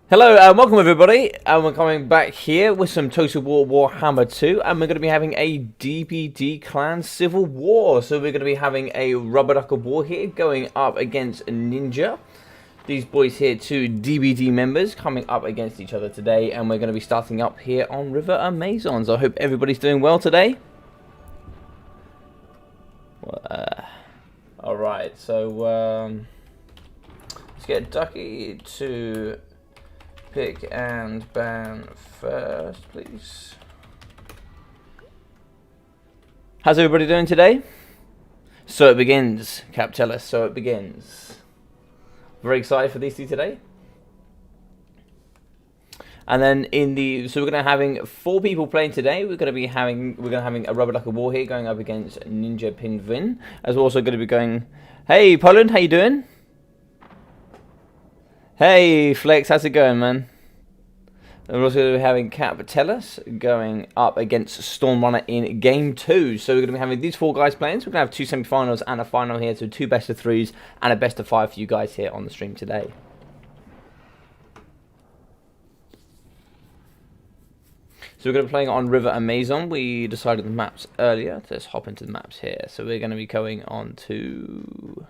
Hello and welcome everybody, and we're coming back here with some Total War Warhammer 2, and we're going to be having a DBD Clan Civil War. So we're going to be having a rubber duck of war here going up against Ninja. These boys here, two DBD members coming up against each other today, and we're going to be starting up here on River Amazons. I hope everybody's doing well today. Alright, so let's get Ducky to pick and ban first, please. How's everybody doing today? So it begins, Cap, tell us. So it begins. Very excited for these two today. And then so we're gonna having 4 people playing today. We're gonna having a rubber duck of war here going up against Ninja Pinvin. As we're also gonna be going. Hey Poland, how you doing? Hey Flex, how's it going, man? And we're also going to be having Capitellus going up against Stormrunner in Game 2. So we're going to be having these 4 guys playing. So we're going to have 2 semi-finals and a final here. So 2 best of 3s and a best of 5 for you guys here on the stream today. So we're going to be playing on River Amazon. We decided the maps earlier. Let's hop into the maps here. So we're going to be going on to...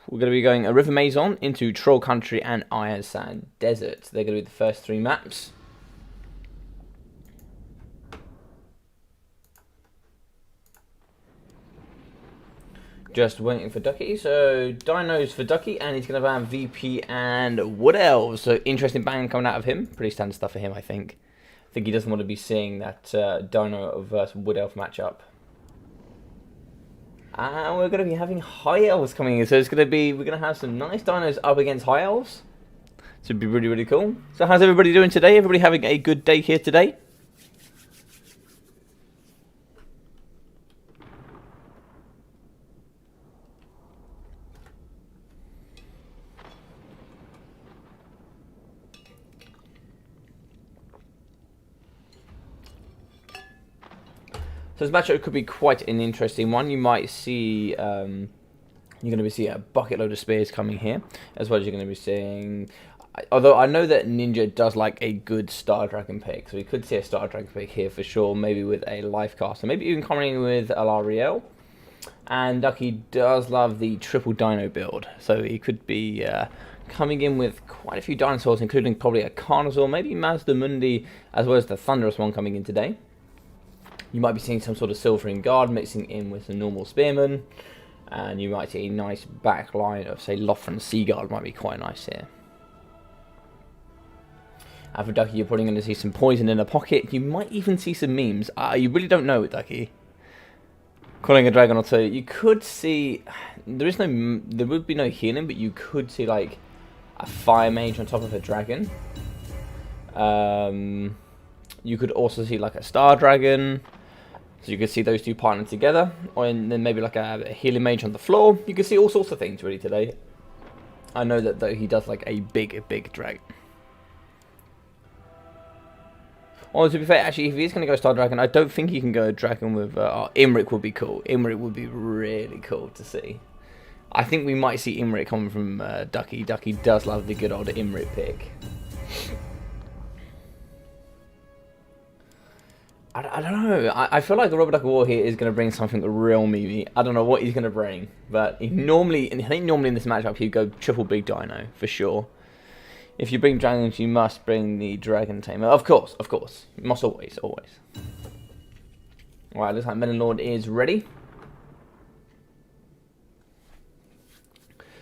We're going to be going a River Amazon into Troll Country and Iron Sand Desert. They're going to be the first 3 maps. Just waiting for Ducky. So Dinos for Ducky, and he's going to have VP and Wood Elves. So interesting bang coming out of him. Pretty standard stuff for him, I think. I think he doesn't want to be seeing that Dino versus Wood Elf matchup. And we're going to be having High Elves coming in, so we're going to have some nice dinos up against High Elves. So it'd be really, really cool. So how's everybody doing today? Everybody having a good day here today? So this matchup could be quite an interesting one. You might see, you're going to be seeing a bucket load of spears coming here, as well as you're going to be seeing. Although I know that Ninja does like a good Star Dragon pick, so we could see a Star Dragon pick here for sure. Maybe with a Life Caster, maybe even coming in with Alariel. And Ducky does love the triple Dino build, so he could be coming in with quite a few dinosaurs, including probably a Carnosaur, maybe Mazdamundi, as well as the Thunderous one coming in today. You might be seeing some sort of Silvering Guard mixing in with the normal Spearman. And you might see a nice back line of, say, Lothran Sea Guard might be quite nice here. And for Ducky, you're probably going to see some poison in a pocket. You might even see some memes. You really don't know with Ducky. Calling a dragon or 2. You could see... There would be no healing, but you could see, like, a Fire Mage on top of a dragon. You could also see, like, a Star Dragon. So you could see those 2 partnering together, or then maybe like a healing mage on the floor. You can see all sorts of things really today. I know that though he does like a big dragon. Or to be fair, actually, if he's going to go Star Dragon, I don't think he can go Dragon with... Imric would be cool. Imric would be really cool to see. I think we might see Imric coming from Ducky. Ducky does love the good old Imric pick. I don't know. I feel like the Rubber Duck of War here is going to bring something real memey. I don't know what he's going to bring, but I think normally in this matchup he'd go triple big dino for sure. If you bring dragons, you must bring the Dragon Tamer. Of course. You must always. Alright, looks like Melon Lord is ready.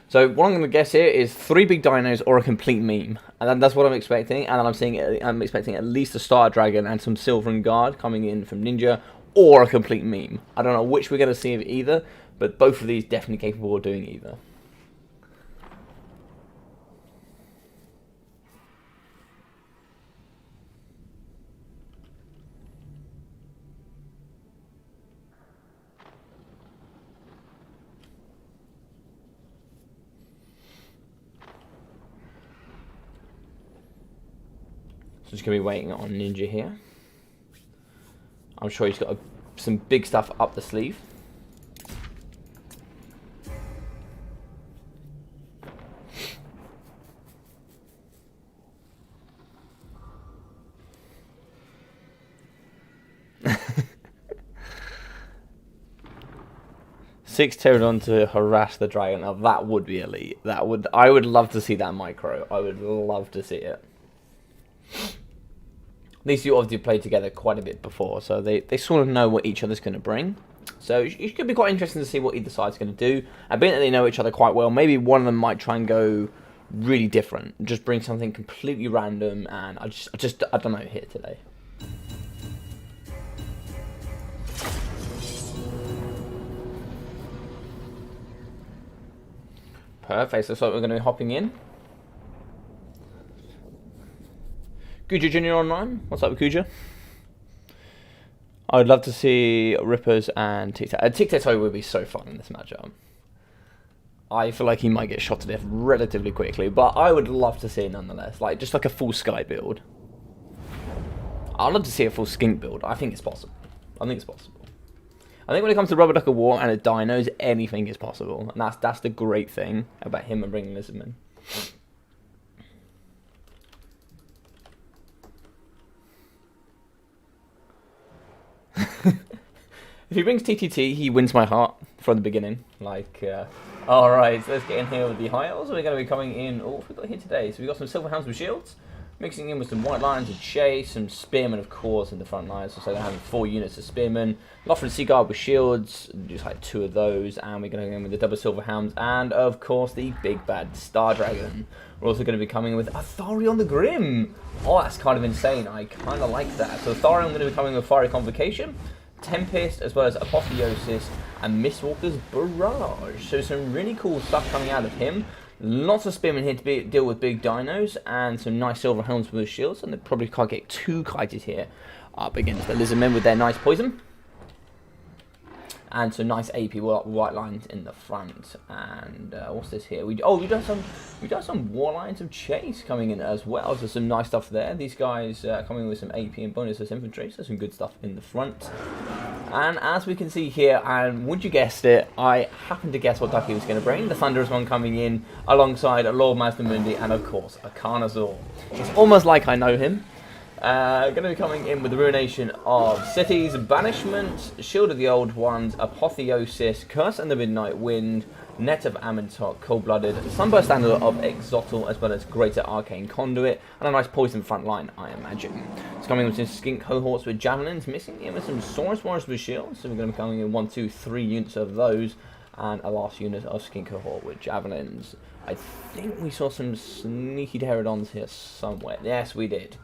So what I'm going to guess here is 3 big dinos or a complete meme, and that's what I'm expecting. And I'm expecting at least a Star Dragon and some Silvering Guard coming in from Ninja, or a complete meme. I don't know which we're going to see of either, but both of these definitely capable of doing either. So just going to be waiting on Ninja here. I'm sure he's got some big stuff up the sleeve. 6 Pterodon to harass the dragon. Now that would be elite. I would love to see that micro. I would love to see it. These two obviously played together quite a bit before, so they sort of know what each other's going to bring. So it could be quite interesting to see what either side's going to do. And being that they know each other quite well, maybe one of them might try and go really different. Just bring something completely random, and I don't know here today. Perfect, so we're going to be hopping in. Kuja Jr. online. What's up with Kuja? I would love to see Rippers and Tic-Tac. Tic-Tac-Toe would be so fun in this matchup. I feel like he might get shot to death relatively quickly, but I would love to see it nonetheless. Like, just like a full Sky build. I'd love to see a full Skink build. I think it's possible. I think when it comes to Rubber Ducker War and a Dinos, anything is possible. And that's the great thing about him and bringing Lizardmen. If he brings TTT, he wins my heart from the beginning. Like, alright, so let's get in here with the high elves. We're going to be coming in. Oh, what have we got here today? So we've got some Silver Hounds with shields, mixing in with some White Lions of Chase, some Spearmen, of course, in the front lines. So they're having 4 units of Spearmen, Lothran Seaguard with shields, just like 2 of those, and we're going to go in with the double Silver Hounds, and of course the big bad Star Dragon. We're also going to be coming with Atharion the Grim. Oh, that's kind of insane. I kind of like that. So Atharion going to be coming with Fiery Convocation, Tempest, as well as Apotheosis and Mistwalker's Barrage. So some really cool stuff coming out of him. Lots of Spearmen here to deal with big dinos, and some nice Silver Hounds with shields, and they probably can't get too kited here up against the Lizardmen with their nice poison. And some nice AP White Lines in the front. And what's this here? We've done some War Lions of Chase coming in as well. So some nice stuff there. These guys coming with some AP and bonuses infantry. So some good stuff in the front. And as we can see here, and would you guessed it, I happened to guess what Ducky was going to bring. The Thunderous one coming in alongside Lord Mazdamundi and of course a Carnosaur. It's almost like I know him. Going to be coming in with the Ruination of Cities, Banishment, Shield of the Old Ones, Apotheosis, Curse and the Midnight Wind, Net of Amentok, Cold-Blooded, Sunburst Standard of Exotal, as well as Greater Arcane Conduit, and a nice Poison front line, I imagine. It's coming with some Skink Cohorts with Javelins, missing in with some Saurus Warriors with Shields, so we're going to be coming in 1, 2, 3 units of those, and a last unit of Skink Cohort with Javelins. I think we saw some sneaky Pterodons here somewhere. Yes, we did.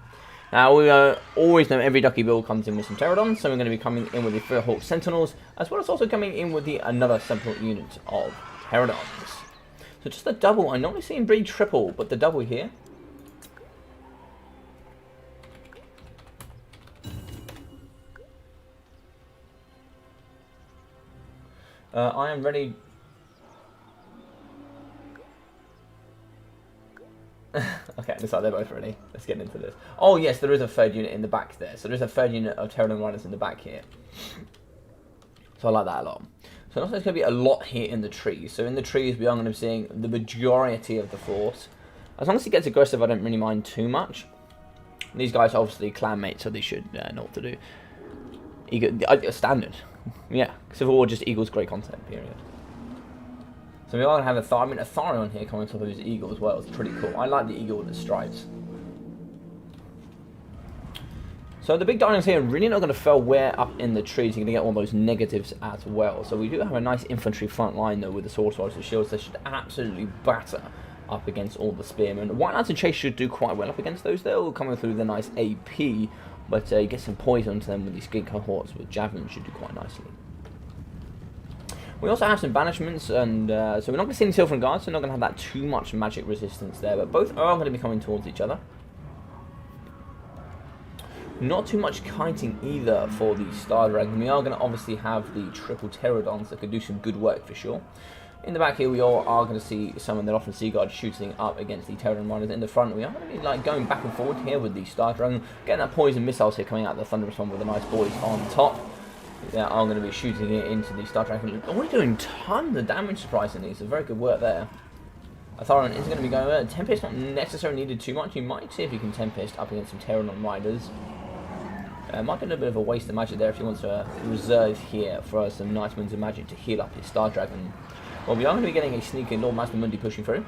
Now, we always know every Ducky build comes in with some Pterodons, so we're going to be coming in with the Fearhawk Sentinels, as well as also coming in with another Sentinel unit of Pterodons. So just the double. I normally see him bring triple, but the double here. I am ready. Okay, looks like they're both ready. Let's get into this. Oh yes, there is a 3rd unit in the back there. So there's a 3rd unit of Pterodon Riders in the back here. So I like that a lot. So also there's going to be a lot here in the trees. So in the trees we are going to be seeing the majority of the force. As long as he gets aggressive, I don't really mind too much. These guys are obviously clanmates, so they should know what to do. Standard. Yeah, Civil War just equals great content, period. So we are going to have a Atharion here coming on top of his eagle as well. It's pretty cool. I like the eagle with the stripes. So the big dinos here are really not going to fail where up in the trees. You're going to get all those negatives as well. So we do have a nice infantry front line though with the Saurus Warriors with shields. They should absolutely batter up against all the Spearmen. White Lions and Chase should do quite well up against those though, coming through the nice AP. But you get some poison to them with these Skink Cohorts with Javelin should do quite nicely. We also have some banishments, and so we're not going to see any Silver Guards, so we're not going to have that too much magic resistance there, but both are going to be coming towards each other. Not too much kiting either for the Star Dragon. We are going to obviously have the triple Pterodons that could do some good work for sure. In the back here, we all are going to see some of the Lothran Seaguard shooting up against the Pterodon Riders. In the front, we are going to be like going back and forward here with the Star Dragon, getting that poison missiles here coming out of the Thunderous one with the nice boys on top. Yeah, I'm going to be shooting it into the Star Dragon. Already doing tons of damage, surprisingly. So very good work there. Atharion is going to be going over. Tempest not necessarily needed too much. You might see if you can Tempest up against some Pterodon Riders. Might be a little bit of a waste of magic there if he wants to reserve here for some nice winds of magic to heal up his Star Dragon. Well, we are going to be getting a sneaky Lord Master Mundi pushing through.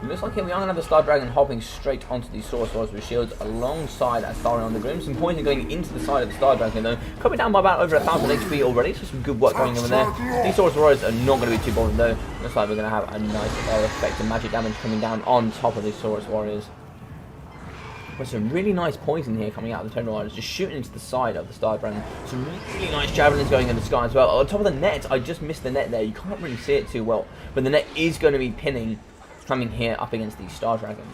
It looks like here we are going to have the Star Dragon hopping straight onto the Saurus Warriors with shields alongside Atharion the Grim. Some poison going into the side of the Star Dragon though. Coming down by about over 1,000 HP already, so some good work going on there. These Saurus Warriors are not going to be too bothered though. Looks like we're going to have a nice air effect and magic damage coming down on top of these Saurus Warriors. With some really nice poison here coming out of the Tender Riders, just shooting into the side of the Star Dragon. Some really nice javelins going in the sky as well. On top of the net, I just missed the net there. You can't really see it too well, but the net is going to be pinning coming here up against the Star Dragon.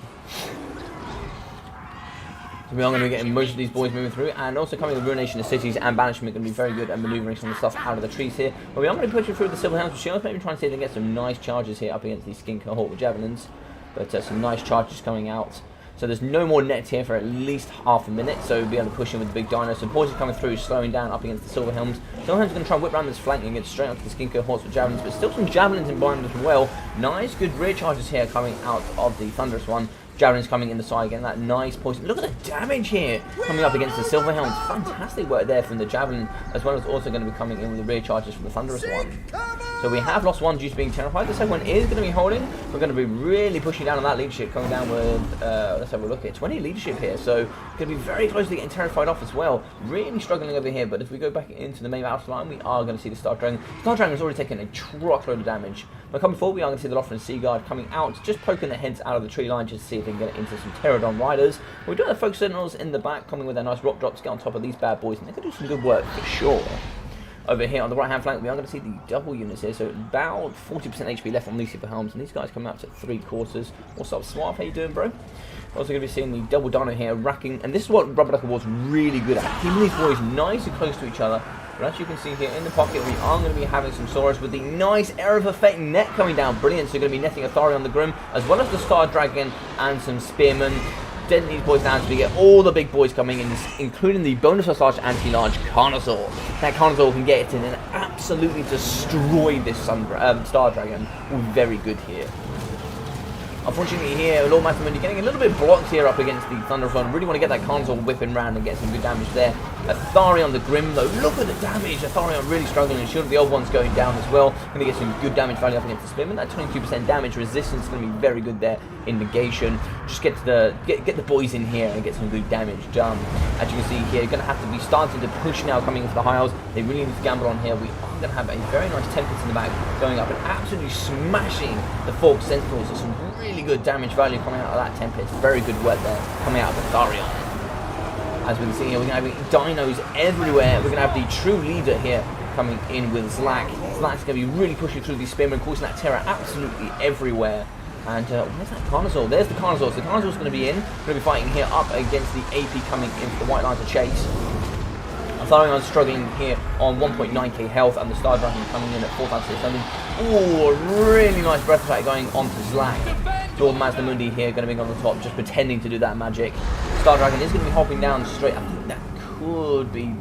So we are going to be getting most of these boys moving through, and also coming the Ruination of Cities and Banishment are going to be very good at manoeuvring some of the stuff out of the trees here. But we are going to be pushing through the Silver Hounds with shields, maybe trying to see if they can get some nice charges here up against the Skin Cohort with javelins. But some nice charges coming out. So there's no more nets here for at least half a minute, so we'll be able to push in with the big dino. Some poison coming through, slowing down up against the Silver Helms. Silver Helms are going to try and whip around this flank and get straight onto the Skin Cohorts with javelins, but still some javelins in behind as well. Nice, good rear charges here coming out of the Thunderous one. Javelins coming in the side again, that nice poison. Look at the damage here coming up against the Silver Helms. Fantastic work there from the Javelin, as well as also going to be coming in with the rear charges from the Thunderous one. So we have lost one due to being terrified. The second one is going to be holding. We're going to be really pushing down on that leadership, coming down with, let's have a look here, 20 leadership here. So going to be very close to getting terrified off as well. Really struggling over here, but if we go back into the main battle line, we are going to see the Star Dragon. Star Dragon has already taken a truckload of damage. But coming forward, we are going to see the Lothran Sea Guard coming out, just poking their heads out of the tree line just to see if they can get into some Pterodon Riders. We do have Focus Sentinels in the back, coming with their nice rock drops to get on top of these bad boys, and they can do some good work for sure. Over here on the right hand flank, we are going to see the double units here, so about 40% HP left on these Super Helms, and these guys come out to 3/4. What's up, Swarf? How you doing, bro? We're also going to be seeing the double dino here racking, and this is what Rubber Ducker was really good at, keeping these boys nice and close to each other. But as you can see here in the pocket, we are going to be having some Saurus with the nice Air of Effect net coming down. Brilliant. So we're going to be netting Atharion the Grim, as well as the Star Dragon and some Spearmen. Dead these boys down so we get all the big boys coming in, including the bonus large anti-large Carnosaur. That Carnosaur can get it in and absolutely destroy this Star Dragon. We're very good here. Unfortunately here, Lord Master Mundi getting a little bit blocked here up against the Thunderous one. Really want to get that Carnosaur whipping round and get some good damage there. Atharion the Grim though, look at the damage. Atharion really struggling, and Shield of the Old One's going down as well. Going to get some good damage value up against the Spearman. That 22% damage resistance is going to be very good there in negation. Just get to the get the boys in here and get some good damage done. As you can see here, going to have to be starting to push now coming into the high elves. They really need to gamble on here. We are going to have a very nice Tempest in the back going up and absolutely smashing the Fork Sentinels. There's some really good damage value coming out of that Tempest. Very good work there coming out of Atharion. As we can see here, we're going to have dinos everywhere. We're going to have the true leader here coming in with Zlak. Zlak's going to be really pushing through these Spearmen, causing that terror absolutely everywhere. And where's that Carnosaur? There's the Carnosaur. So the Carnosaur's going to be in. We're going to be fighting here up against the AP coming into the white lines of chase. Atharion's struggling here on 1.9k health, and the Star Dragon coming in at 4,600. Oh, a really nice breath attack going on to Zlak. Lord Master Mundi here going to be on the top, just pretending to do that magic. Star Dragon is going to be hopping down straight. I think that could be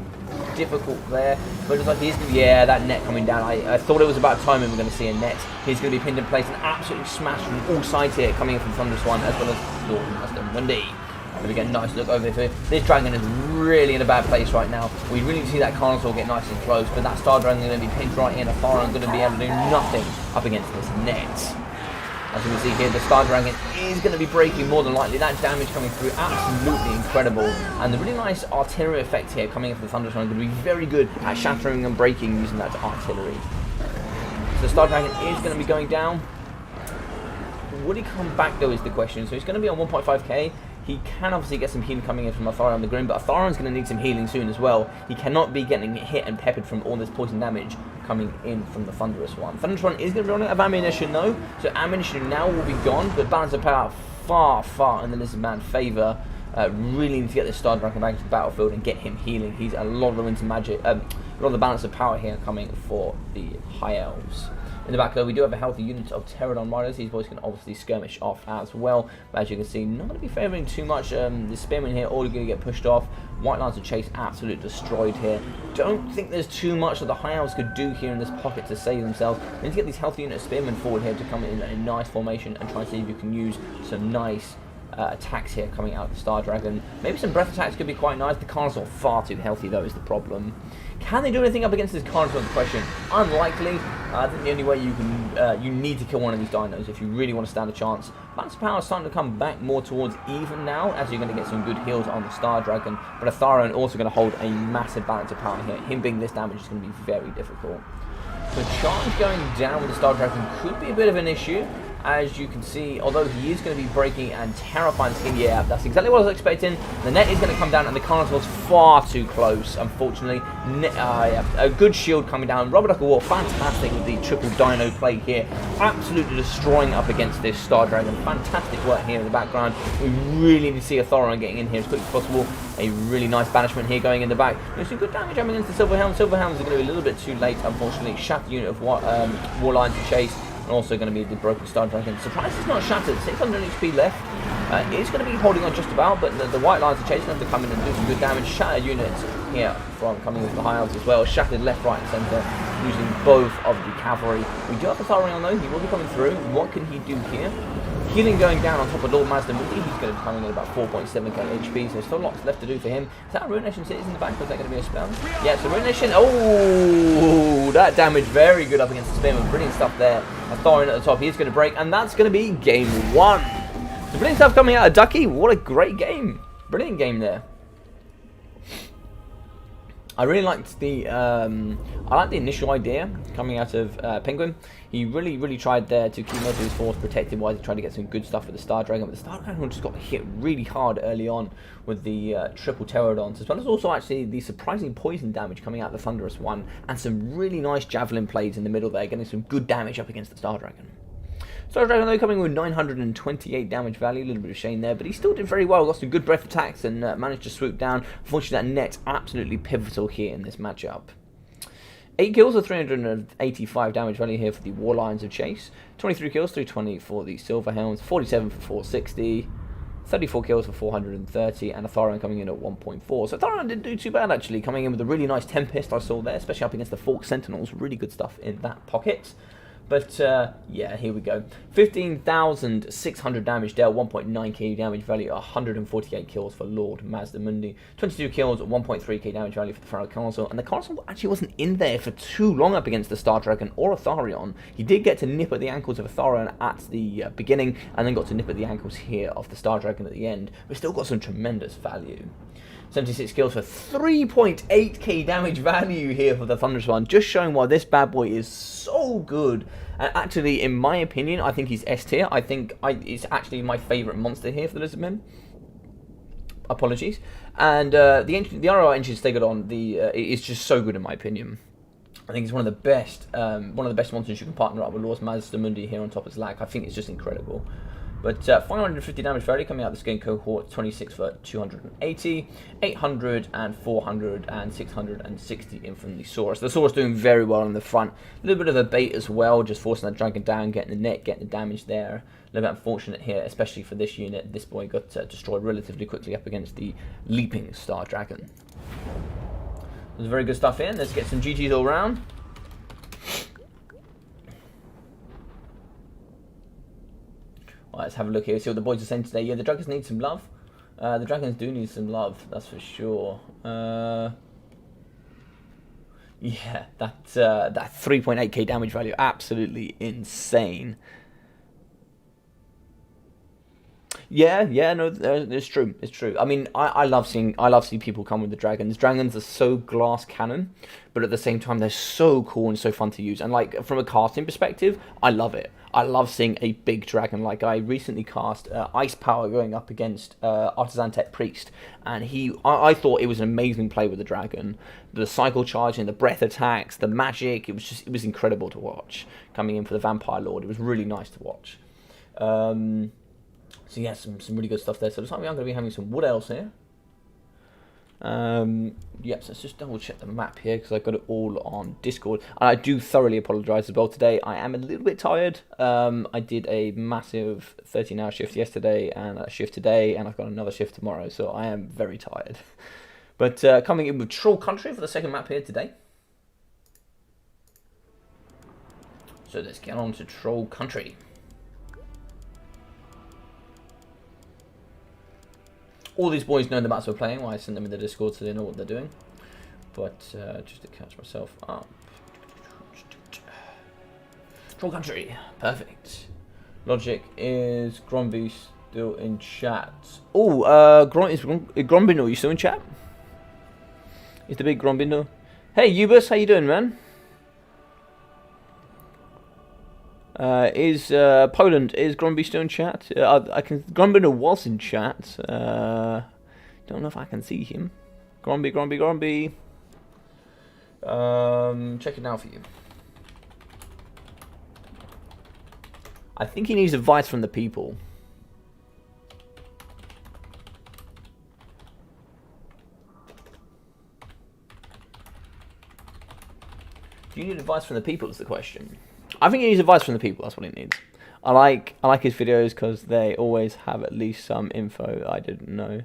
difficult there, but it's like he's going to, yeah, that net coming down. I thought it was about time we were going to see a net. He's going to be pinned in place and absolutely smashed from all sides here, coming in from Thunderous One as well as Lord Master Mundi. And we get a nice look over here. This dragon is really in a bad place right now. We really need to see that Carnosaur get nice and close, but that Star Dragon is going to be pinned right in. Atharion going to be able to do nothing up against this net. As you can see here, the Star Dragon is going to be breaking more than likely. That damage coming through, absolutely incredible. And the really nice artillery effect here coming in from the Thunderous One is going to be very good at shattering and breaking using that artillery. So the Star Dragon is going to be going down. Would he come back though is the question. So he's going to be on 1.5k. He can obviously get some healing coming in from Atharion the Grim, but Atharion's going to need some healing soon as well. He cannot be getting hit and peppered from all this poison damage coming in from the Thunderous One. Thunderous One is going to be running out of ammunition though, so ammunition now will be gone, but balance of power far in the Lizard Man favour. Really need to get this Star Dragon back to the battlefield and get him healing. He's a lot of the winter magic, a lot of the balance of power here coming for the High Elves. In the back though, we do have a healthy unit of Pterodon Riders. These boys can obviously skirmish off as well. But as you can see, not going to be favouring too much. The Spearmen here, all going to get pushed off. White Lines of Chase absolutely destroyed here. Don't think there's too much that the High Elves could do here in this pocket to save themselves. We need to get these healthy units of Spearmen forward here to come in a nice formation and try and see if you can use some nice attacks here coming out of the Star Dragon. Maybe some breath attacks could be quite nice. The Carnosaur far too healthy though is the problem. Can they do anything up against this Carnosaur is the question. Unlikely. I think the only way you can, you need to kill one of these dinos if you really want to stand a chance. Balance of power is starting to come back more towards even now, as you're going to get some good heals on the Star Dragon. But Atharion also going to hold a massive balance of power here. Him being this damage is going to be very difficult. The charge going down with the Star Dragon could be a bit of an issue. As you can see, although he is going to be breaking and terrifying skin, yeah, that's exactly what I was expecting. The net is going to come down, and the Carnosaur's far too close, unfortunately. Yeah, a good shield coming down. Rubber Duck of War, fantastic with the triple dino play here. Absolutely destroying up against this Star Dragon. Fantastic work here in the background. We really need to see a Thoron getting in here as quickly as possible. A really nice banishment here going in the back. There's some good damage coming into the Silverhound. Silverhounds are going to be a little bit too late, unfortunately. Shattered unit of War Lions to chase. And also going to be the broken Star Dragon. Surprised it's not shattered. 600 HP left. It's going to be holding on just about, but the white lines are chasing them to come in and do some good damage. Shattered units here from coming with the high elves as well. Shattered left, right, and centre, using both of the cavalry. We do have a Tharion though. He will be coming through. What can he do here? Healing going down on top of Lord Mazda Mundi. He's going to be coming in about 4.7k HP, so still lots left to do for him. Is that a Ruination Cities in the back, or is that going to be a spell? Yeah, it's a Ruination. Oh, that damage very good up against the Spearman. Brilliant stuff there. A Thorin at the top. He's going to break, and that's going to be game 1. So brilliant stuff coming out of Ducky. What a great game. Brilliant game there. I really liked the initial idea coming out of Penguin. He really tried there to keep most of his force protected while he tried to get some good stuff with the Star Dragon. But the Star Dragon just got hit really hard early on with the triple Pterodons, as well as also actually the surprising poison damage coming out of the Thunderous one, and some really nice javelin plays in the middle there, getting some good damage up against the Star Dragon. Star Dragon though coming with 928 damage value, a little bit of shame there, but he still did very well, got some good breath attacks and managed to swoop down. Unfortunately that net absolutely pivotal here in this matchup. 8 kills with 385 damage value here for the War Lions of Chase, 23 kills, 320 for the Silverhounds, 47 for 460, 34 kills for 430, and a Tharion coming in at 1.4. So Tharion didn't do too bad actually, coming in with a really nice Tempest I saw there, especially up against the Fork Sentinels, really good stuff in that pocket. But, yeah, here we go. 15,600 damage dealt, 1.9k damage value, 148 kills for Lord Mazda Mundi. 22 kills, 1.3k damage value for the Pharaoh Carnosaur. And the Carnosaur actually wasn't in there for too long up against the Star Dragon or a Tharion. He did get to nip at the ankles of a Tharion at the beginning, and then got to nip at the ankles here of the Star Dragon at the end. But still got some tremendous value. 76 kills for 3.8k damage value here for the Thunderous one, just showing why this bad boy is so good. And actually, in my opinion, I think he's S tier. I think it's actually my favourite monster here for the Lizardmen. Apologies. And the ROR engine they got on is just so good in my opinion. I think it's one of the best monsters you can partner up with Lord Mazda Mundi here on top of Zlak. I think it's just incredible. But 550 damage value coming out of the skin cohort, 26 for 280, 800 and 400 and 660 in from the Saurus. The Saurus doing very well on the front. A little bit of a bait as well, just forcing that dragon down, getting the net, getting the damage there. A little bit unfortunate here, especially for this unit. This boy got destroyed relatively quickly up against the leaping Star Dragon. There's very good stuff in. Let's get some GGs all round. Right, let's have a look here, see what the boys are saying today. Yeah, the Dragons need some love. The Dragons do need some love, that's for sure. Yeah, that 3.8k damage value, absolutely insane. Yeah, no, it's true. It's true. I mean, I love seeing people come with the dragons. Dragons are so glass cannon, but at the same time they're so cool and so fun to use. And like from a casting perspective, I love it. I love seeing a big dragon. Like I recently cast Ice Power going up against Artisan Tech Priest, and I thought it was an amazing play with the dragon. The cycle charging, the breath attacks, the magic. It was incredible to watch. Coming in for the Vampire Lord, it was really nice to watch. So yeah, some really good stuff there. So it looks like we are going to be having some Wood Elves here. Yes, let's just double check the map here because I've got it all on Discord. And I do thoroughly apologise as well today. I am a little bit tired. I did a massive 13-hour shift yesterday and a shift today, and I've got another shift tomorrow, so I am very tired. But coming in with Troll Country for the second map here today. So let's get on to Troll Country. All these boys know the maps we're playing. Why I sent them in the Discord so they know what they're doing. But just to catch myself up. Troll country, perfect. Logic is Gromby still in chat? Oh, is Grombino, you still in chat? Is the big Grombino? Hey, Ubus, how you doing, man? Is Poland, is Gromby still in chat? Grombino was in chat. Don't know if I can see him. Gromby. Check it now for you. I think he needs advice from the people. Do you need advice from the people is the question. I think he needs advice from the people, that's what he needs. I like his videos because they always have at least some info I didn't know.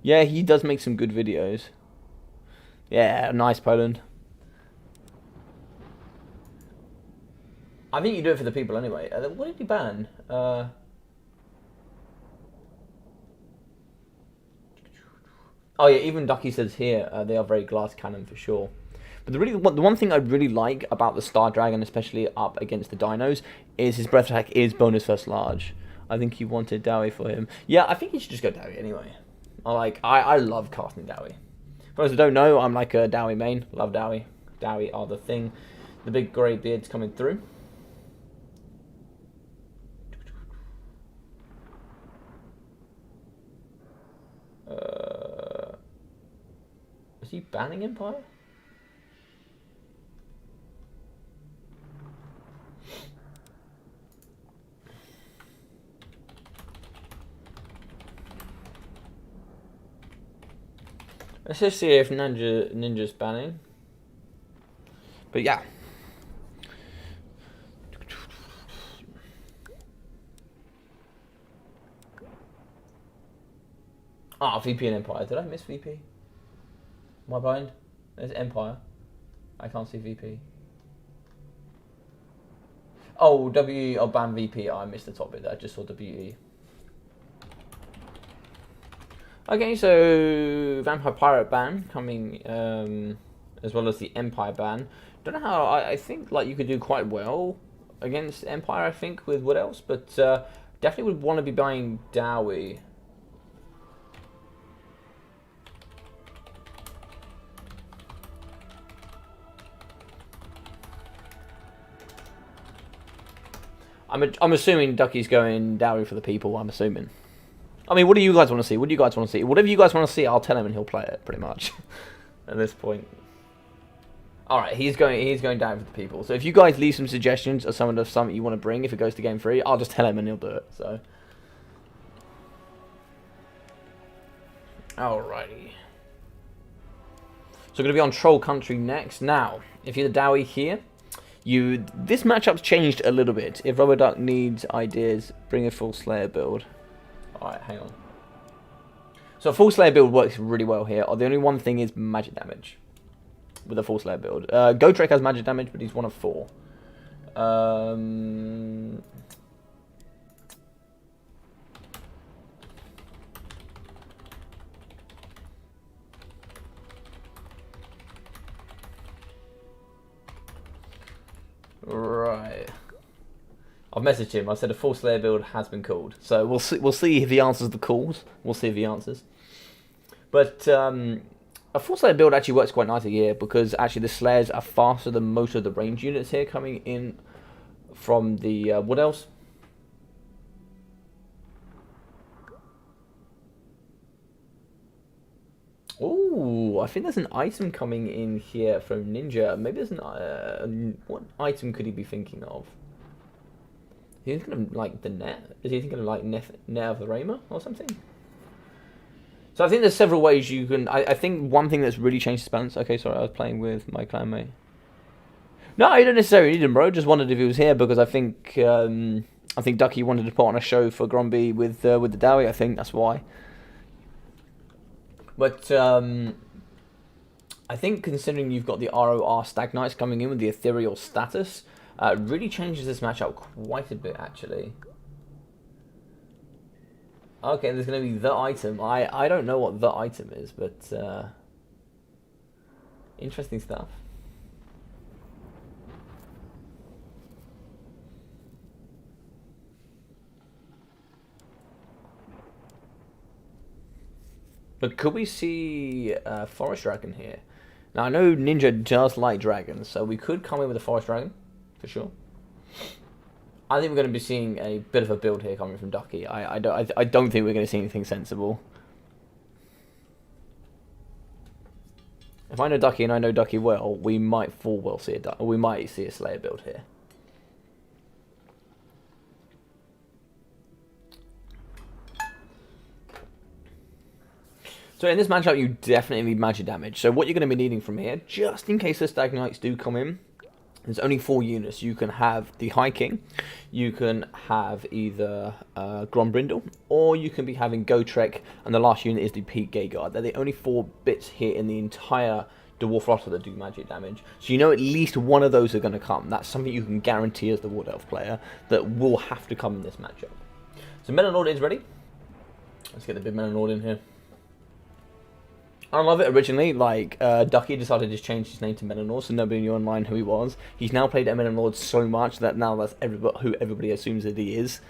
Yeah, he does make some good videos. Yeah, nice, Poland. I think you do it for the people anyway. What did he ban? Oh yeah, even Ducky says here they are very glass cannon for sure. But the one thing I really like about the Star Dragon, especially up against the dinos, is his breath attack is bonus first large. I think he wanted Dowie for him. Yeah, I think he should just go Dowie anyway. I love casting Dowie. For those who don't know, I'm like a Dowie main. Love Dowie. Dowie are the thing. The big grey beard's coming through. Is he banning Empire? Let's just see if Ninja's banning. But yeah. Ah, VP and Empire. Did I miss VP? Am I blind? There's Empire. I can't see VP. Oh, WE, I'll ban VP. Oh, I missed the top bit there. I just saw WE. Okay, so Vampire Pirate ban coming, as well as the Empire ban. Don't know how. I think like you could do quite well against Empire. I think with what else, but definitely would want to be buying Dowie. I'm assuming Ducky's going Dowie for the people. I'm assuming. I mean, what do you guys want to see? What do you guys want to see? Whatever you guys want to see, I'll tell him and he'll play it, pretty much. At this point. Alright, he's going down for the people. So if you guys leave some suggestions of something you want to bring, if it goes to Game 3, I'll just tell him and he'll do it. So. Alrighty. So we're going to be on Troll Country next. Now, if you're the Dowie here, this matchup's changed a little bit. If Rubber Duck needs ideas, bring a full Slayer build. Alright, hang on. So a full Slayer build works really well here. The only one thing is magic damage with a full Slayer build. Gotrek has magic damage, but he's one of 4. Right. I've messaged him. I said a full Slayer build has been called. So we'll see if he answers the calls. We'll see if he answers. But a full Slayer build actually works quite nicely here because actually the Slayers are faster than most of the range units here coming in from the what else? Oh, I think there's an item coming in here from Ninja. Maybe there's what item could he be thinking of? Is he thinking of like the net? Is he thinking of like net of the Raymer or something? So I think there's several ways you can. I think one thing that's really changed his balance. Okay, sorry, I was playing with my clanmate. No, you don't necessarily need him, bro. Just wondered if he was here because I think Ducky wanted to put on a show for Gromby with the Dowie. I think that's why. But I think considering you've got the ROR Stag Knights coming in with the ethereal status, really changes this matchup quite a bit, actually. Okay, there's going to be the item. I don't know what the item is, but interesting stuff. But could we see a Forest Dragon here? Now, I know Ninja does like dragons, so we could come in with a Forest Dragon, for sure. I think we're going to be seeing a bit of a build here coming from Ducky. I don't think we're going to see anything sensible. If I know Ducky and I know Ducky well, we might full well see a Slayer build here. So in this matchup, you definitely need magic damage. So what you're going to be needing from here, just in case the Stag Knights do come in, there's only 4 units. You can have the High King, you can have either Grombrindle, or you can be having Gotrek, and the last unit is the Pete Gayguard. They're the only 4 bits here in the entire Dwarf roster that do magic damage. So you know at least one of those are going to come. That's something you can guarantee as the Wood Elf player that will have to come in this matchup. So Melon is ready. Let's get the big Melon in here. I love it originally, like, Ducky decided to just change his name to Melanor, so nobody knew online who he was. He's now played Melanor so much that now that's who everybody assumes that he is.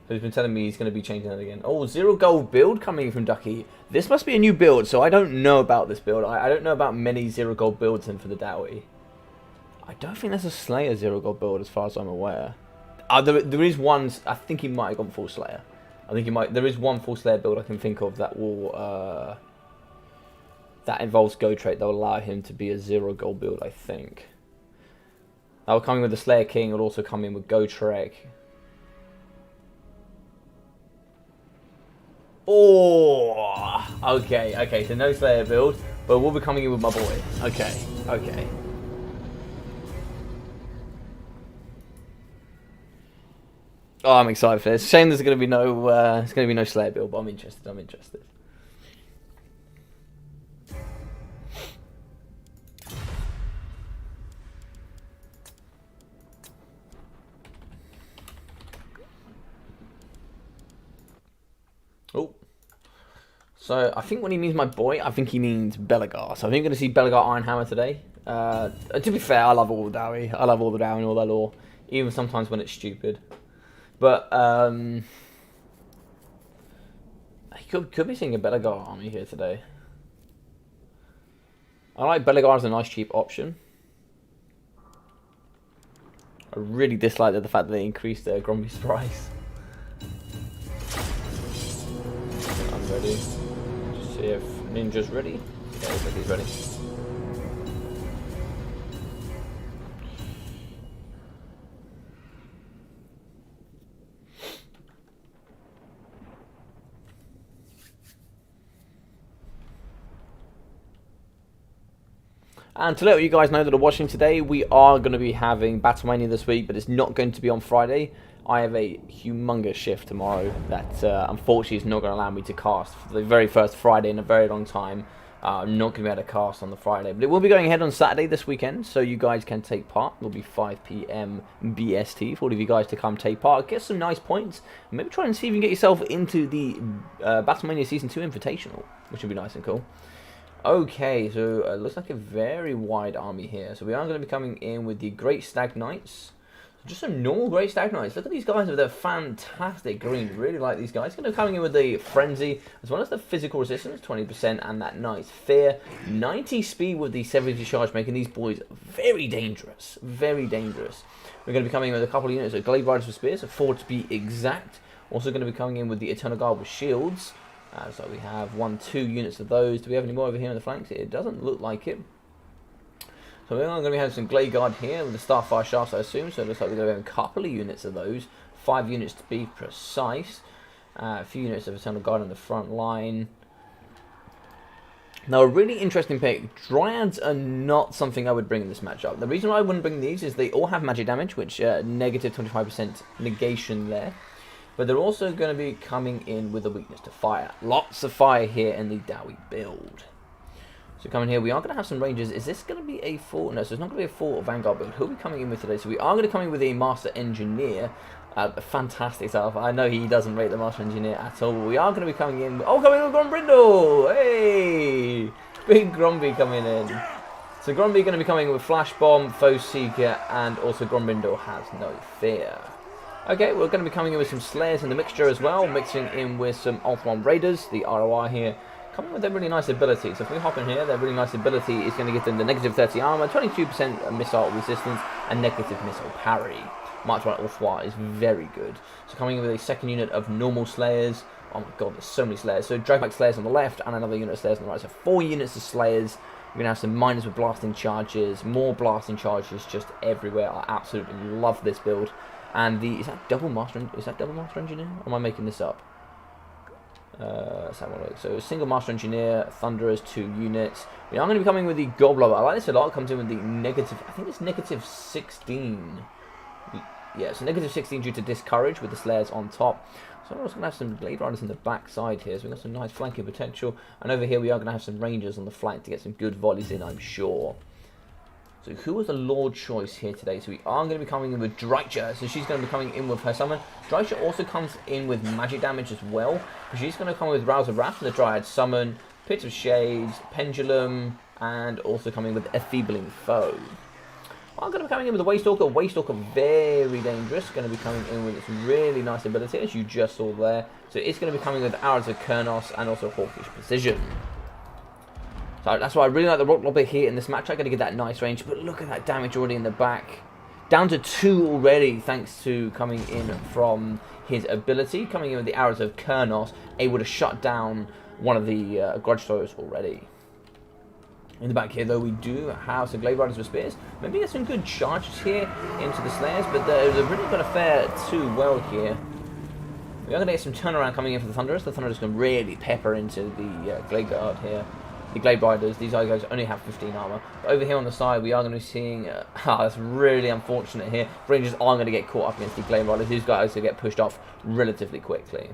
So he's been telling me he's going to be changing that again. Oh, 0 gold build coming from Ducky. This must be a new build, so I don't know about this build. I don't know about many 0 gold builds in for the Dowie. I don't think there's a Slayer 0 gold build as far as I'm aware. There is one, I think he might have gone full Slayer. I think he might, there is one full Slayer build I can think of that will, that involves Gotrek that will allow him to be a 0 gold build, I think. That will come in with the Slayer King, it will also come in with Gotrek. Oh, okay, so no Slayer build, but we'll be coming in with my boy. Okay. Oh, I'm excited for this. Shame there's going to be no Slayer build, but I'm interested. Oh, so I think when he means my boy, I think he means Belegar. So I think we're going to see Belegar Ironhammer today. To be fair, I love all the Dowie. I love all the Dowie and all that lore, even sometimes when it's stupid. But he could be seeing a Belegar army here today. I like Belegar as a nice cheap option. I really dislike the fact that they increased Gromby's price. I'm ready. Just see if Ninja's ready. Yeah, looks like he's ready. And to let you guys know that are watching today, we are going to be having Battlemania this week, but it's not going to be on Friday. I have a humongous shift tomorrow that unfortunately is not going to allow me to cast for the very first Friday in a very long time. I'm not going to be able to cast on the Friday, but it will be going ahead on Saturday this weekend, so you guys can take part. It will be 5 PM BST for all of you guys to come take part, get some nice points, and maybe try and see if you can get yourself into the Battlemania Season 2 Invitational, which would be nice and cool. Okay, so it looks like a very wide army here. So we are going to be coming in with the Great Stag Knights. Just some normal Great Stag Knights. Look at these guys with their fantastic green. Really like these guys. Going to be coming in with the Frenzy, as well as the Physical Resistance, 20%, and that nice Fear. 90 speed with the 70 charge, making these boys very dangerous. Very dangerous. We're going to be coming in with a couple of units of Glaive Riders with Spears, 4 to be exact. Also going to be coming in with the Eternal Guard with Shields. So we have 2 units of those. Do we have any more over here on the flanks? It doesn't look like it. So we're going to be having some Glade Guard here with the Starfire Shafts, I assume. So it looks like we're going to have a couple of units of those. 5 units to be precise. A few units of Eternal Guard on the front line. Now, a really interesting pick. Dryads are not something I would bring in this matchup. The reason why I wouldn't bring these is they all have magic damage, which negative 25% negation there. But they're also going to be coming in with a weakness to fire. Lots of fire here in the Dowie build. So coming here, we are going to have some Rangers. Is this going to be a full? No, so it's not going to be a full Vanguard build. Who are we coming in with today? So we are going to come in with a Master Engineer. Fantastic stuff. I know he doesn't rate the Master Engineer at all, but we are going to be coming in. Oh, coming in with Grombrindle! Hey! Big Gromby coming in. So Gromby going to be coming in with Flash Bomb, Foe Seeker, and also Grombrindle has no fear. Okay, we're going to be coming in with some Slayers in the mixture as well, mixing in with some Ultron Raiders, the ROR here. Coming with a really nice ability. So if we hop in here, their really nice ability is going to give them the negative 30 armor, 22% missile resistance, and negative missile parry. March 1 Ultron is very good. So coming in with a second unit of normal Slayers. Oh my god, there's so many Slayers. So Dragback Slayers on the left, and another unit of Slayers on the right. So 4 units of Slayers. We're going to have some miners with blasting charges, more blasting charges just everywhere. I absolutely love this build. And is that double Master Engineer? Or am I making this up? Let's have a look. So single Master Engineer, Thunderers, 2 units. We are going to be coming with the Gobbler. I like this a lot. It comes in with the negative, I think it's negative 16. Yeah, so negative 16 due to Discourage with the Slayers on top. So we're also going to have some Blade Riders in the back side here. So we've got some nice flanking potential. And over here we are going to have some Rangers on the flank to get some good volleys in, I'm sure. So who was the Lord choice here today? So we are going to be coming in with Dreicher. So she's going to be coming in with her summon. Dreicher also comes in with magic damage as well. But she's going to come with Rouse of Wrath from the Dryad summon, Pit of Shades, Pendulum, and also coming with Enfeebling Foe. I'm going to be coming in with the Waystalker. Waystalker, very dangerous. Going to be coming in with its really nice ability, as you just saw there. So it's going to be coming with Arrows of Kurnos and also Hawkish Precision. So that's why I really like the Rock Lobber here in this match. I'm going to get that nice range, but look at that damage already in the back. Down to 2 already, thanks to coming in from his ability. Coming in with the Arrows of Kurnos, able to shut down one of the Grudge Throwers already. In the back here, though, we do have some Glaive Riders with Spears. Maybe get some good charges here into the Slayers, but they're really going to fare too well here. We are going to get some turnaround coming in for the Thunderers. The Thunderers can really pepper into the Glaive Guard here. The Glaive Riders, these guys only have 15 armor. But over here on the side, we are going to be seeing... that's really unfortunate here. Rangers are going to get caught up against the Glaive Riders. These guys will get pushed off relatively quickly.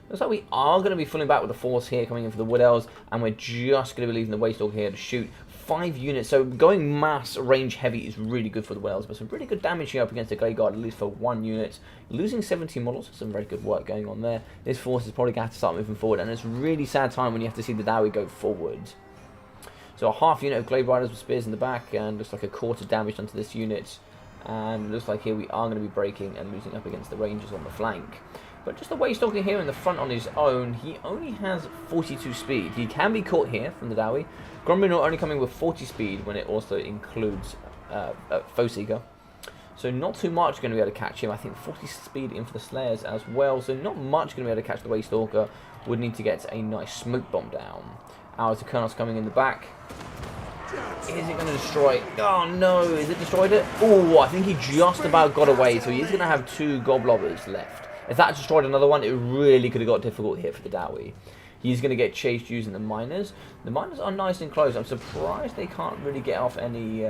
Looks like we are going to be filling back with the Force here, coming in for the Wood Elves. And we're just going to be leaving the Waystalker here to shoot 5 units. So going mass range heavy is really good for the Wood Elves. But some really good damage here up against the Glaive Guard, at least for 1 unit. Losing 17 models, some very good work going on there. This Force is probably going to have to start moving forward. And it's a really sad time when you have to see the Dowie go forward. So a half unit of Glaive Riders with Spears in the back. And looks like a quarter damage onto this unit. And it looks like here we are going to be breaking and losing up against the Rangers on the flank. But just the Waystalker here in the front on his own, he only has 42 speed. He can be caught here from the Dowie. Grombrindle only coming with 40 speed when it also includes Foe Seeker. So not too much going to be able to catch him. I think 40 speed in for the Slayers as well. So not much going to be able to catch the Waystalker. Would need to get a nice smoke bomb down. Arrows of Kurnos coming in the back. Is it going to destroy? Oh no, is it destroyed it? Oh, I think he just about got away. So he is going to have 2 Goblobbers left. If that destroyed another one, it really could have got difficult here for the Dowie. He's going to get chased using the Miners. The Miners are nice and close. I'm surprised they can't really get off any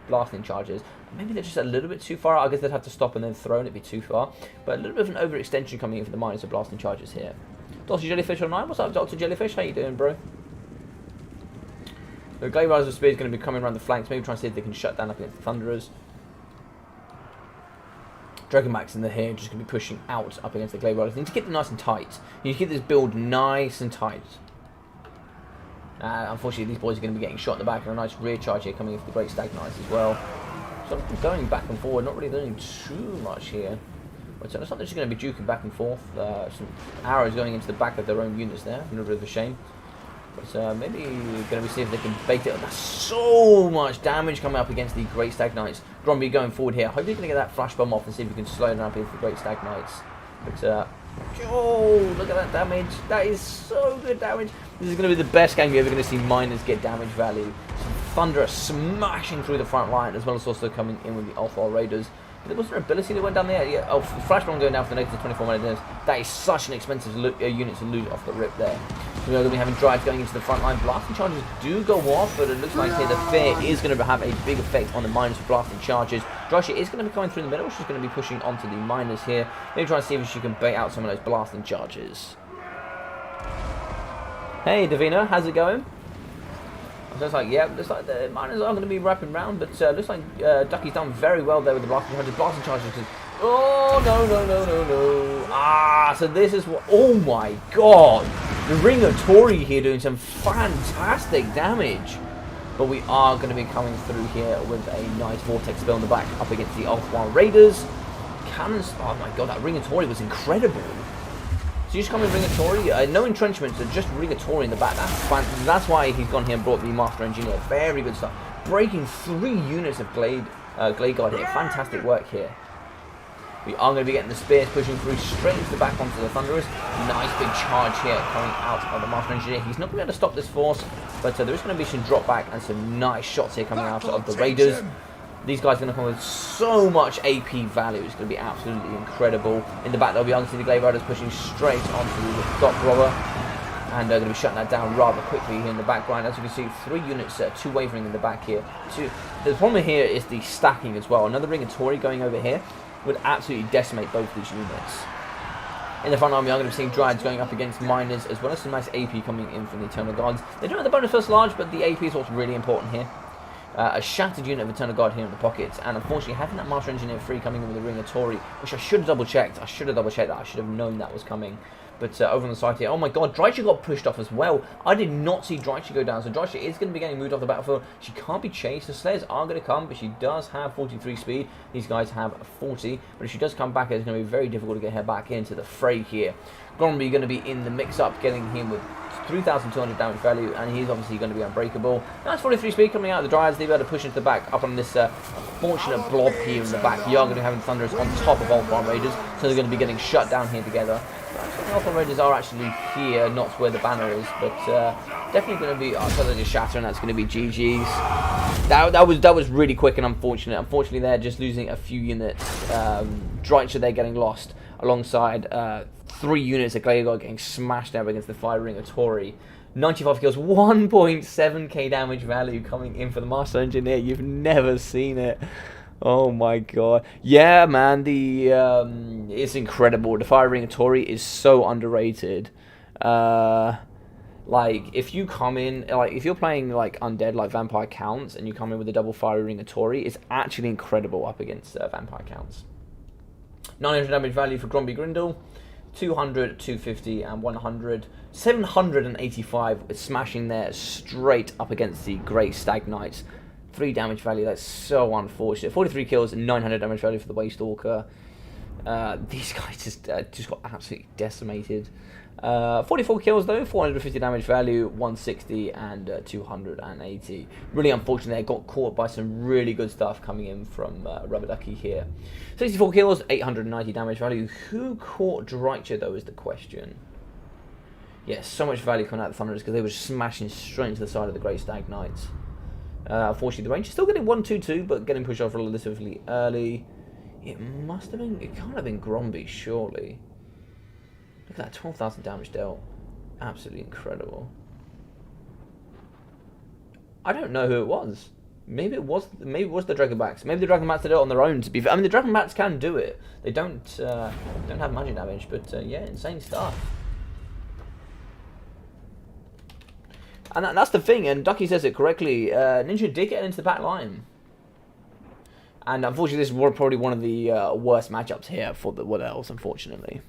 blasting charges. Maybe they're just a little bit too far out. I guess they'd have to stop and then throw and it'd be too far. But a little bit of an overextension coming in for the Miners of blasting charges here. Dr. Jellyfish online. What's up, Dr. Jellyfish? How you doing, bro? The Glaive Riders of Spear is going to be coming around the flanks. Maybe trying to see if they can shut down up against the Thunderers. Dragonbacks in the here just going to be pushing out up against the Glaive Riders. You need to get them nice and tight. You need to keep this build nice and tight. Unfortunately, these boys are going to be getting shot in the back, and a nice rear charge here coming in for the Great Stag Knights as well. So I'm going back and forward, not really doing too much here. But it looks like they're just going to be duking back and forth. Some arrows going into the back of their own units there. A little bit of a shame. But maybe going to be see if they can bait it. That's so much damage coming up against the Great Stag Knights. Gromby going forward here. Hopefully going to get that flash bomb off and see if we can slow down up here for the Great Stag Knights. But oh, look at that damage. That is so good damage. This is going to be the best game you're ever going to see Miners get damage value. Some Thunderer smashing through the front line, as well as also coming in with the Ultron Raiders. But was there an ability that went down there? Yeah. Oh, Flash Bomb going down for the negative 24 mana damage. That is such an expensive unit to lose off the rip there. So we're going to be having drives going into the front line. Blasting charges do go off, but it looks like here the fear is going to have a big effect on the Miners for blasting charges. Dryshit is going to be coming through the middle. She's going to be pushing onto the Miners here. Maybe try and see if she can bait out some of those blasting charges. Hey, Davina, how's it going? So it's like, yeah, looks like the miners are going to be wrapping round, but looks like Ducky's done very well there with the blasting charges. Blasting charges. Oh, no, no, no, no, no. Ah, so this is what... Oh, my God. The Ring of Tory here doing some fantastic damage. But we are going to be coming through here with a nice Vortex spell in the back up against the Alpha Raiders. Cannons... Oh, my God, that Ring of Tory was incredible. So you just come in Ring of Tory, no entrenchments, just Ring of Tory in the back. That's why he's gone here and brought the Master Engineer. Very good stuff. Breaking 3 units of Glade Guard here. Fantastic work here. We are going to be getting the Spears pushing through straight into the back onto the Thunderers. Nice big charge here coming out of the Master Engineer. He's not going to be able to stop this force, but there is going to be some drop back and some nice shots here coming out of the Raiders. These guys are going to come with so much AP value. It's going to be absolutely incredible. In the back, they'll be able to see the Glade Riders pushing straight onto the Dock Robber. And they're going to be shutting that down rather quickly here in the background. As you can see, 3 units, 2 wavering in the back here. The problem here is the stacking as well. Another Ring of Tory going over here would absolutely decimate both these units. In the front line, we are going to be seeing Dryads going up against Miners, as well as some nice AP coming in from the Eternal Guards. They don't have the bonus first large, but the AP is what's really important here. A shattered unit of Eternal Guard here in the pockets, and unfortunately having that Master Engineer free coming in with a Ring of Tory, which I should have double checked. I should have double checked that. I should have known that was coming. But over on the side here, oh my God, Drycha got pushed off as well. I did not see Drycha go down, so Drycha is going to be getting moved off the battlefield. She can't be chased. The Slayers are going to come, but she does have 43 speed. These guys have 40, but if she does come back, it's going to be very difficult to get her back into the fray here. Gromby going to be in the mix-up, getting him with 3,200 damage value, and he's obviously going to be unbreakable. Nice 43 speed coming out of the Dryads. They'll be able to push into the back up on this fortunate blob here in the back. You are going to be having Thunderers on top of Alpha Raiders, so they're going to be getting shut down here together. The Alpha Raiders are actually here, not where the banner is, but definitely going to be... Oh, so they just shatter, and that's going to be GG's. That was really quick and unfortunate. Unfortunately, they're just losing a few units. Drycha, they're getting lost alongside 3 units of Glade Guard getting smashed out against the Fire Ring of Tory. 95 kills, 1.7k damage value coming in for the Master Engineer. You've never seen it. Oh my God. Yeah, man, it's incredible. The Fire Ring of Tory is so underrated. Like, if you come in, like, if you're playing, like, Undead, like Vampire Counts, and you come in with a double Fire Ring of Tory, it's actually incredible up against Vampire Counts. 900 damage value for Gromby Grindle. 200, 250, and 100. 785 smashing there straight up against the Grey Stag Knights. 3 damage value, that's so unfortunate. 43 kills and 900 damage value for the Waystalker. These guys just got absolutely decimated. 44 kills though, 450 damage value, 160 and 280. Really unfortunate, they got caught by some really good stuff coming in from Rubber Ducky here. 64 kills, 890 damage value. Who caught Drycha though is the question. Yes, so much value coming out of the Thunderers because they were smashing straight into the side of the Grey Stag Knights. Unfortunately, the range is still getting 1-2-2, but getting pushed off relatively early. It can't have been Gromby, surely. Look at that, 12,000 damage dealt. Absolutely incredible. I don't know who it was. Maybe it was the Dragonbacks. Maybe the Dragonbacks did it on their own, to be fair. I mean, the Dragonbacks can do it. They don't have magic damage, but yeah, insane stuff. And that's the thing, and Ducky says it correctly. Ninja did get into the back line. And unfortunately, this is probably one of the worst matchups here for the Wood Elves, unfortunately.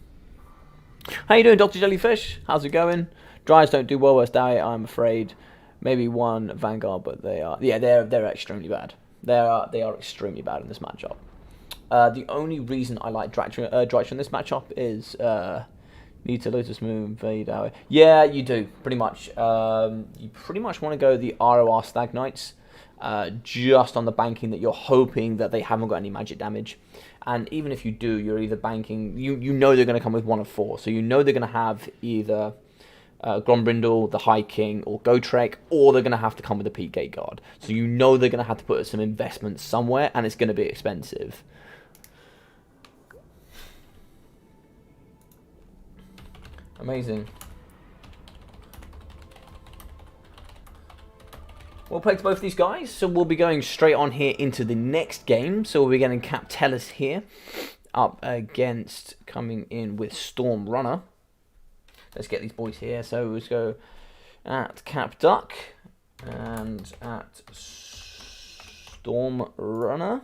How you doing, Dr. Jellyfish? How's it going? Dryads don't do well versus Diet, I'm afraid. Maybe one Vanguard, but they're extremely bad. They are extremely bad in this matchup. The only reason I like Drycha in this matchup is need to Lotus Moon, invade our... Yeah, you do, pretty much. You pretty much want to go the ROR Stag Knights, just on the banking that you're hoping that they haven't got any magic damage. And even if you do, you're either banking... You know they're going to come with 1 of 4, so you know they're going to have either Grombrindle, the High King, or Gotrek, or they're going to have to come with a Peak Gate Guard. So you know they're going to have to put some investment somewhere, and it's going to be expensive. Amazing. Well played to both these guys. So we'll be going straight on here into the next game. So we'll be getting Cap Tellus here up against coming in with Storm Runner. Let's get these boys here. So let's go at Cap Duck. And at Storm Runner.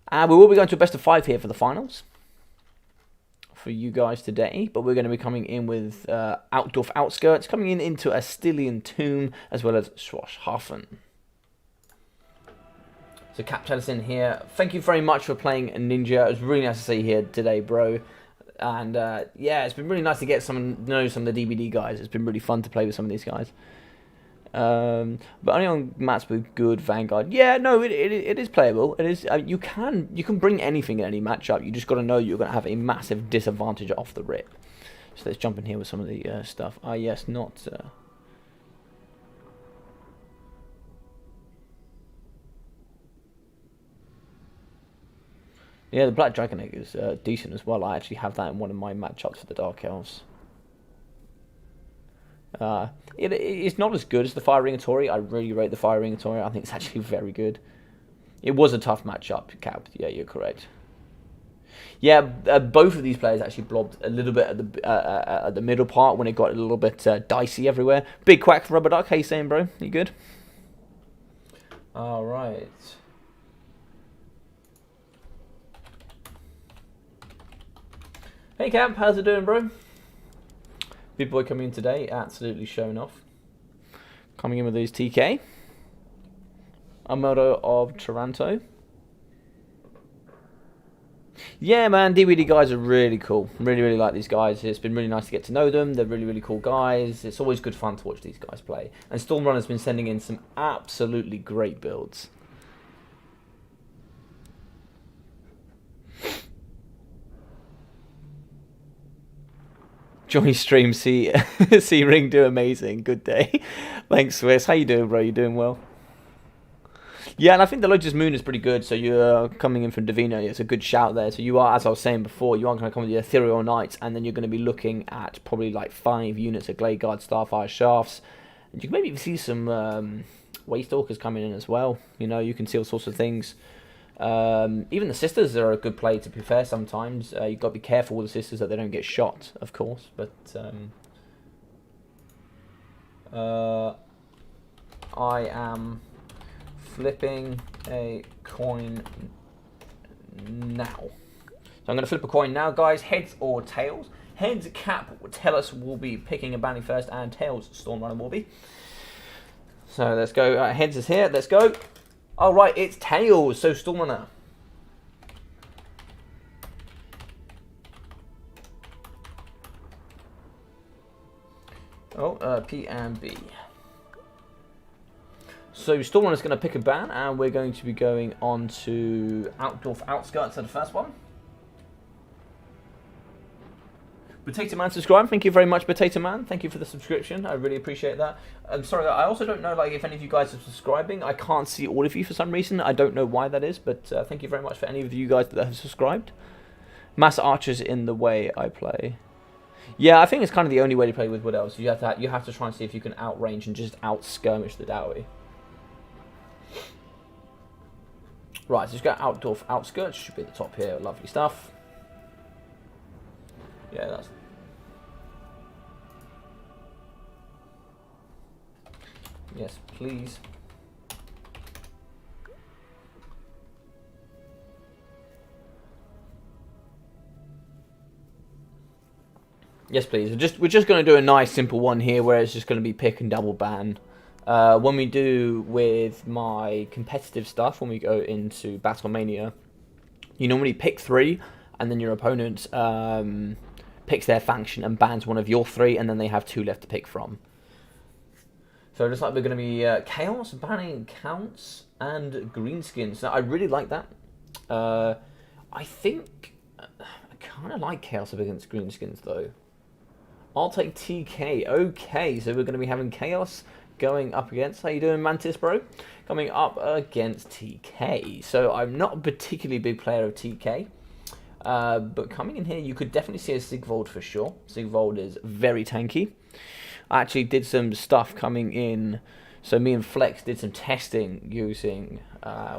And we will be going to a best of 5 here for the finals for you guys today, but we're going to be coming in with Outdorf Outskirts, coming in into a Stylian Tomb, as well as Schwarzhafen. So Cap Tellison here, thank you very much for playing Ninja. It was really nice to see you here today, bro. And yeah, it's been really nice to get know some of the DBD guys. It's been really fun to play with some of these guys. But only on maps with good Vanguard. Yeah, no, it is playable. It is. You can bring anything in any matchup. You just got to know you're going to have a massive disadvantage off the rip. So let's jump in here with some of the stuff. Ah, yes, not. Yeah, the Black Dragon Egg is decent as well. I actually have that in one of my matchups for the Dark Elves. It's not as good as the Fire Ring of Tori. I really rate the Fire Ring of Tori. I think it's actually very good. It was a tough matchup, Cap. Yeah, you're correct. Yeah, both of these players actually blobbed a little bit at the middle part when it got a little bit dicey everywhere. Big quack for Rubber Duck. How you saying, bro? You good? All right. Hey Camp, how's it doing, bro? Big boy coming in today, absolutely showing off. Coming in with these TK. A moto of Taranto. Yeah, man, DBD guys are really cool. Really like these guys. It's been really nice to get to know them. They're really cool guys. It's always good fun to watch these guys play. And Stormrunner's been sending in some absolutely great builds. Johnny stream, see Ring do amazing. Good day. Thanks, Swiss. How you doing, bro? You doing well? Yeah, and I think the Lotus Moon is pretty good. So you're coming in from Divino. It's a good shout there. So you are, as I was saying before, you are going to come with the Ethereal Knights, and then you're going to be looking at probably like 5 units of Glade Guard Starfire Shafts. And you can maybe see some Waystalkers coming in as well. You know, you can see all sorts of things. Even the sisters are a good play, to be fair. Sometimes you've got to be careful with the sisters that they don't get shot, of course. But I am flipping a coin now. So I'm going to flip a coin now, guys. Heads or tails? Heads, Cap will tell us we'll be picking a bounty first, and tails, Stormrunner will be. So let's go. Heads is here. Let's go. Oh, right, it's tails, so Stormrunner. Oh, P and B. So Stormrunner's going to pick a ban, and we're going to be going on to Outdorf Outskirts for the first one. Potato Man subscribe. Thank you very much, Potato Man. Thank you for the subscription. I really appreciate that. I'm sorry, I also don't know like if any of you guys are subscribing. I can't see all of you for some reason. I don't know why that is, but thank you very much for any of you guys that have subscribed. Mass Archers in the way I play. Yeah, I think it's kind of the only way to play with Wood Elves. You have to try and see if you can outrange and just out-skirmish the Dowie. Right, so just go Outdorf Outskirts. Should be at the top here. Lovely stuff. Yeah, that's... Yes, please. Yes, please. We're just going to do a nice simple one here where it's just going to be pick and double ban. When we do with my competitive stuff, when we go into Battlemania, you normally pick 3 and then your opponent picks their faction and bans one of your 3, and then they have 2 left to pick from. So it looks like we're going to be Chaos, banning Counts, and Greenskins. Now, I really like that. I think I kind of like Chaos up against Greenskins, though. I'll take TK. Okay, so we're going to be having Chaos going up against... How you doing, Mantis, bro? Coming up against TK. So I'm not a particularly big player of TK. But coming in here, you could definitely see a Sigvold for sure. Sigvold is very tanky. I actually did some stuff coming in. So me and Flex did some testing using...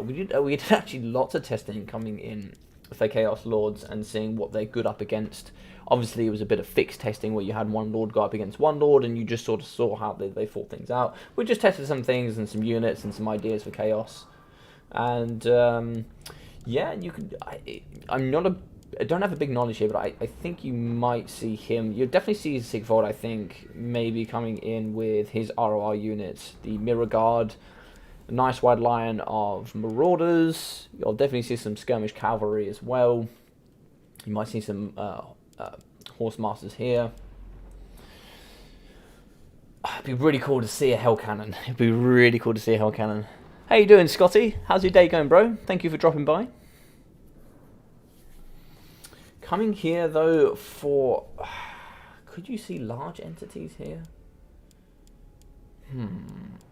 we did actually lots of testing coming in for Chaos Lords and seeing what they're good up against. Obviously, it was a bit of fixed testing where you had one Lord go up against one Lord and you just sort of saw how they fought things out. We just tested some things and some units and some ideas for Chaos. And, yeah, you could... I don't have a big knowledge here, but I think you might see him. You'll definitely see Sigvald, I think, maybe coming in with his ROR units. The Mirror Guard, a nice wide line of Marauders. You'll definitely see some Skirmish Cavalry as well. You might see some Horse Masters here. It'd be really cool to see a Hell Cannon. It'd be really cool to see a Hell Cannon. How you doing, Scotty? How's your day going, bro? Thank you for dropping by. Coming here, though, for... Could you see large entities here?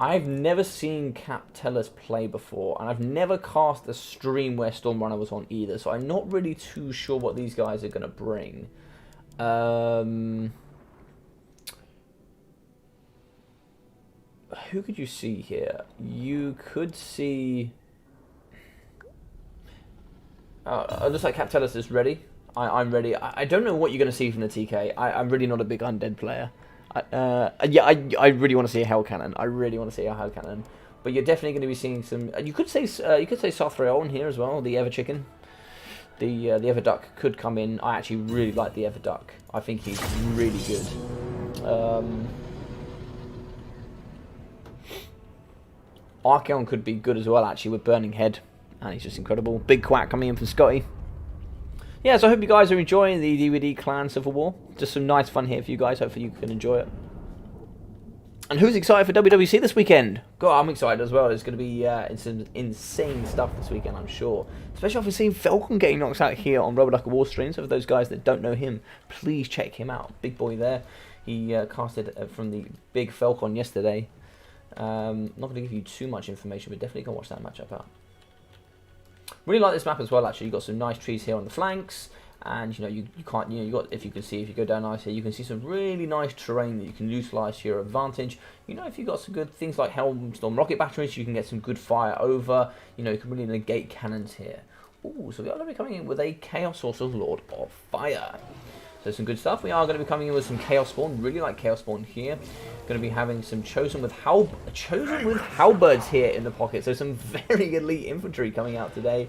I've never seen Captellus play before, and I've never cast a stream where Stormrunner was on either, so I'm not really too sure what these guys are going to bring. Who could you see here? You could see... it looks like Captellus is ready. I'm ready. I don't know what you're going to see from the TK. I'm really not a big undead player. Yeah, I really want to see a Hell Cannon. I really want to see a Hell Cannon. But you're definitely going to be seeing some... You could say Sothrael in here as well, the Ever Chicken. The Ever Duck could come in. I actually really like the Ever Duck. I think he's really good. Archeon could be good as well, actually, with Burning Head. And he's just incredible. Big Quack coming in from Scotty. Yeah, so I hope you guys are enjoying the DBD Clan Civil War. Just some nice fun here for you guys. Hopefully you can enjoy it. And who's excited for WWC this weekend? God, I'm excited as well. There's going to be some insane stuff this weekend, I'm sure. Especially after seeing Falcon getting knocked out here on Roboducker War Stream. So for those guys that don't know him, please check him out. Big boy there. He casted from the big Falcon yesterday. Not going to give you too much information, but definitely go watch that matchup out. Really like this map as well. Actually, you got some nice trees here on the flanks, and you can't you got, if you go down nice here, you can see some really nice terrain that you can utilize to your advantage. If you got some good things like Helmstorm rocket batteries, you can get some good fire over. You can really negate cannons here. Ooh, so we are going to be coming in with a Chaos Sorcerer Lord of Fire. So some good stuff. We are going to be coming in with some Chaos Spawn. Really like Chaos Spawn here. Going to be having some Chosen with Halberds here in the pocket. So some very elite infantry coming out today.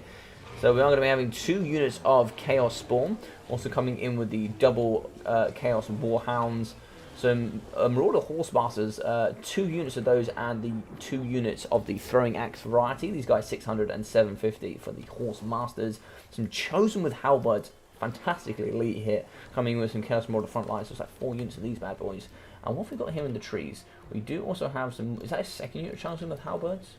So we are going to be having 2 units of Chaos Spawn. Also coming in with the double Chaos Warhounds. Some Marauder Horsemasters, 2 units of those, and the 2 units of the Throwing Axe variety. These guys 600 and 750 for the Horsemasters. Some Chosen with Halberds. Fantastically elite here, coming with some Chaos Marauder front lines. So it's like 4 units of these bad boys. And what have we got here in the trees? We do also have some... Is that a second unit of Chosen with Halberds?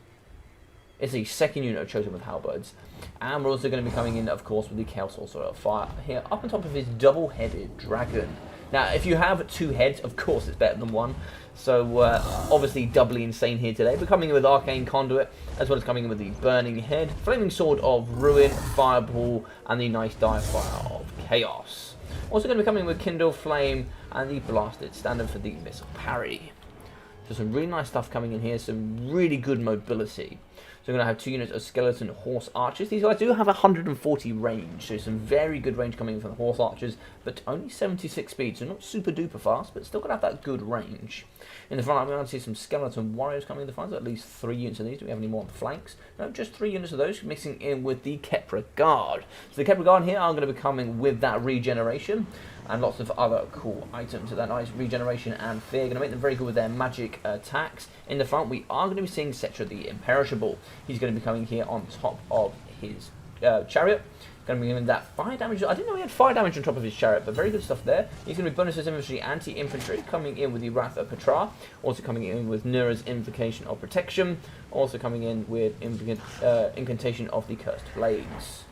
It's a second unit of Chosen with Halberds. And we're also going to be coming in, of course, with the Chaos Sorcerer of Fire here up on top of his double-headed dragon. Now, if you have 2 heads, of course it's better than 1. So, obviously doubly insane here today. But coming in with Arcane Conduit, as well as coming in with the Burning Head, Flaming Sword of Ruin, Fireball, and the nice Direfire of Chaos. Also going to be coming with Kindle Flame and the Blasted Standard for the Missile Parry. So some really nice stuff coming in here, some really good mobility. So we're going to have 2 units of Skeleton Horse Archers. These guys do have 140 range, so some very good range coming in from the Horse Archers, but only 76 speed, so not super duper fast, but still going to have that good range. In the front line, we're going to see some Skeleton Warriors coming in the front, so at least 3 units of these. Do we have any more on the flanks? No, just 3 units of those, mixing in with the Kepra Guard. So the Kepra Guard here are going to be coming with that regeneration, and lots of other cool items. So that nice regeneration and fear, going to make them very good with their magic attacks. In the front, we are going to be seeing Cetra the Imperishable. He's going to be coming here on top of his chariot. Going to be giving that fire damage. I didn't know he had fire damage on top of his chariot, but very good stuff there. He's going to be bonus his infantry, anti-infantry, coming in with the Wrath of Petra. Also coming in with Nura's Invocation of Protection. Also coming in with Incantation of the Cursed Blades.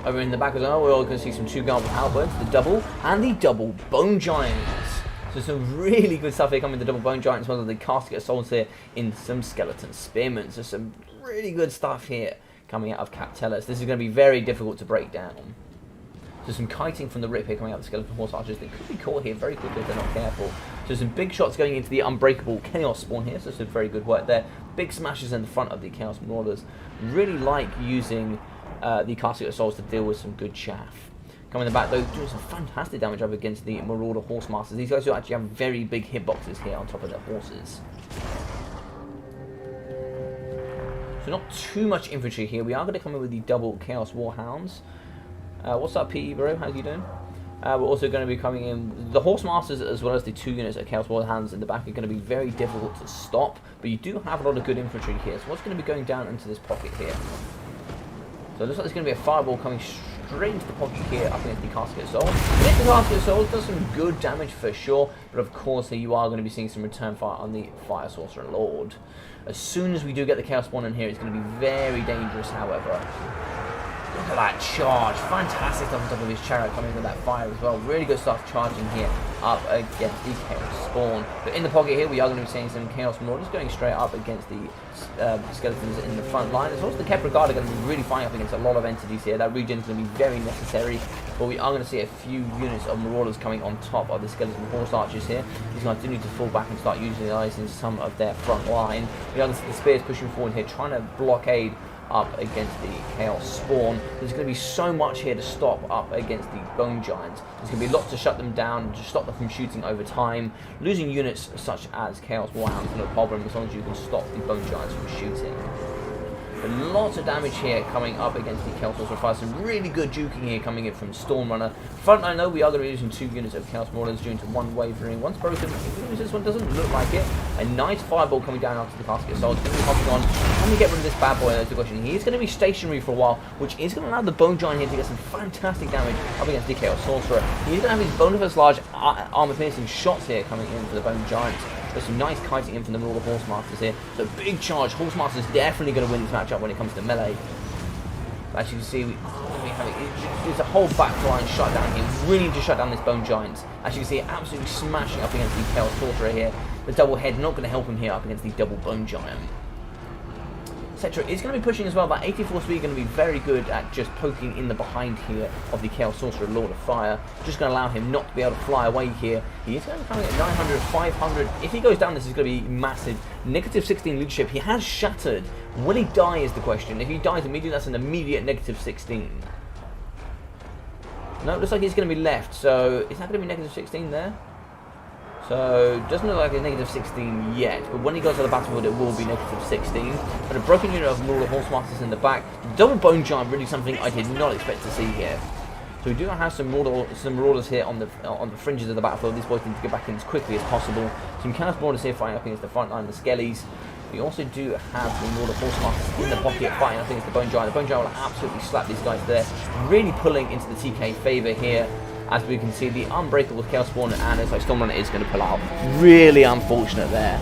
Over in the back as well, we're all going to see some 2 Guard with Halberds, the double, and the double Bone Giants. So some really good stuff here coming with the double Bone Giants, as well as the Casket of Souls here in some Skeleton Spearmen. So some really good stuff here coming out of Captellus. This is going to be very difficult to break down. So some kiting from the rip here coming out of the Skeleton Horse Archers. They could be caught here very quickly if they're not careful. So some big shots going into the Unbreakable Chaos Spawn here. So some very good work there. Big smashes in the front of the Chaos Marauders. Really like using the Casket of Souls to deal with some good chaff. Coming in the back though, doing some fantastic damage up against the Marauder Horsemasters. These guys do actually have very big hitboxes here on top of their horses. So not too much infantry here. We are going to come in with the double Chaos Warhounds. What's up, PE bro? How you doing? We're also going to be coming in... The Horsemasters as well as the 2 units of Chaos Warhounds in the back are going to be very difficult to stop. But you do have a lot of good infantry here. So what's going to be going down into this pocket here? So it looks like there's going to be a fireball coming straight into the pocket here up against the Casket of Souls. Against the Casket of Souls does some good damage for sure. But of course here you are going to be seeing some return fire on the Fire Sorcerer Lord. As soon as we do get the Chaos Spawn in here, it's going to be very dangerous, however. Look at that charge. Fantastic stuff on top of his chariot coming with that fire as well. Really good stuff charging here up against the Chaos Spawn. But in the pocket here, we are going to be seeing some Chaos Marauders going straight up against the skeletons in the front line. As well as the Kepler Guard are going to be really fighting up against a lot of entities here. That regen is going to be very necessary. But we are going to see a few units of Marauders coming on top of the Skeleton Horse Archers here. These guys do need to fall back and start utilising some of their front line. We are going to see the Spears pushing forward here, trying to blockade up against the Chaos Spawn. There's going to be so much here to stop up against the Bone Giants. There's going to be lots to shut them down and to stop them from shooting over time. Losing units such as Chaos Warhounds is no problem as long as you can stop the Bone Giants from shooting. But lots of damage here coming up against the Chaos Sorcerer Fire. Some really good juking here coming in from Stormrunner. Frontline though, we are going to be using 2 units of Chaos Marauders due to 1 Wavering. Once broken, this one doesn't look like it. A nice fireball coming down after the Casket of Souls. Going to be hopping on. Can we get rid of this bad boy? That's the question. He is going to be stationary for a while, which is going to allow the Bone Giant here to get some fantastic damage up against the Chaos Sorcerer. He's going to have his Boniface large armor piercing shots here coming in for the Bone Giant. There's some nice kiting in from the Marauder Horsemasters here. So big charge. Horsemasters definitely going to win this matchup when it comes to melee. As you can see, there's a whole back line shut down here. We really need to shut down this Bone Giant. As you can see, absolutely smashing up against the Chaos Sorcerer here. The double head not going to help him here up against the double Bone Giant. Etc. is going to be pushing as well. That 84 speed going to be very good at just poking in the behind here of the Chaos Sorcerer Lord of Fire. Just going to allow him not to be able to fly away here. He is going to be coming at 900, 500. If he goes down, this is going to be massive. Negative 16 leadership. He has shattered. Will he die is the question. If he dies immediately, that's an immediate negative 16. No, it looks like he's going to be left. So is that going to be negative 16 there? So, doesn't look like a negative 16 yet, but when he goes to the battlefield it will be negative 16. But a broken unit of Marauder Horsemasters in the back. Double Bone Giant, really something I did not expect to see here. So we do have some Marauders here on the fringes of the battlefield. These boys need to get back in as quickly as possible. Some Chaos Marauders here fighting up against the front line of the Skellies. We also do have the Marauder Horsemasters in the pocket fighting up against the Bone Giant. The Bone Giant will absolutely slap these guys there. Really pulling into the TK favour here. As we can see, the Unbreakable Chaos Spawn and it's like Stormrunner is going to pull out. Really unfortunate there.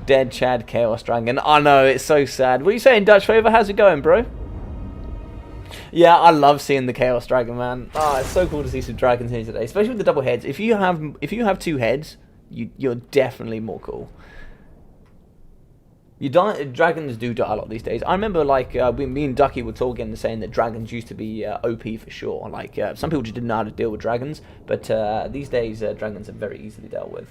Dead Chad Chaos Dragon. I know, it's so sad. What are you saying, Dutch Favour? How's it going, bro? Yeah, I love seeing the Chaos Dragon, man. Oh, it's so cool to see some dragons here today, especially with the double heads. If you have 2 heads, you're definitely more cool. Dragons do die a lot these days. I remember, like, me and Ducky were talking and saying that dragons used to be OP for sure. Like, some people just didn't know how to deal with dragons, but these days dragons are very easily dealt with.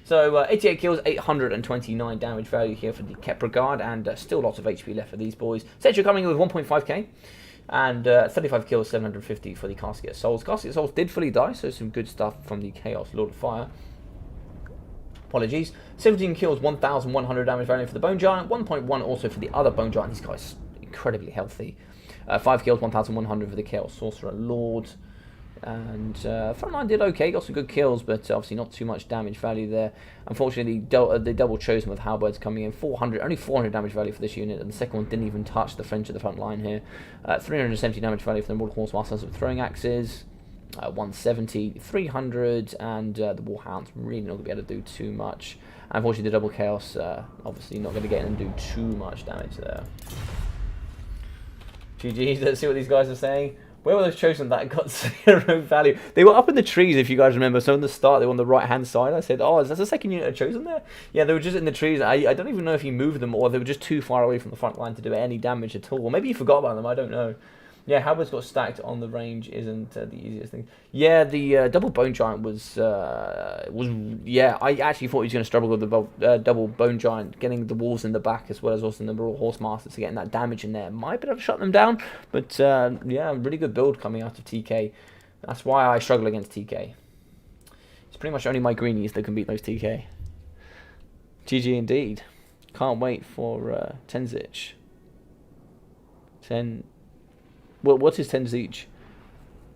So, 88 kills, 829 damage value here for the Kepler Guard, and still lots of HP left for these boys. Setra coming in with 1.5k, and 35 kills, 750 for the Casket of Souls. Casket of Souls did fully die, so some good stuff from the Chaos Lord of Fire. Apologies. 17 kills, 1,100 damage value for the Bone Giant. 1.1 also for the other Bone Giant. These guys incredibly healthy. 5 kills, 1,100 for the Chaos Sorcerer Lord. And frontline did okay, got some good kills, but obviously not too much damage value there. Unfortunately, the double chosen with halberds coming in. only 400 damage value for this unit, and the second one didn't even touch the fringe of the front line here. 370 damage value for the Marauder Horsemasters with throwing axes. 170, 300, and the Warhounds really not going to be able to do too much. And unfortunately, the double Chaos obviously not going to get in and do too much damage there. GG's, let's see what these guys are saying. Where were those chosen that got 0 value? They were up in the trees, if you guys remember. So in the start, they were on the right-hand side. I said, oh, is that the second unit chosen there? Yeah, they were just in the trees. I don't even know if he moved them or they were just too far away from the front line to do any damage at all. Or maybe he forgot about them, I don't know. Yeah, how it's got stacked on the range isn't the easiest thing. Yeah, the double bone giant was yeah. I actually thought he was going to struggle with the double bone giant, getting the walls in the back as well as also the raw horse masters, getting that damage in there. Might be able to shut them down, but yeah, really good build coming out of TK. That's why I struggle against TK. It's pretty much only my greenies that can beat those TK. GG indeed. Can't wait for Tenzich. 10. Well, what is 10 each?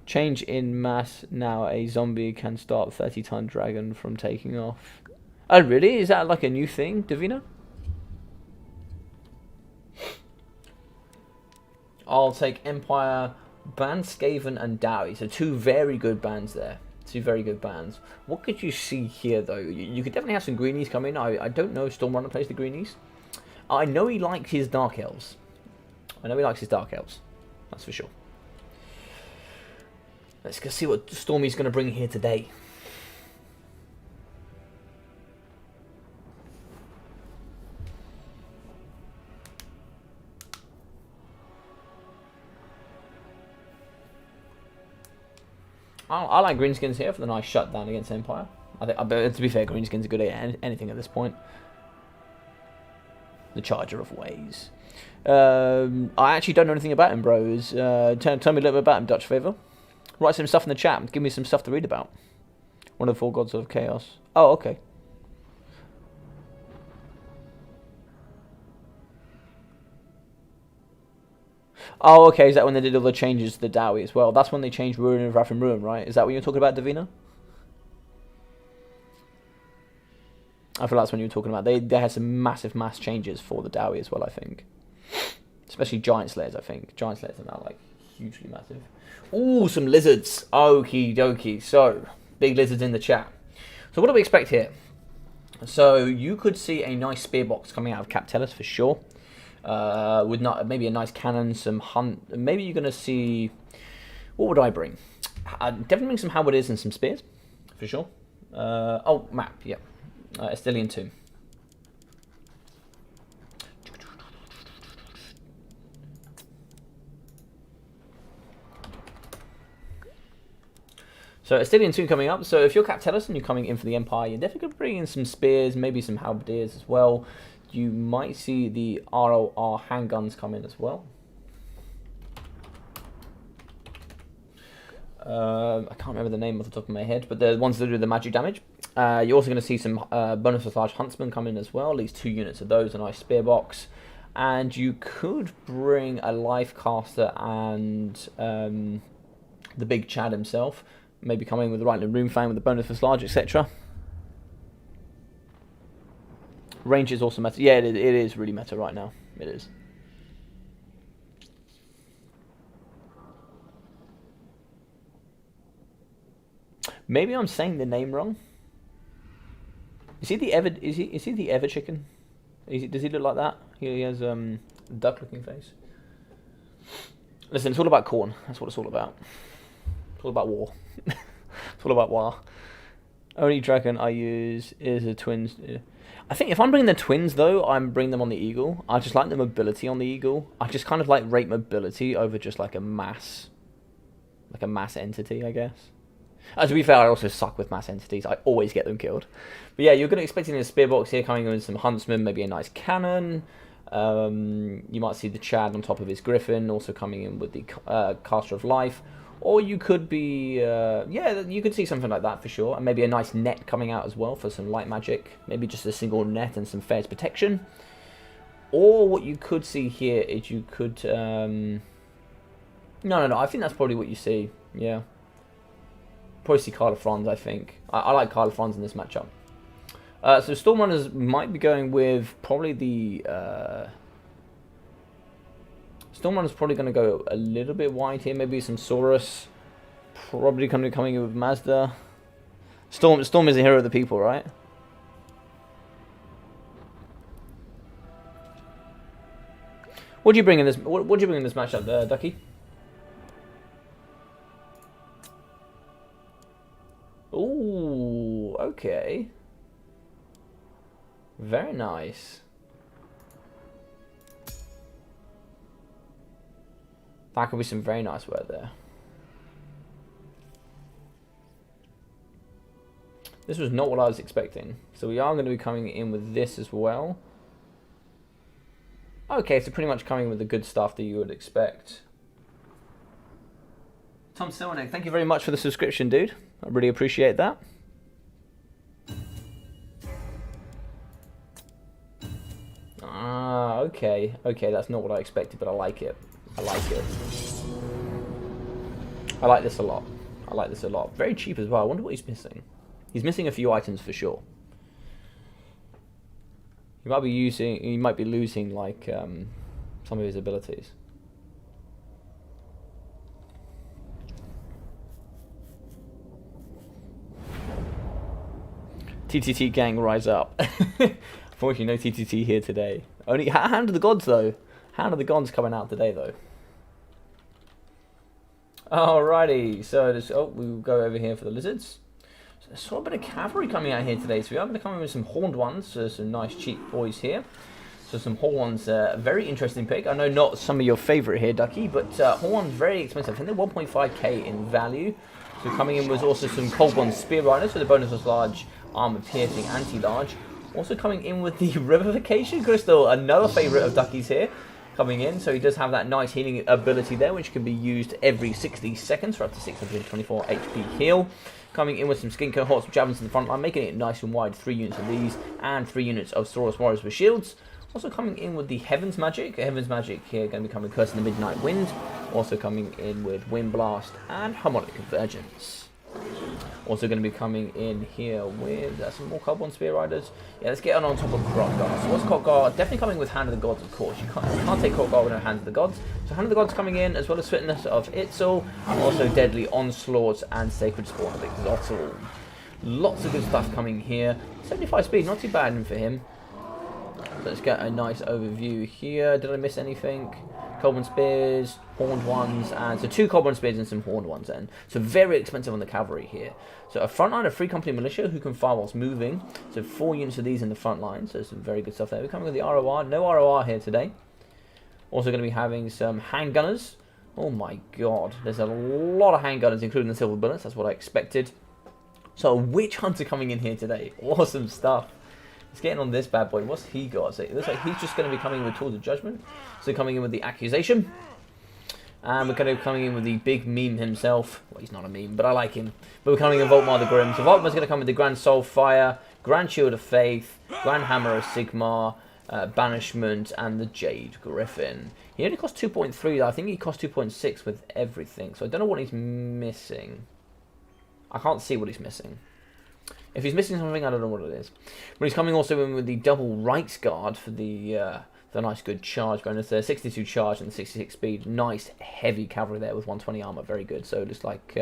Change in mass now. A zombie can start 30-ton dragon from taking off. Oh, really? Is that like a new thing, Davina? I'll take Empire, Ban Skaven, and Dowie. So 2 very good bands there. 2 very good bands. What could you see here, though? You could definitely have some greenies come in. I don't know if Stormrunner plays the greenies. I know he likes his Dark Elves. That's for sure. Let's go see what Stormy's going to bring here today. I like Greenskins here for the nice shutdown against Empire. I think, to be fair, Greenskins are good at anything at this point. The Charger of Ways. I actually don't know anything about him, bros. Tell me a little bit about him, Dutch Favour. Write some stuff in the chat. Give me some stuff to read about. One of the 4 gods of chaos. Oh, okay. Oh, okay. Is that when they did all the changes to the Dowie as well? That's when they changed Ruin and Wrath and Ruin, right? Is that what you're talking about, Davina? I feel that's when you were talking about. They had some massive mass changes for the Dowie as well, I think. Especially Giant Slayers, I think. Giant Slayers are now, like, hugely massive. Ooh, some lizards. Okie dokie. So, big lizards in the chat. So, what do we expect here? So, you could see a nice spear box coming out of Captellus for sure. With maybe a nice cannon, some hunt. Maybe you're going to see... What would I bring? Definitely bring some halberdiers and some spears, for sure. Oh, map, yeah. Estelian Tomb. So Estelian Tomb coming up. So if you're Captellus and you're coming in for the Empire, you're definitely going to bring in some spears, maybe some halberdiers as well. You might see the ROR handguns come in as well. I can't remember the name off the top of my head, but the ones that do the magic damage. You're also going to see some bonus with large huntsmen come in as well, at least 2 units of those, a nice spear box. And you could bring a life caster and the big Chad himself, maybe coming with the Rightland Rune Fang with the bonus for large, etc. Range is also meta. Yeah, it is really meta right now. It is. Maybe I'm saying the name wrong. Is he the Ever Chicken? Does he look like that? He has a duck-looking face. Listen, it's all about corn. That's what it's all about. It's all about war. It's all about war. Only dragon I use is a twins. I think if I'm bringing the twins, though, I'm bringing them on the eagle. I just like the mobility on the eagle. I just kind of like rate mobility over just like a mass entity, I guess. To be fair, I also suck with mass entities. I always get them killed. But yeah, you're going to expect a spear box here coming in with some huntsmen, maybe a nice cannon. You might see the Chad on top of his griffin, also coming in with the caster of life. Or you could be, yeah, you could see something like that for sure. And maybe a nice net coming out as well for some light magic. Maybe just a single net and some Fair's protection. Or what you could see here is you could, no, I think that's probably what you see, yeah. Probably see Carla Franz, I think. I like Carla Franz in this matchup. So Stormrunners might be going with probably the... Stormrunner's probably going to go a little bit wide here. Maybe some Saurus. Probably going to be coming in with Mazda. Storm is the hero of the people, right? What do you bring in this? What do you bring in this matchup, Ducky? Ooh, okay. Very nice. That could be some very nice work there. This was not what I was expecting. So we are going to be coming in with this as well. Okay, so pretty much coming with the good stuff that you would expect. Tom Silnick, thank you very much for the subscription, dude. I really appreciate that. Ah, okay. Okay, that's not what I expected, but I like it. I like it. I like this a lot. I like this a lot. Very cheap as well. I wonder what he's missing. He's missing a few items for sure. He might be losing like some of his abilities. TTT gang, rise up. Unfortunately, no TTT here today. Only Hand of the Gods though. Hand of the Gods coming out today though. Alrighty, so we'll go over here for the lizards. So there's a bit of cavalry coming out here today, so we are going to come in with some horned ones, so some nice cheap boys here. So some horned ones, very interesting pick. I know not some of your favourite here, Ducky, but horned ones very expensive. I think they're 1.5k in value. So coming in was also some cold one spear riders with a bonus of large armor piercing, anti-large. Also coming in with the revivification crystal, another favourite of Ducky's here. Coming in, so he does have that nice healing ability there, which can be used every 60 seconds for up to 624 HP heal. Coming in with some skin cohorts of javelins in the front line, making it nice and wide, 3 units of these, and 3 units of Saurus Warriors with shields. Also coming in with the Heaven's Magic. Heaven's Magic here going to be coming Curse in the Midnight Wind. Also coming in with Wind Blast and Harmonic Convergence. Also going to be coming in here with some more Carbon Spear Riders. Yeah, let's get on top of Krokgar. So what's Krokgar? Definitely coming with Hand of the Gods, of course. You can't take Krokgar without Hand of the Gods. So Hand of the Gods coming in, as well as Swiftness of Itzel, also Deadly Onslaughts and Sacred Spawn of Exotl. Lots of good stuff coming here. 75 speed, not too bad for him. So let's get a nice overview here. Did I miss anything? Cobblin Spears, horned ones, and so 2 Cobblin Spears and some horned ones then. So very expensive on the cavalry here. So a front line of 3 company militia who can fire whilst moving. So 4 units of these in the front line. So some very good stuff there. We're coming with the ROR. No ROR here today. Also going to be having some handgunners. Oh my god. There's a lot of handgunners, including the silver bullets. That's what I expected. So a witch hunter coming in here today. Awesome stuff. Let's get in on this bad boy. What's he got? So it looks like he's just going to be coming with Tools of Judgment. So coming in with the Accusation. And we're going to be coming in with the big meme himself. Well, he's not a meme, but I like him. But we're coming in Voltmar the Grim. So Voltmar's going to come with the Grand Soul Fire, Grand Shield of Faith, Grand Hammer of Sigmar, Banishment, and the Jade Griffin. He only costs 2.3. I think he costs 2.6 with everything. So I don't know what he's missing. I can't see what he's missing. If he's missing something, I don't know what it is. But he's coming also in with the double Rights Guard for the nice good charge bonus there. 62 charge and 66 speed. Nice heavy cavalry there with 120 armor. Very good. So just like,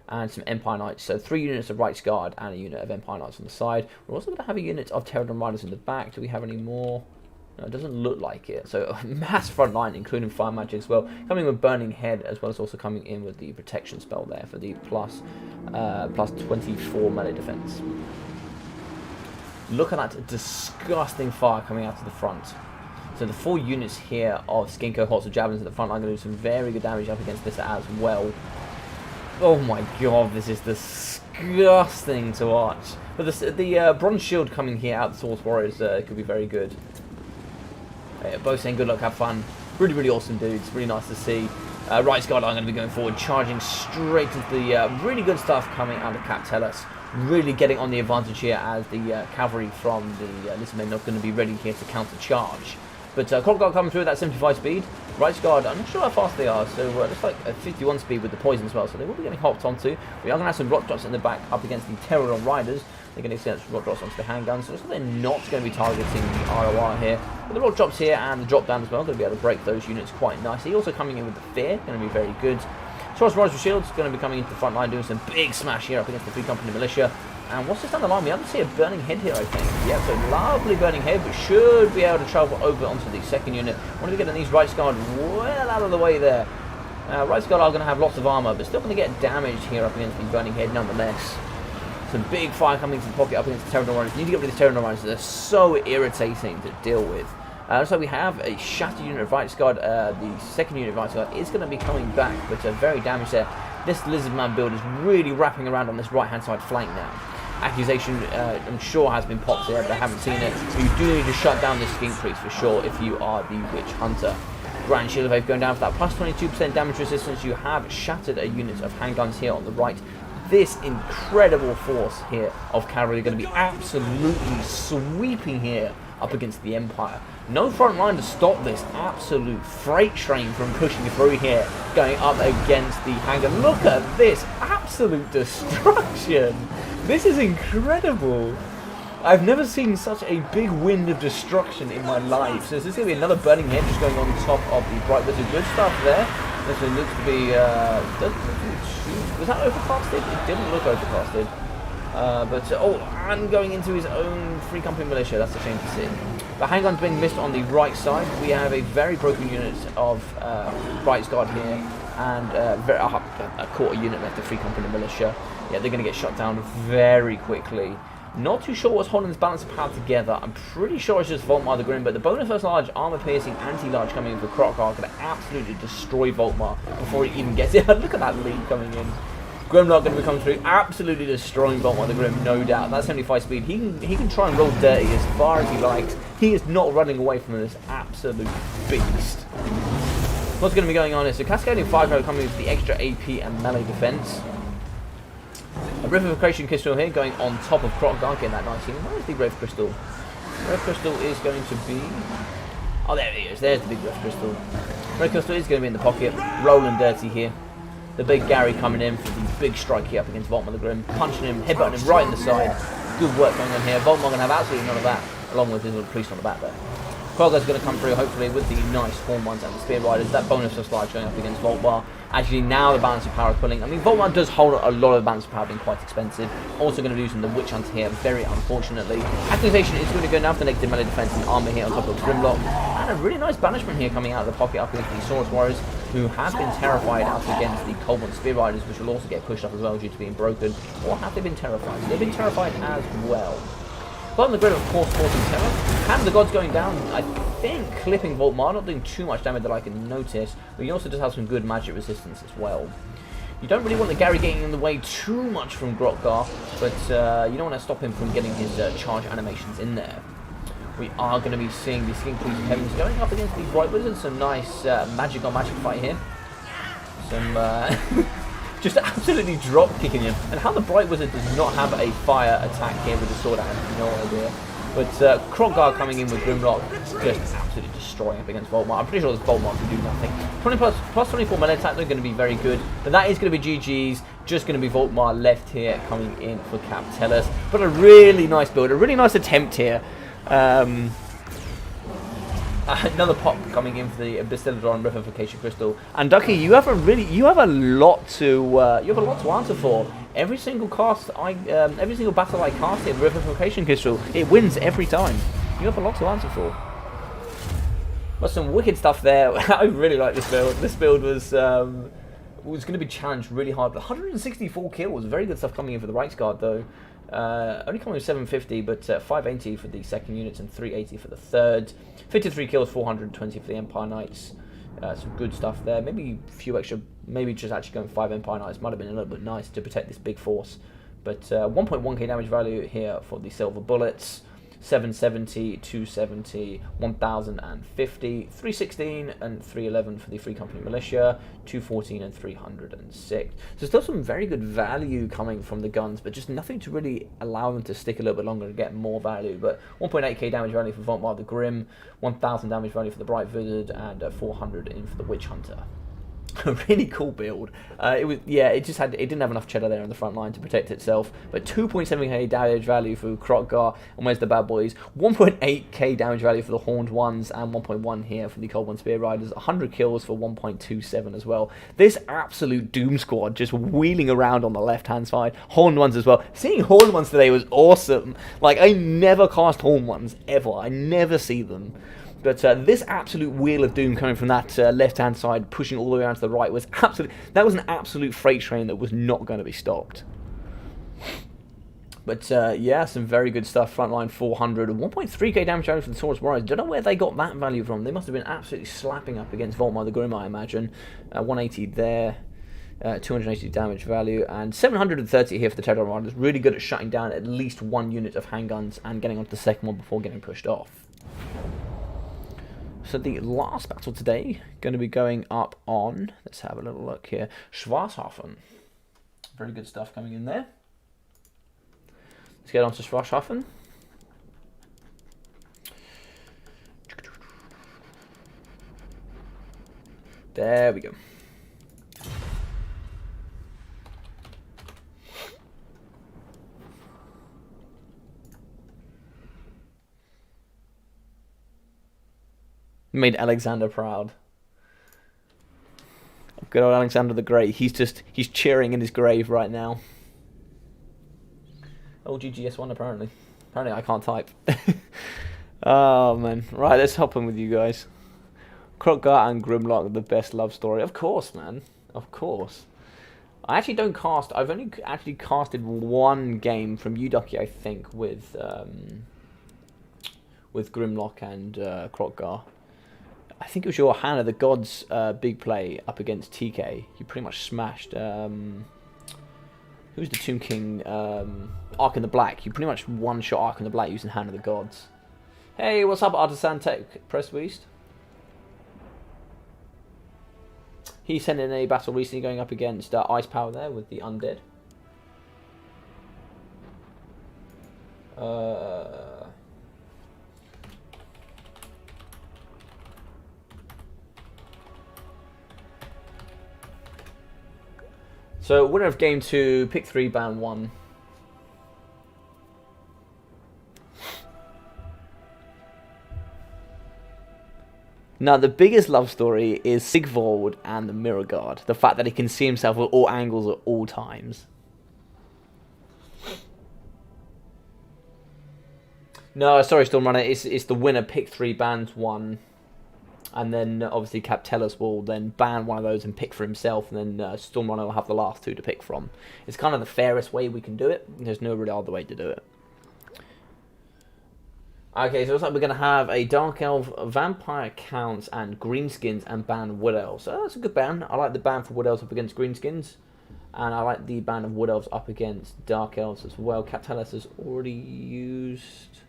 and some Empire Knights. So 3 units of Rights Guard and a unit of Empire Knights on the side. We're also going to have a unit of Terradon Riders in the back. Do we have any more? No, it doesn't look like it. So a mass front line, including fire magic as well. Coming with Burning Head, as well as also coming in with the protection spell there for the plus 24 melee defense. Look at that disgusting fire coming out to the front. So the 4 units here of skin cohorts of javelins at the front are going to do some very good damage up against this as well. Oh my god, this is disgusting to watch. But the bronze shield coming here out, the Source Warriors, could be very good. Both saying good luck, have fun. Really, really awesome dudes. Really nice to see. Rights Guard are going to be going forward, charging straight into the really good stuff coming out of Cap Tellus. Really getting on the advantage here as the cavalry from the Lizardmen are going to be ready here to counter charge. But Krokgar coming through at that 75 speed. Rights Guard, I'm not sure how fast they are, so it's like a 51 speed with the poison as well, so they will be getting hopped onto. We are going to have some rock drops in the back up against the Terradon Riders. They're going to extend rock drops onto the handguns, so they're not going to be targeting the ROR here. But the rock drops here and the drop down as well, going to be able to break those units quite nicely. Also coming in with the Fear, going to be very good. Saurus Warriors with Shields, going to be coming into the front line, doing some big smash here up against the 3 company militia. And what's this down the line? We haven't seen a Burning Head here, I think. Yeah, so lovely Burning Head, but should be able to travel over onto the second unit. Want to be getting these Rights Guard well out of the way there. Rights Guard are going to have lots of armor, but still going to get damaged here up against the Burning Head nonetheless. Some big fire coming into the pocket up against the Terradon Riders. You need to get rid of these Terradon Riders. They're so irritating to deal with. So we have a shattered unit of Right Guard. The second unit of Right Guard is going to be coming back, but very damaged there. This Lizardman build is really wrapping around on this right-hand side flank now. Accusation, I'm sure, has been popped here, but I haven't seen it. You do need to shut down this Skink Priest for sure if you are the Witch Hunter. Grand Shield Wave going down for that plus 22% damage resistance. You have shattered a unit of handguns here on the right. This incredible force here of cavalry are going to be absolutely sweeping here up against the Empire. No front line to stop this absolute freight train from pushing through here, going up against the handgun. Look at this absolute destruction. This is incredible. I've never seen such a big wind of destruction in my life. So this is going to be another burning head just going on top of the Bright Wizard. Good stuff there. This one looks to be... was that overcasted? It didn't look overcasted. And going into his own free company militia. That's a shame to see. The handgun's being missed on the right side. We have a very broken unit of Bright Guard here. And a quarter unit left of free company militia. Yeah, they're going to get shot down very quickly. Not too sure what's holding this balance of power together. I'm pretty sure it's just Volkmar the Grim, but the bonus first large, armor piercing, anti-large coming in for Krokgar going to absolutely destroy Volkmar before he even gets it. Look at that lead coming in. Grimlock going to be coming through, absolutely destroying Volkmar the Grim, no doubt. That's 75 speed. He can try and roll dirty as far as he likes. He is not running away from this absolute beast. What's going to be going on is the Cascading Firecracker coming with the extra AP and melee defense. A Revivification Crystal here going on top of Krokgar, getting that 19. Where is the Rev Crystal? Rev Crystal is going to be... Oh, there he is. There's the big Rev Crystal. Rev Crystal is going to be in the pocket, rolling dirty here. The big Gary coming in for the big strike here up against Volkmar the Grim, punching him, headbutting him right in the side. Good work going on here. Volkmar going to have absolutely none of that, along with his little priest on the back there. Krokgar's going to come through, hopefully, with the nice Horn ones and the Spear Riders. That bonus of slide going up against Volkmar. Actually, now the balance of power is pulling. I mean, Volkmar does hold a lot of the balance of power, being quite expensive. Also going to be using the Witch Hunter here, very unfortunately. Accusation is going to go down for the negative melee defense and armor here on top of Grimlock. And a really nice banishment here coming out of the pocket up against the Saurus Warriors, who have been terrified out against the Cold Spear Riders, which will also get pushed up as well due to being broken. Or have they been terrified? So they've been terrified as well. Bottom of the grid, of course, forcing terror. Hand of the Gods going down, I think, clipping Volkmar, not doing too much damage that I can notice, but he also does have some good magic resistance as well. You don't really want the Gary getting in the way too much from Krokgar, but you don't want to stop him from getting his charge animations in there. We are going to be seeing the Skink Priest Heavens going up against these Bright Wizards. Some nice magic on magic fight here. Some... just absolutely drop kicking him. And how the Bright Wizard does not have a fire attack here with the sword, I have no idea. But Krokgar coming in with Grimlock, just absolutely destroying up against Volkmar. I'm pretty sure this Volkmar can do nothing. 20 plus 24 melee attack, they're going to be very good. But that is going to be GG's. Just going to be Volkmar left here coming in for Captellus. But a really nice build, a really nice attempt here. Another pop coming in for the Bastillodon Revivification Crystal. And Ducky, you have a lot to answer for. Every single every single battle I cast here, the Revivification Crystal, it wins every time. You have a lot to answer for. But some wicked stuff there. I really like this build. This build was going to be challenged really hard. 164 kills, very good stuff coming in for the Reichsguard though. Only coming with 750, but 580 for the second units and 380 for the third. 53 kills, 420 for the Empire Knights. Some good stuff there. Maybe a few extra, maybe just actually going 5 Empire Knights might have been a little bit nice to protect this big force. But 1.1k damage value here for the Silver Bullets. 770, 270, 1050, 316 and 311 for the Free Company Militia, 214 and 306. So still some very good value coming from the guns, but just nothing to really allow them to stick a little bit longer and get more value. But 1.8k damage value for Volkmar the Grim, 1000 damage value for the Bright Wizard, and 400 in for the Witch Hunter. A really cool build. It didn't have enough cheddar there on the front line to protect itself, but 2.7k damage value for Krokgar, and where's the bad boys? 1.8k damage value for the Horned Ones, and 1.1 here for the Cold One Spear Riders. 100 kills for 1.27 as well. This absolute Doom Squad just wheeling around on the left hand side. Horned Ones as well. Seeing Horned Ones today was awesome. Like, I never cast Horned Ones ever. I never see them. But this absolute wheel of doom coming from that left-hand side, pushing all the way around to the right, was absolute. That was an absolute freight train that was not going to be stopped. But yeah, some very good stuff. Frontline 400, 1.3k damage for the Taurus Warriors. Don't know where they got that value from. They must have been absolutely slapping up against Voltmar the Grim, I imagine. 180 there, 280 damage value, and 730 here for the Terror Riders. Really good at shutting down at least one unit of handguns and getting onto the second one before getting pushed off. So the last battle today, going to be going up on, let's have a little look here, Schwarzhafen. Very good stuff coming in there. Let's get on to Schwarzhafen. There we go. Made Alexander proud. Good old Alexander the Great. He's cheering in his grave right now. Oh, GGS1 apparently. Apparently I can't type. Oh man. Right, let's hop in with you guys. Krogar and Grimlock, the best love story. Of course, man. Of course. I actually don't cast. I've only actually casted one game from Uducky, I think, with Grimlock and Krogar. I think it was your Hannah the Gods big play up against TK. You pretty much smashed. Who's the Tomb King? Ark in the Black. You pretty much one-shot Ark in the Black using Hannah the Gods. Hey, what's up, Artisan Tech? Press Beast. He sent in a battle recently going up against Ice Power there with the Undead. So, winner of game 2, pick 3, ban 1. Now, the biggest love story is Sigvald and the Mirror Guard. The fact that he can see himself at all angles at all times. No, sorry, Stormrunner. It's the winner, pick 3, bans 1. And then, obviously, Captellus will then ban one of those and pick for himself. And then Stormrunner will have the last 2 to pick from. It's kind of the fairest way we can do it. There's no really other way to do it. Okay, so it looks like we're going to have a Dark Elf, Vampire Counts, and Greenskins, and ban Wood Elves. So that's a good ban. I like the ban for Wood Elves up against Greenskins. And I like the ban of Wood Elves up against Dark Elves as well. Captellus has already used...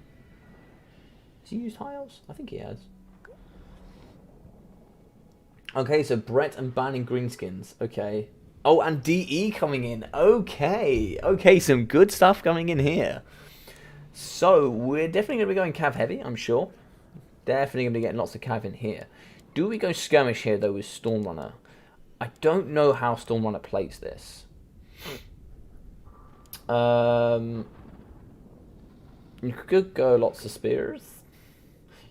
Has he used High Elves? I think he has. Okay, so Brett and banning Greenskins. Okay. Oh, and DE coming in. Okay. Okay, some good stuff coming in here. So, we're definitely going to be going Cav heavy, I'm sure. Definitely going to be getting lots of Cav in here. Do we go skirmish here, though, with Stormrunner? I don't know how Stormrunner plays this. You could go lots of spears.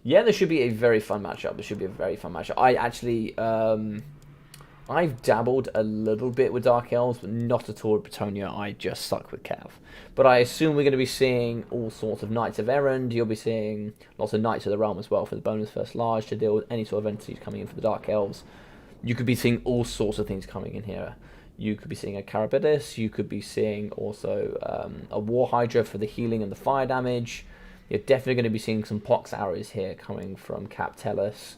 Yeah, there should be a very fun matchup. There should be a very fun matchup. I actually, I've dabbled a little bit with Dark Elves, but not at all with Bretonia. I just suck with Cav. But I assume we're going to be seeing all sorts of Knights of Errand. You'll be seeing lots of Knights of the Realm as well for the bonus first large to deal with any sort of entities coming in for the Dark Elves. You could be seeing all sorts of things coming in here. You could be seeing a Carabidus. You could be seeing also a War Hydra for the healing and the fire damage. You're definitely going to be seeing some pox arrows here coming from Captellus.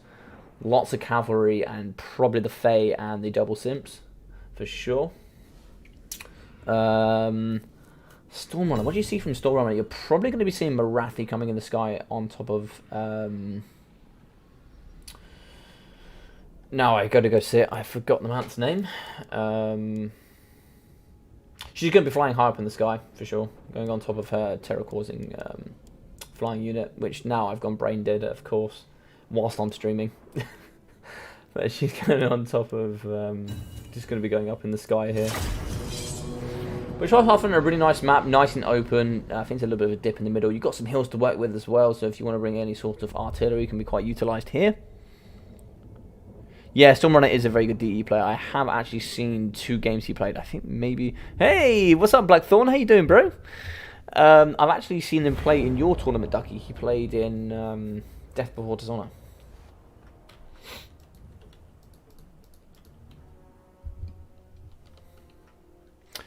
Lots of cavalry and probably the Fae and the double simps for sure. Stormrunner, what do you see from Stormrunner? You're probably going to be seeing Marathi coming in the sky on top of... No, I got to go see it. I forgot the man's name. She's going to be flying high up in the sky for sure. Going on top of her terror-causing flying unit, which now I've gone brain dead, of course, whilst I'm streaming. But she's going on top of, just going to be going up in the sky here. Which was often a really nice map, nice and open. I think it's a little bit of a dip in the middle. You've got some hills to work with as well, so if you want to bring any sort of artillery, it can be quite utilised here. Yeah, Stormrunner is a very good DE player. I have actually seen 2 games he played. I think maybe... Hey, what's up, Blackthorn? How you doing, bro? I've actually seen him play in your tournament, Ducky. He played in Death Before Dishonor.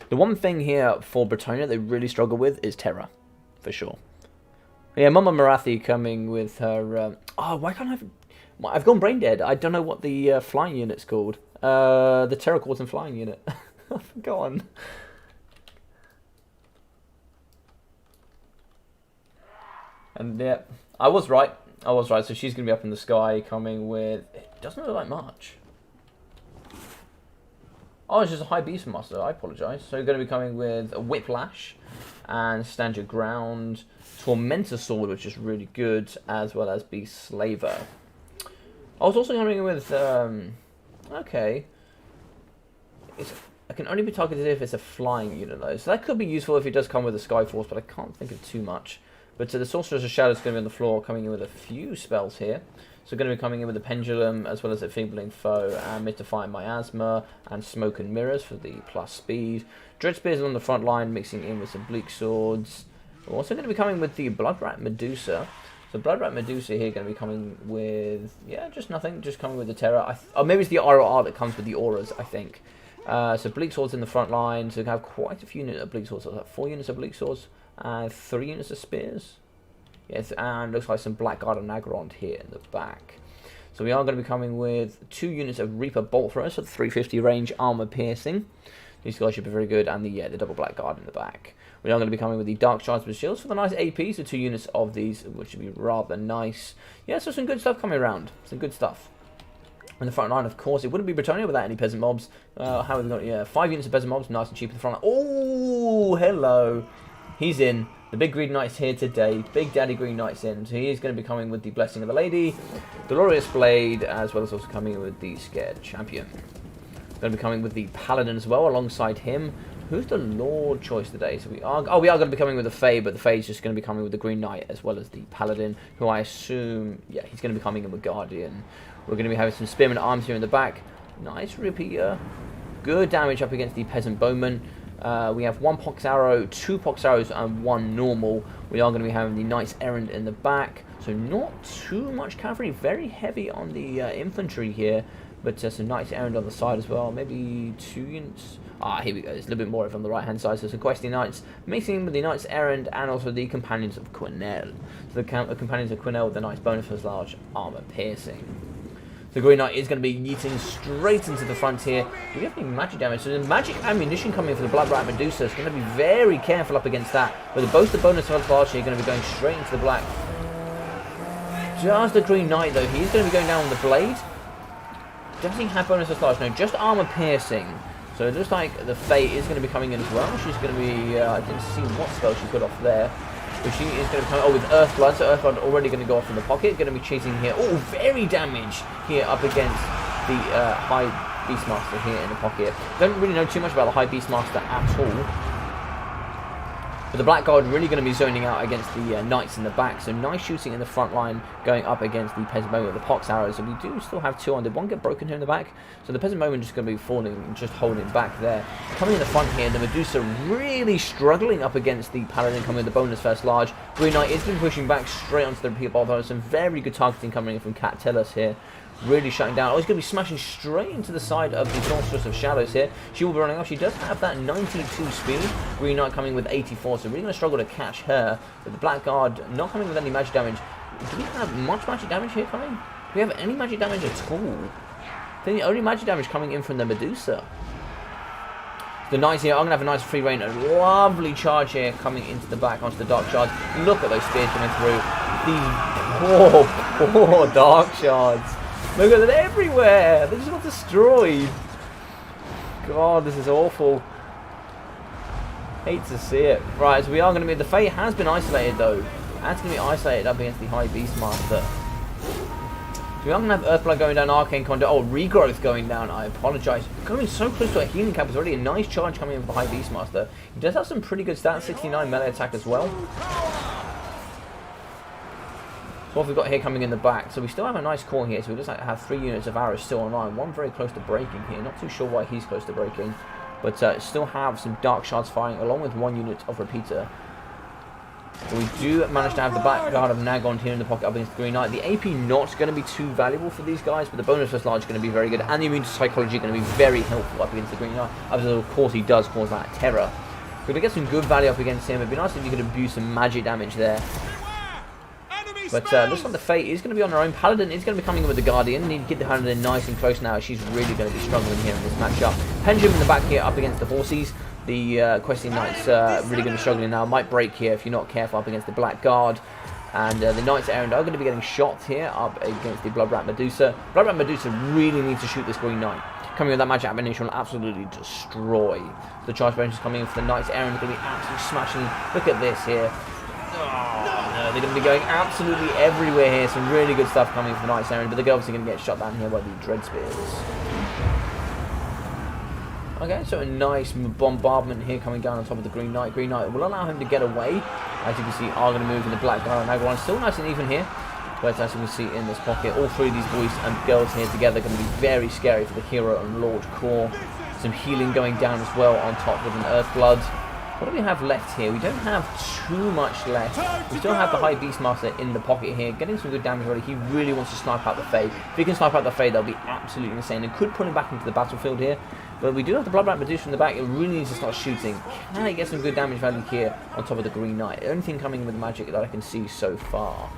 The one thing here for Bretonnia they really struggle with is Terra, for sure. Yeah, Mama Marathi coming with her... oh, why can't I've gone brain dead. I don't know what the flying unit's called. The Terra Quantum flying unit. I've forgotten. And yeah, I was right. So she's going to be up in the sky coming with... It doesn't look like much. Oh, it's just a high Beastmaster. I apologise. So you're going to be coming with a Whiplash and Stand Your Ground, Tormentor Sword, which is really good, as well as Beast Slaver. I was also coming with... okay. I can only be targeted if it's a flying unit, though. So that could be useful if it does come with a Skyforce, but I can't think of too much. But the Sorceress of Shadow is going to be on the floor, coming in with a few spells here. So going to be coming in with a Pendulum, as well as a Feebling Foe, and Mystifying Miasma, and Smoke and Mirrors for the plus speed. Dread Spears on the front line, mixing in with some Bleak Swords. We're also going to be coming with the Bloodrat Medusa. So Bloodrat Medusa here going to be coming with, yeah, just nothing, just coming with the Terror. Oh, maybe it's the ROR that comes with the auras, I think. So Bleak Swords in the front line, so we have quite a few units of Bleak Swords. So 4 units of Bleak Swords, and 3 units of Spears. Yes, and looks like some Blackguard and Nagrond here in the back. So we are going to be coming with 2 units of Reaper Bolt Throwers for the 350 range armor piercing. These guys should be very good, and the double Blackguard in the back. We are going to be coming with the Dark Shards with Shields for the nice AP, so 2 units of these, which should be rather nice. Yeah, so some good stuff coming around. Some good stuff. In the front line, of course, it wouldn't be Bretonnia without any peasant mobs. How have we got? Yeah, 5 units of peasant mobs, nice and cheap in the front line. Oh, hello. He's in. The big Green Knight's here today. Big Daddy Green Knight's in. So he is going to be coming with the Blessing of the Lady, the Glorious Blade, as well as also coming with the Scared Champion. Going to be coming with the Paladin as well, alongside him. Who's the Lord choice today? So we are going to be coming with the Fae, but the Fae is just going to be coming with the Green Knight, as well as the Paladin, who I assume, yeah, he's going to be coming in with Guardian. We're going to be having some Spearman Arms here in the back. Nice repeater. Good damage up against the Peasant Bowman. We have 1 Pox Arrow, 2 Pox Arrows, and 1 normal. We are going to be having the Knight's Errand in the back. So not too much cavalry. Very heavy on the infantry here. But some Knight's Errand on the side as well. Maybe 2 units. Ah, here we go. There's a little bit more of it on the right-hand side. So some Questing Knights, mixing in with the Knight's Errand and also the Companions of Quenelle. So the Companions of Quenelle with the nice bonus for large armor piercing. The Green Knight is going to be yeeting straight into the front here. Do we have any magic damage? So the magic ammunition coming for the Bloodrat Medusa is going to be very careful up against that. With both the bonus for large here, going to be going straight into the black. Just the Green Knight though, he's going to be going down on the blade. Does he have bonus for large? No, just armor piercing. So it looks like the Fae is going to be coming in as well. She's going to be, I didn't see what spell she put off there. But she is going to be coming, with Earthblood. So Earthblood already going to go off in the pocket. Going to be chasing here. Oh, very damage here up against the High Beastmaster here in the pocket. Don't really know too much about the High Beastmaster at all. But the Blackguard really going to be zoning out against the Knights in the back. So nice shooting in the front line going up against the Peasant Bowman with the Pox Arrows. And we do still have 2 on. Did 1 get broken here in the back? So the Peasant Bowman just going to be falling and just holding back there. Coming in the front here, the Medusa really struggling up against the Paladin coming with the bonus first large. Green Knight is going to be pushing back straight onto the repeat bolt. Some very good targeting coming in from Cat Tellus here. Really shutting down. Oh, he's going to be smashing straight into the side of the Sorceress of Shadows here. She will be running off. She does have that 92 speed. Green Knight coming with 84, so really going to struggle to catch her. But the Blackguard not coming with any magic damage. Do we have much magic damage here coming? Do we have any magic damage at all? I think the only magic damage coming in from the Medusa. The Knights here are going to have a nice free reign. A lovely charge here coming into the back onto the Dark Shards. Look at those spears coming through. These poor Dark Shards. Look at them everywhere! They just got destroyed! God, this is awful. Hate to see it. Right, so we are going to be... The Fae has been isolated though. That's going to be isolated up against the High Beastmaster. So we are going to have Earthblood going down, Arcane Conduit. Oh, Regrowth going down. I apologise. Coming so close to a healing cap. It's already a nice charge coming in for the High Beastmaster. He does have some pretty good stats. 69 melee attack as well. What have we got here coming in the back? So we still have a nice core here. So we just have 3 units of arrows still online. 1 very close to breaking here. Not too sure why he's close to breaking. But still have some Dark Shards firing along with 1 unit of repeater. But we do manage to have the Blackguard of Nagond here in the pocket up against the Green Knight. The AP not going to be too valuable for these guys, but the bonus plus large is going to be very good, and the immune to psychology going to be very helpful up against the Green Knight. Although of course he does cause that terror. We're going to get some good value up against him. It'd be nice if you could abuse some magic damage there. But looks like the Fate is going to be on her own. Paladin is going to be coming in with the Guardian. Need to get the Paladin nice and close now. She's really going to be struggling here in this matchup. Pendulum in the back here up against the Horses. The Questing Knights really going to be struggling now. Might break here if you're not careful up against the Blackguard. And the Knights Errant are going to be getting shot here up against the Bloodrat Medusa. Bloodrat Medusa really needs to shoot this Green Knight. Coming with that magic ammunition will absolutely destroy. The charge bonus is coming in for the Knights Errant. Going to be absolutely smashing. Look at this here. Oh, no, they're going to be going absolutely everywhere here. Some really good stuff coming from the Knights Errant, but they're obviously going to get shot down here by the Dread Spears. Okay, so a nice bombardment here coming down on top of the Green Knight. Green Knight will allow him to get away. As you can see, are going to move in the Blackguard and Nagron. Still nice and even here. But as you can see in this pocket, all three of these boys and girls here together are going to be very scary for the Hero and Lord core. Some healing going down as well on top with an Earthblood. What do we have left here? We don't have too much left. We still have the High Beastmaster in the pocket here, getting some good damage already. He really wants to snipe out the Fae. If he can snipe out the Fae, that'll be absolutely insane. And could put him back into the battlefield here. But we do have the Bloodrat Medusa in the back. It really needs to start shooting. Can he get some good damage value here on top of the Green Knight? The only thing coming with magic that I can see so far.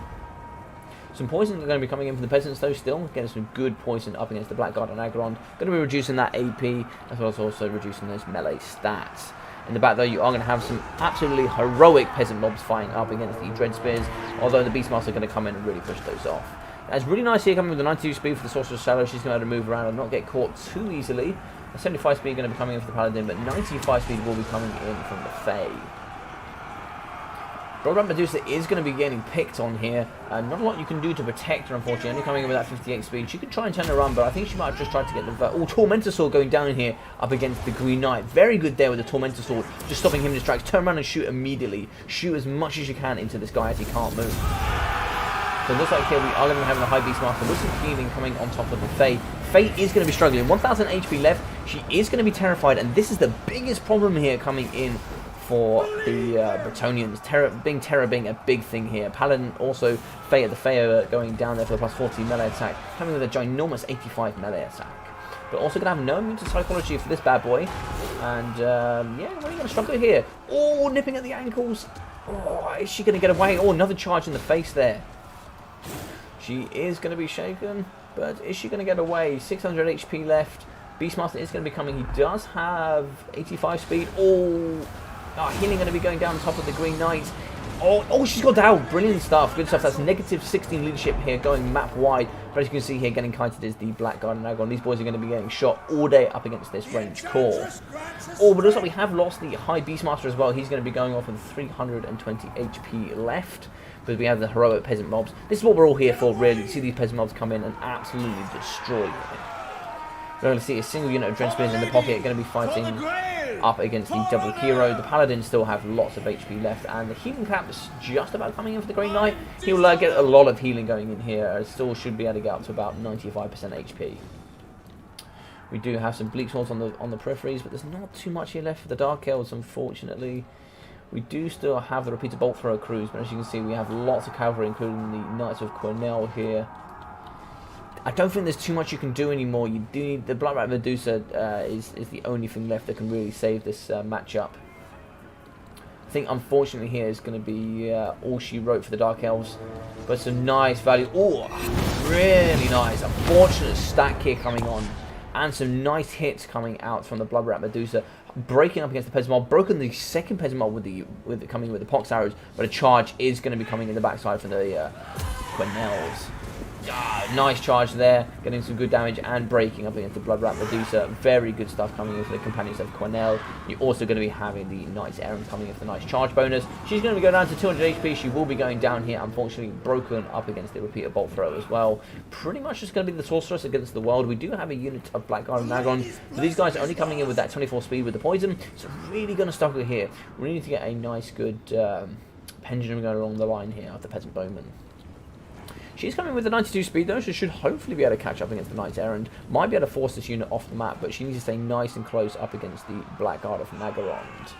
Some poison are going to be coming in for the Peasants though still. Getting some good poison up against the Blackguard and Aggron. Going to be reducing that AP, as well as also reducing those melee stats. In the back though, you are going to have some absolutely heroic peasant mobs fighting up against the Dread Spears, although the Beastmaster are going to come in and really push those off. That's really nice here coming with the 92 speed for the Sorcerer's Shadow. She's going to be able to move around and not get caught too easily. A 75 speed going to be coming in for the Paladin, but 95 speed will be coming in from the Fae. Bloodrat Medusa is going to be getting picked on here. Not a lot you can do to protect her, unfortunately. Only coming in with that 58 speed. She could try and turn her around, but I think she might have just tried to get the... Oh, Tormentor Sword going down here up against the Green Knight. Very good there with the Tormentor Sword. Just stopping him in his tracks. Turn around and shoot immediately. Shoot as much as you can into this guy as he can't move. So it looks like here we are going to be having a High Beastmaster with some healing coming on top of the Fae. Fae is going to be struggling. 1000 HP left. She is going to be terrified, and this is the biggest problem here coming in for the Bretonnians. Terror being a big thing here. Paladin also, Fae at the Fae going down there for the plus 40 melee attack, coming with a ginormous 85 melee attack. But also going to have no immune to psychology for this bad boy. And yeah, really going to struggle here. Oh, nipping at the ankles. Oh, is she going to get away? Oh, another charge in the face there. She is going to be shaken, but is she going to get away? 600 HP left. Beastmaster is going to be coming. He does have 85 speed. Oh, healing going to be going down on top of the Green Knight. Oh, she's got down. Brilliant stuff. Good stuff. That's negative 16 leadership here going map wide. But as you can see here, getting kited is the Blackguard and Aggron. These boys are going to be getting shot all day up against this range core. Oh, but also we have lost the High Beastmaster as well. He's going to be going off with 320 HP left. But we have the heroic peasant mobs. This is what we're all here for, really. To see these peasant mobs come in and absolutely destroy it. We're going to see a single unit of Dread Spears in the pocket. Going to be fighting up against the double hero. The Paladins still have lots of HP left, and the healing cap is just about coming in for the Green Knight. He'll get a lot of healing going in here. Still should be able to get up to about 95% HP. We do have some Bleak Swords on the peripheries, but there's not too much here left for the Dark Elves, unfortunately. We do still have the Repeater Bolt Thrower crews, but as you can see, we have lots of cavalry, including the Knights of Cornell here. I don't think there's too much you can do anymore. You do need the Bloodrat Medusa is the only thing left that can really save this matchup. I think unfortunately here is going to be all she wrote for the Dark Elves, but some nice value. Oh, really nice. Unfortunate stack here coming on, and some nice hits coming out from the Bloodrat Medusa, breaking up against the Peasant Mob. Broken the second Peasant Mob coming with the Pox arrows, but a charge is going to be coming in the backside from the Quenelles. Nice charge there, getting some good damage and breaking up against the Bloodrat Medusa. Very good stuff coming in for the Companions of Cornell. You're also going to be having the Knights Errant coming in for the nice charge bonus. She's going to be going down to 200 HP. She will be going down here, unfortunately, broken up against the Repeater Bolt Thrower as well. Pretty much just going to be the Sorceress against the world. We do have a unit of Blackguard and Aggron, but these guys are only coming in with that 24 speed with the poison, so really going to struggle here. We need to get a nice, good pendulum going along the line here of the Peasant Bowman. She's coming with a 92 speed though, so should hopefully be able to catch up against the Knights Errant. Might be able to force this unit off the map, but she needs to stay nice and close up against the Blackguard of Nagarond.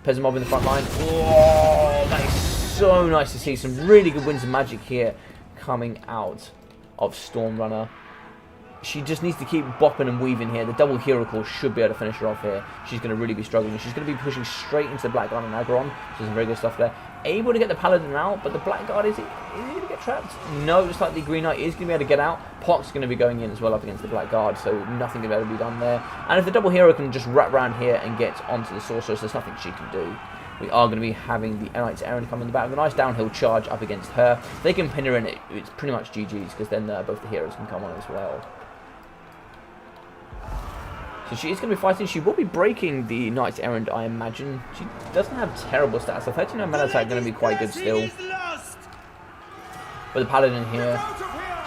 Peasant Mob in the front line. Oh, that is so nice to see. Some really good Winds of Magic here coming out of Stormrunner. She just needs to keep bopping and weaving here. The double hero call should be able to finish her off here. She's going to really be struggling. She's going to be pushing straight into the Blackguard and Aggron. So some very good stuff there. Able to get the Paladin out, but the Blackguard, is he going to get trapped? No, looks like the Green Knight is going to be able to get out. Pock's going to be going in as well up against the Blackguard, so nothing going to be able to be done there. And if the double hero can just wrap around here and get onto the Sorceress, there's nothing she can do. We are going to be having the Knight's Errand come in the back with a nice downhill charge up against her. If they can pin her in, it's pretty much GG's, because then both the heroes can come on as well. So she is going to be fighting. She will be breaking the Knight's Errand, I imagine. She doesn't have terrible stats. So 39 mana attack going to be quite good still. But the Paladin here,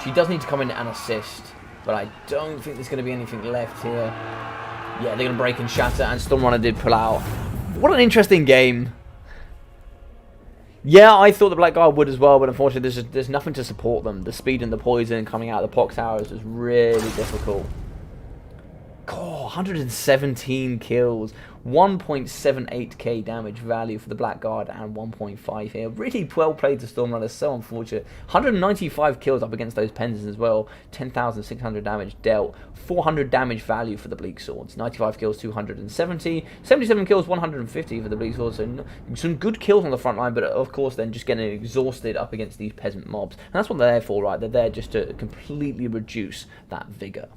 she does need to come in and assist. But I don't think there's going to be anything left here. Yeah, they're going to break and shatter, and Stormrunner did pull out. What an interesting game. Yeah, I thought the Blackguard would as well, but unfortunately there's nothing to support them. The speed and the poison coming out of the Pox Arrows was really difficult. God, 117 kills, 1.78k damage value for the Blackguard, and 1.5 here. Really well played to Stormrunner, so unfortunate. 195 kills up against those Penzers as well, 10,600 damage dealt, 400 damage value for the Bleak Swords, 95 kills, 270, 77 kills, 150 for the Bleak Swords, so some good kills on the front line, but of course then just getting exhausted up against these peasant mobs. And that's what they're there for, right? They're there just to completely reduce that vigour.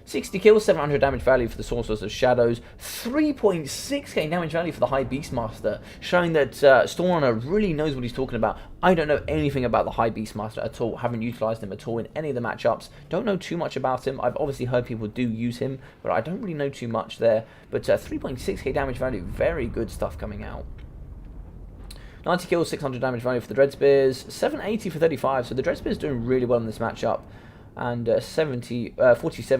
60 kills, 700 damage value for the Sorceress of Shadows, 3.6k damage value for the High Beastmaster, showing that Stormrunner really knows what he's talking about. I don't know anything about the High Beastmaster at all, haven't utilised him at all in any of the matchups, don't know too much about him. I've obviously heard people do use him, but I don't really know too much there. But 3.6k damage value, very good stuff coming out. 90 kills, 600 damage value for the Dreadspears, 780 for 35, so the Dreadspears doing really well in this matchup. And 47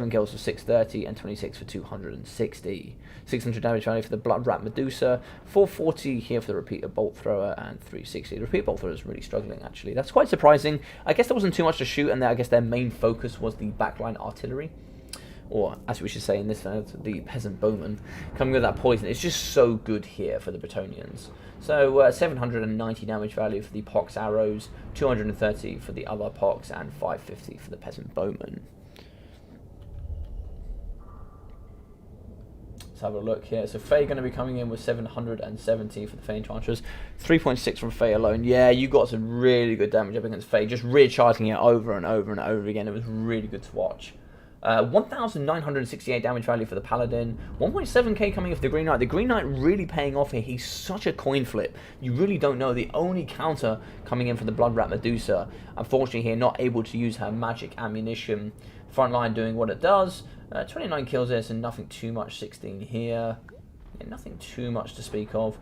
kills for 630 and 26 for 260. 600 damage value for the Blood Rat Medusa, 440 here for the Repeater Bolt Thrower, and 360. The Repeater Bolt Thrower is really struggling, actually. That's quite surprising. I guess there wasn't too much to shoot, and I guess their main focus was the backline artillery. Or, as we should say in this the Peasant Bowman. Coming with that poison, it's just so good here for the Bretonnians. So, 790 damage value for the Pox Arrows, 230 for the other Pox, and 550 for the Peasant Bowman. Let's have a look here. So, Faye going to be coming in with 770 for the Faye Enchantress, 3.6 from Faye alone. Yeah, you got some really good damage up against Faye, just recharging it over and over and over again. It was really good to watch. 1,968 damage value for the Paladin, 1.7k coming off the Green Knight. The Green Knight really paying off here. He's such a coin flip. You really don't know. The only counter coming in for the Blood Rat Medusa, unfortunately here, not able to use her magic ammunition. Front line doing what it does. 29 kills there, so nothing too much. 16 here. Yeah, nothing too much to speak of.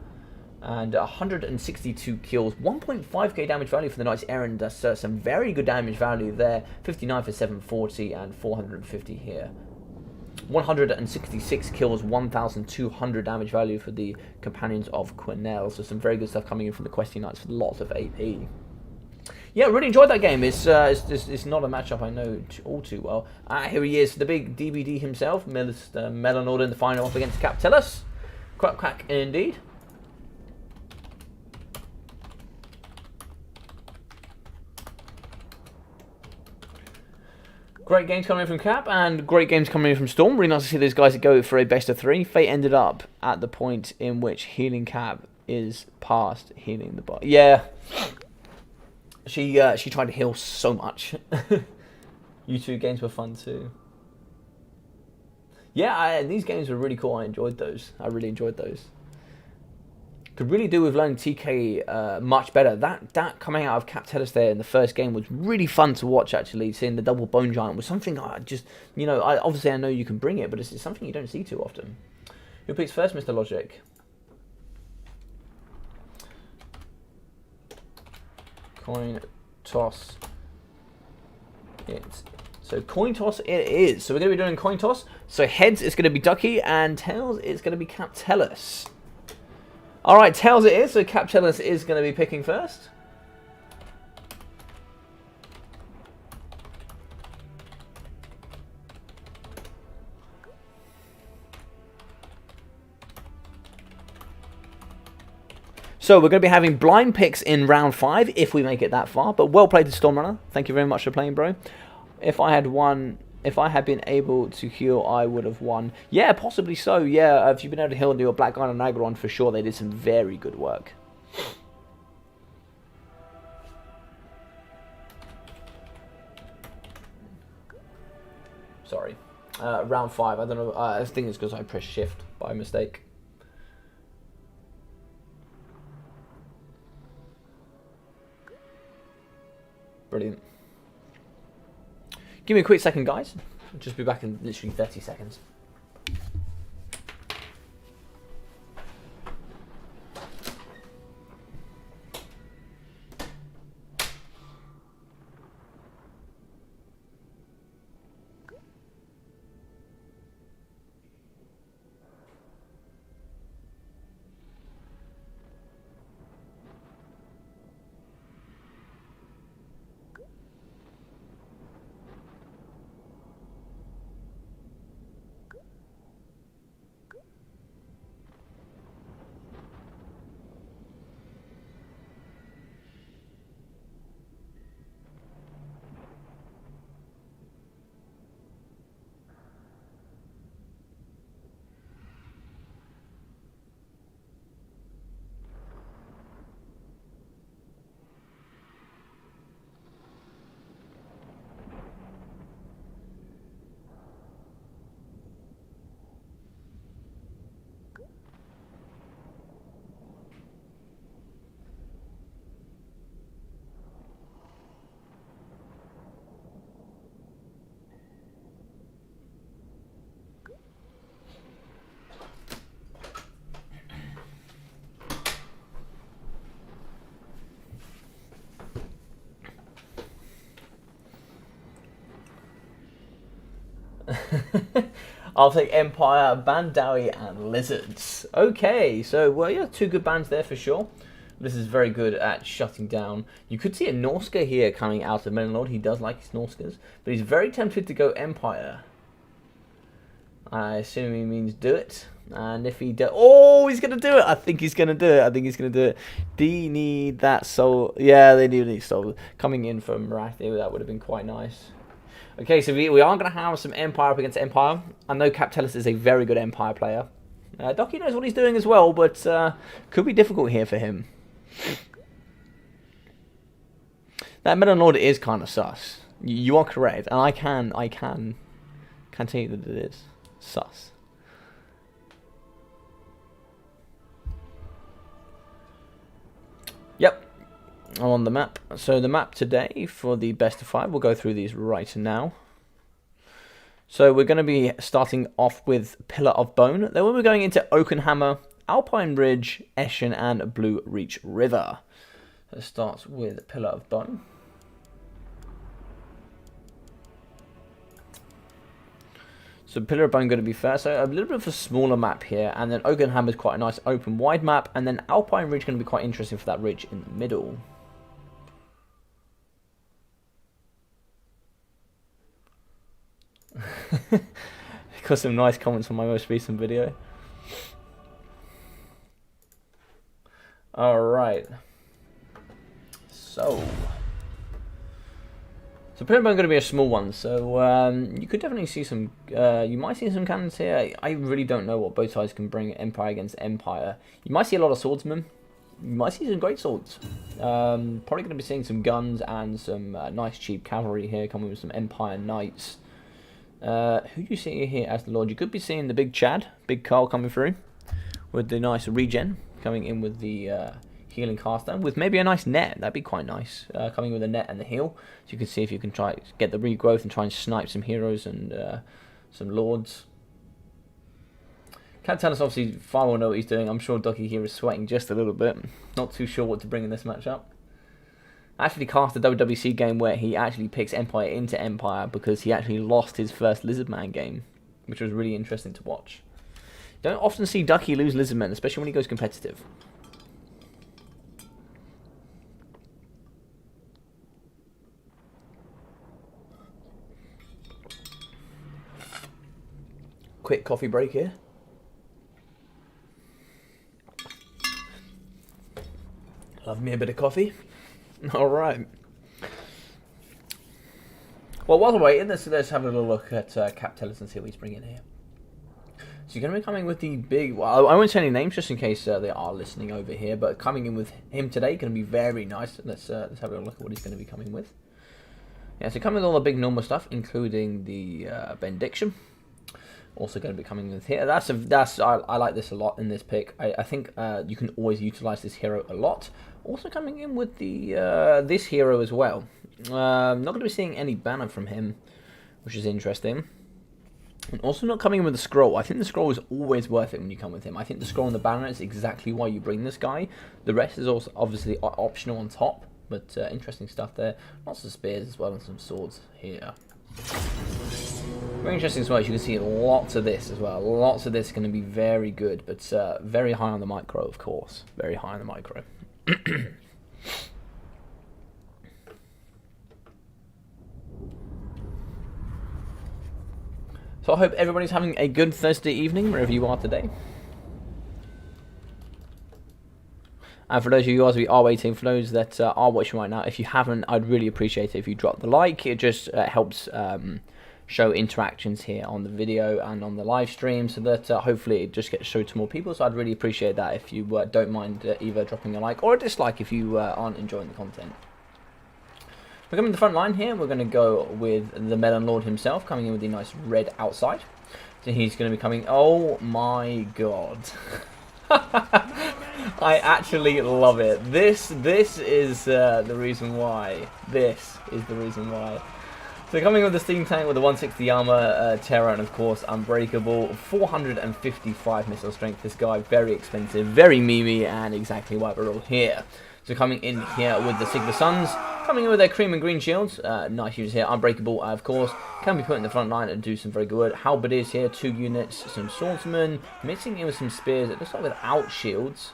And 162 kills, 1.5k damage value for the Knight's Errand. That's some very good damage value there. 59 for 740 and 450 here. 166 kills, 1,200 damage value for the Companions of Quenelle. So some very good stuff coming in from the Questing Knights for lots of AP. Yeah, really enjoyed that game. It's not a matchup I know all too well. Here he is, the big DBD himself, Mr. Melanord in the final up against Captellus. Quack indeed. Great games coming in from Cap, and great games coming in from Storm. Really nice to see these guys go for a best of 3. Fate ended up at the point in which healing Cap is past healing the bot. Yeah, she tried to heal so much. You two games were fun too. Yeah, these games were really cool. I enjoyed those. I really enjoyed those. Could really do with learning TK much better. That coming out of Captellus there in the first game was really fun to watch, actually. Seeing the double Bone Giant was something I just, obviously I know you can bring it, but it's something you don't see too often. Who picks first, Mr. Logic? Coin toss. So coin toss it is. So we're going to be doing coin toss. So heads it's going to be Ducky, and tails it's going to be Captellus. Alright, tails it is, so Captellus is going to be picking first. So we're going to be having blind picks in round 5 if we make it that far. But well played, Stormrunner. Thank you very much for playing, bro. If I had been able to heal, I would have won. Yeah, possibly so. Yeah, if you've been able to heal your Black Guard and Agron, for sure, they did some very good work. Sorry. Round 5. I don't know. I think it's because I pressed shift by mistake. Brilliant. Give me a quick second, guys. I'll just be back in literally 30 seconds. I'll take Empire, Bandawi, and Lizards. Okay, so, well, yeah, 2 good bands there for sure. This is very good at shutting down. You could see a Norska here coming out of Melon Lord. He does like his Norskas, but he's very tempted to go Empire. I assume he means do it. And if he does... Oh, he's going to do it. I think he's going to do it. I think he's going to do it. Do you need that soul? Yeah, they do need soul. Coming in from Marathi, that would have been quite nice. Okay, so we are going to have some Empire up against Empire. I know Captellus is a very good Empire player. Docky knows what he's doing as well, but could be difficult here for him. That Melon Lord is kind of sus. You are correct, and I can tell you that it is sus. Yep. I'm on the map. So the map today for the best of 5, we'll go through these right now. So we're going to be starting off with Pillar of Bone. Then we're going into Oakenhammer, Alpine Ridge, Eschen, and Blue Reach River. So it starts with Pillar of Bone. So Pillar of Bone going to be first. So a little bit of a smaller map here, and then Oakenhammer is quite a nice open wide map, and then Alpine Ridge going to be quite interesting for that ridge in the middle. Got some nice comments on my most recent video. Alright. So Pillar of Bone going to be a small one, so you could definitely see some, you might see some cannons here. I really don't know what both sides can bring Empire against Empire. You might see a lot of swordsmen. You might see some great swords. Probably going to be seeing some guns and some nice cheap cavalry here coming with some Empire Knights. Who do you see here as the Lord? You could be seeing the big Chad, big Carl coming through with the nice regen, coming in with the healing caster, with maybe a nice net. That'd be quite nice, coming with a net and the heal. So you can see if you can try get the regrowth and try and snipe some heroes and some lords. Can't tell us obviously far more know what he's doing. I'm sure Ducky here is sweating just a little bit. Not too sure what to bring in this matchup. I actually cast a WWC game where he actually picks Empire into Empire because he actually lost his first Lizardman game, which was really interesting to watch. Don't often see Ducky lose Lizardman, especially when he goes competitive. Quick coffee break here. Love me a bit of coffee. All right. Well, while we're waiting, let's have a little look at Cap Tellus and see what he's bringing here. So you're going to be coming with the big... Well, I won't say any names just in case they are listening over here, but coming in with him today going to be very nice. Let's have a look at what he's going to be coming with. Yeah, so coming with all the big normal stuff, including the benediction. Also going to be coming with here. I like this a lot in this pick. I think you can always utilize this hero a lot. Also coming in with the this hero as well. Not going to be seeing any banner from him, which is interesting. And also not coming in with the scroll. I think the scroll is always worth it when you come with him. I think the scroll and the banner is exactly why you bring this guy. The rest is also obviously optional on top, but interesting stuff there. Lots of spears as well and some swords here. Very interesting as well, as you can see lots of this as well. Lots of this is going to be very good, but very high on the micro, of course. Very high on the micro. So I hope everybody's having a good Thursday evening, wherever you are today. And for those of you guys who are waiting, for those that are watching right now, if you haven't, I'd really appreciate it if you drop the like. It just helps show interactions here on the video and on the live stream, so that hopefully it just gets showed to more people. So I'd really appreciate that if you don't mind either dropping a like or a dislike if you aren't enjoying the content. We're coming to the front line here. We're going to go with the Melon Lord himself, coming in with the nice red outside. So he's going to be coming... Oh my god. I actually love it. This is the reason why. This is the reason why. So coming with the steam tank with the 160 armor, Terror, and of course Unbreakable, 455 missile strength. This guy, very expensive, very memey, and exactly why we're all here. So coming in here with the Sigma Suns, coming in with their cream and green shields, nice units here. Unbreakable, of course, can be put in the front line and do some very good work. Halberdiers here, 2 units, some swordsmen, mixing in with some spears. It looks like without shields.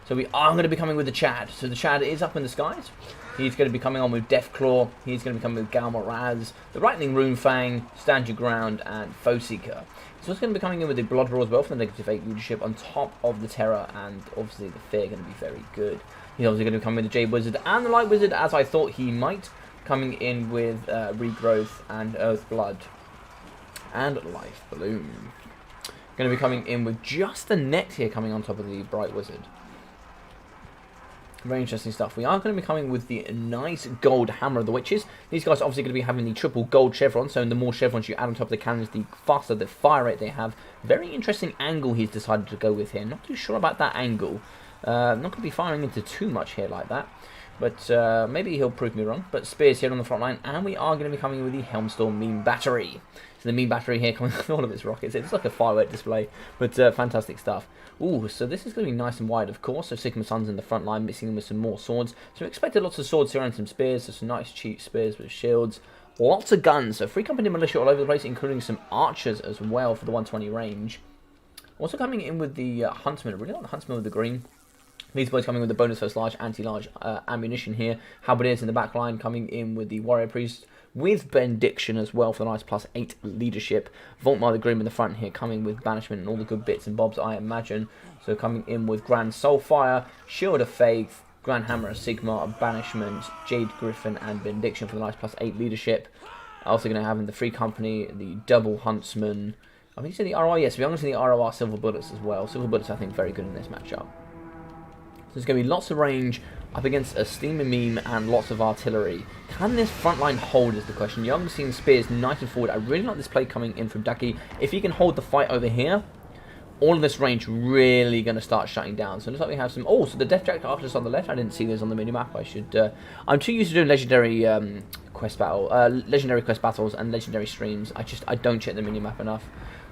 So we are going to be coming with the Chad. So the Chad is up in the skies. He's going to be coming on with Deathclaw. He's going to be coming with Galmoraz, the Lightning Runefang, Stand Your Ground, and Foe Seeker. He's also going to be coming in with the Blood Roar as well for the -8 leadership on top of the Terror, and obviously the Fear going to be very good. He's obviously going to come with the Jade Wizard and the Light Wizard, as I thought he might, coming in with Regrowth and Earth Blood and Life Balloon. Going to be coming in with just the net here, coming on top of the Bright Wizard. Very interesting stuff. We are going to be coming with the nice gold Hammer of the Witches. These guys are obviously going to be having the triple gold chevron, so the more chevrons you add on top of the cannons, the faster the fire rate they have. Very interesting angle he's decided to go with here. Not too sure about that angle. Not going to be firing into too much here like that, but maybe he'll prove me wrong. But spears here on the front line, and we are going to be coming with the Helmstorm Meme Battery. So the Meme Battery here coming with all of its rockets. It's like a firework display, but fantastic stuff. Ooh, so this is going to be nice and wide, of course. So Sigma Suns in the front line, mixing in with some more swords. So we expected lots of swords here and some spears. So some nice cheap spears with shields. Lots of guns. So 3 company militia all over the place, including some archers as well for the 120 range. Also coming in with the Huntsman. I really like the Huntsman with the green. These boys coming with the bonus first large, anti-large ammunition here. Halberdiers in the back line coming in with the Warrior Priest with benediction as well for the nice +8 leadership. Voltmar the Grim in the front here coming with banishment and all the good bits and bobs, I imagine. So coming in with Grand Soulfire, Shield of Faith, Grand Hammer of Sigma, banishment, Jade Griffin, and benediction for the nice +8 leadership. Also going to have in the free company the double Huntsman. I think you said the ROR, yes, we're going to see the ROR Silver Bullets as well. Silver Bullets I think very good in this matchup. So there's going to be lots of range up against a Steam and Meme and lots of artillery. Can this front line hold is the question. You haven't seen spears nice and forward. I really like this play coming in from Ducky. If he can hold the fight over here, all of this range really going to start shutting down. So it looks like we have some... Oh, so the Deathjack archers on the left. I didn't see those on the minimap. I should... I'm too used to doing legendary quest battles and legendary streams. I don't check the minimap enough.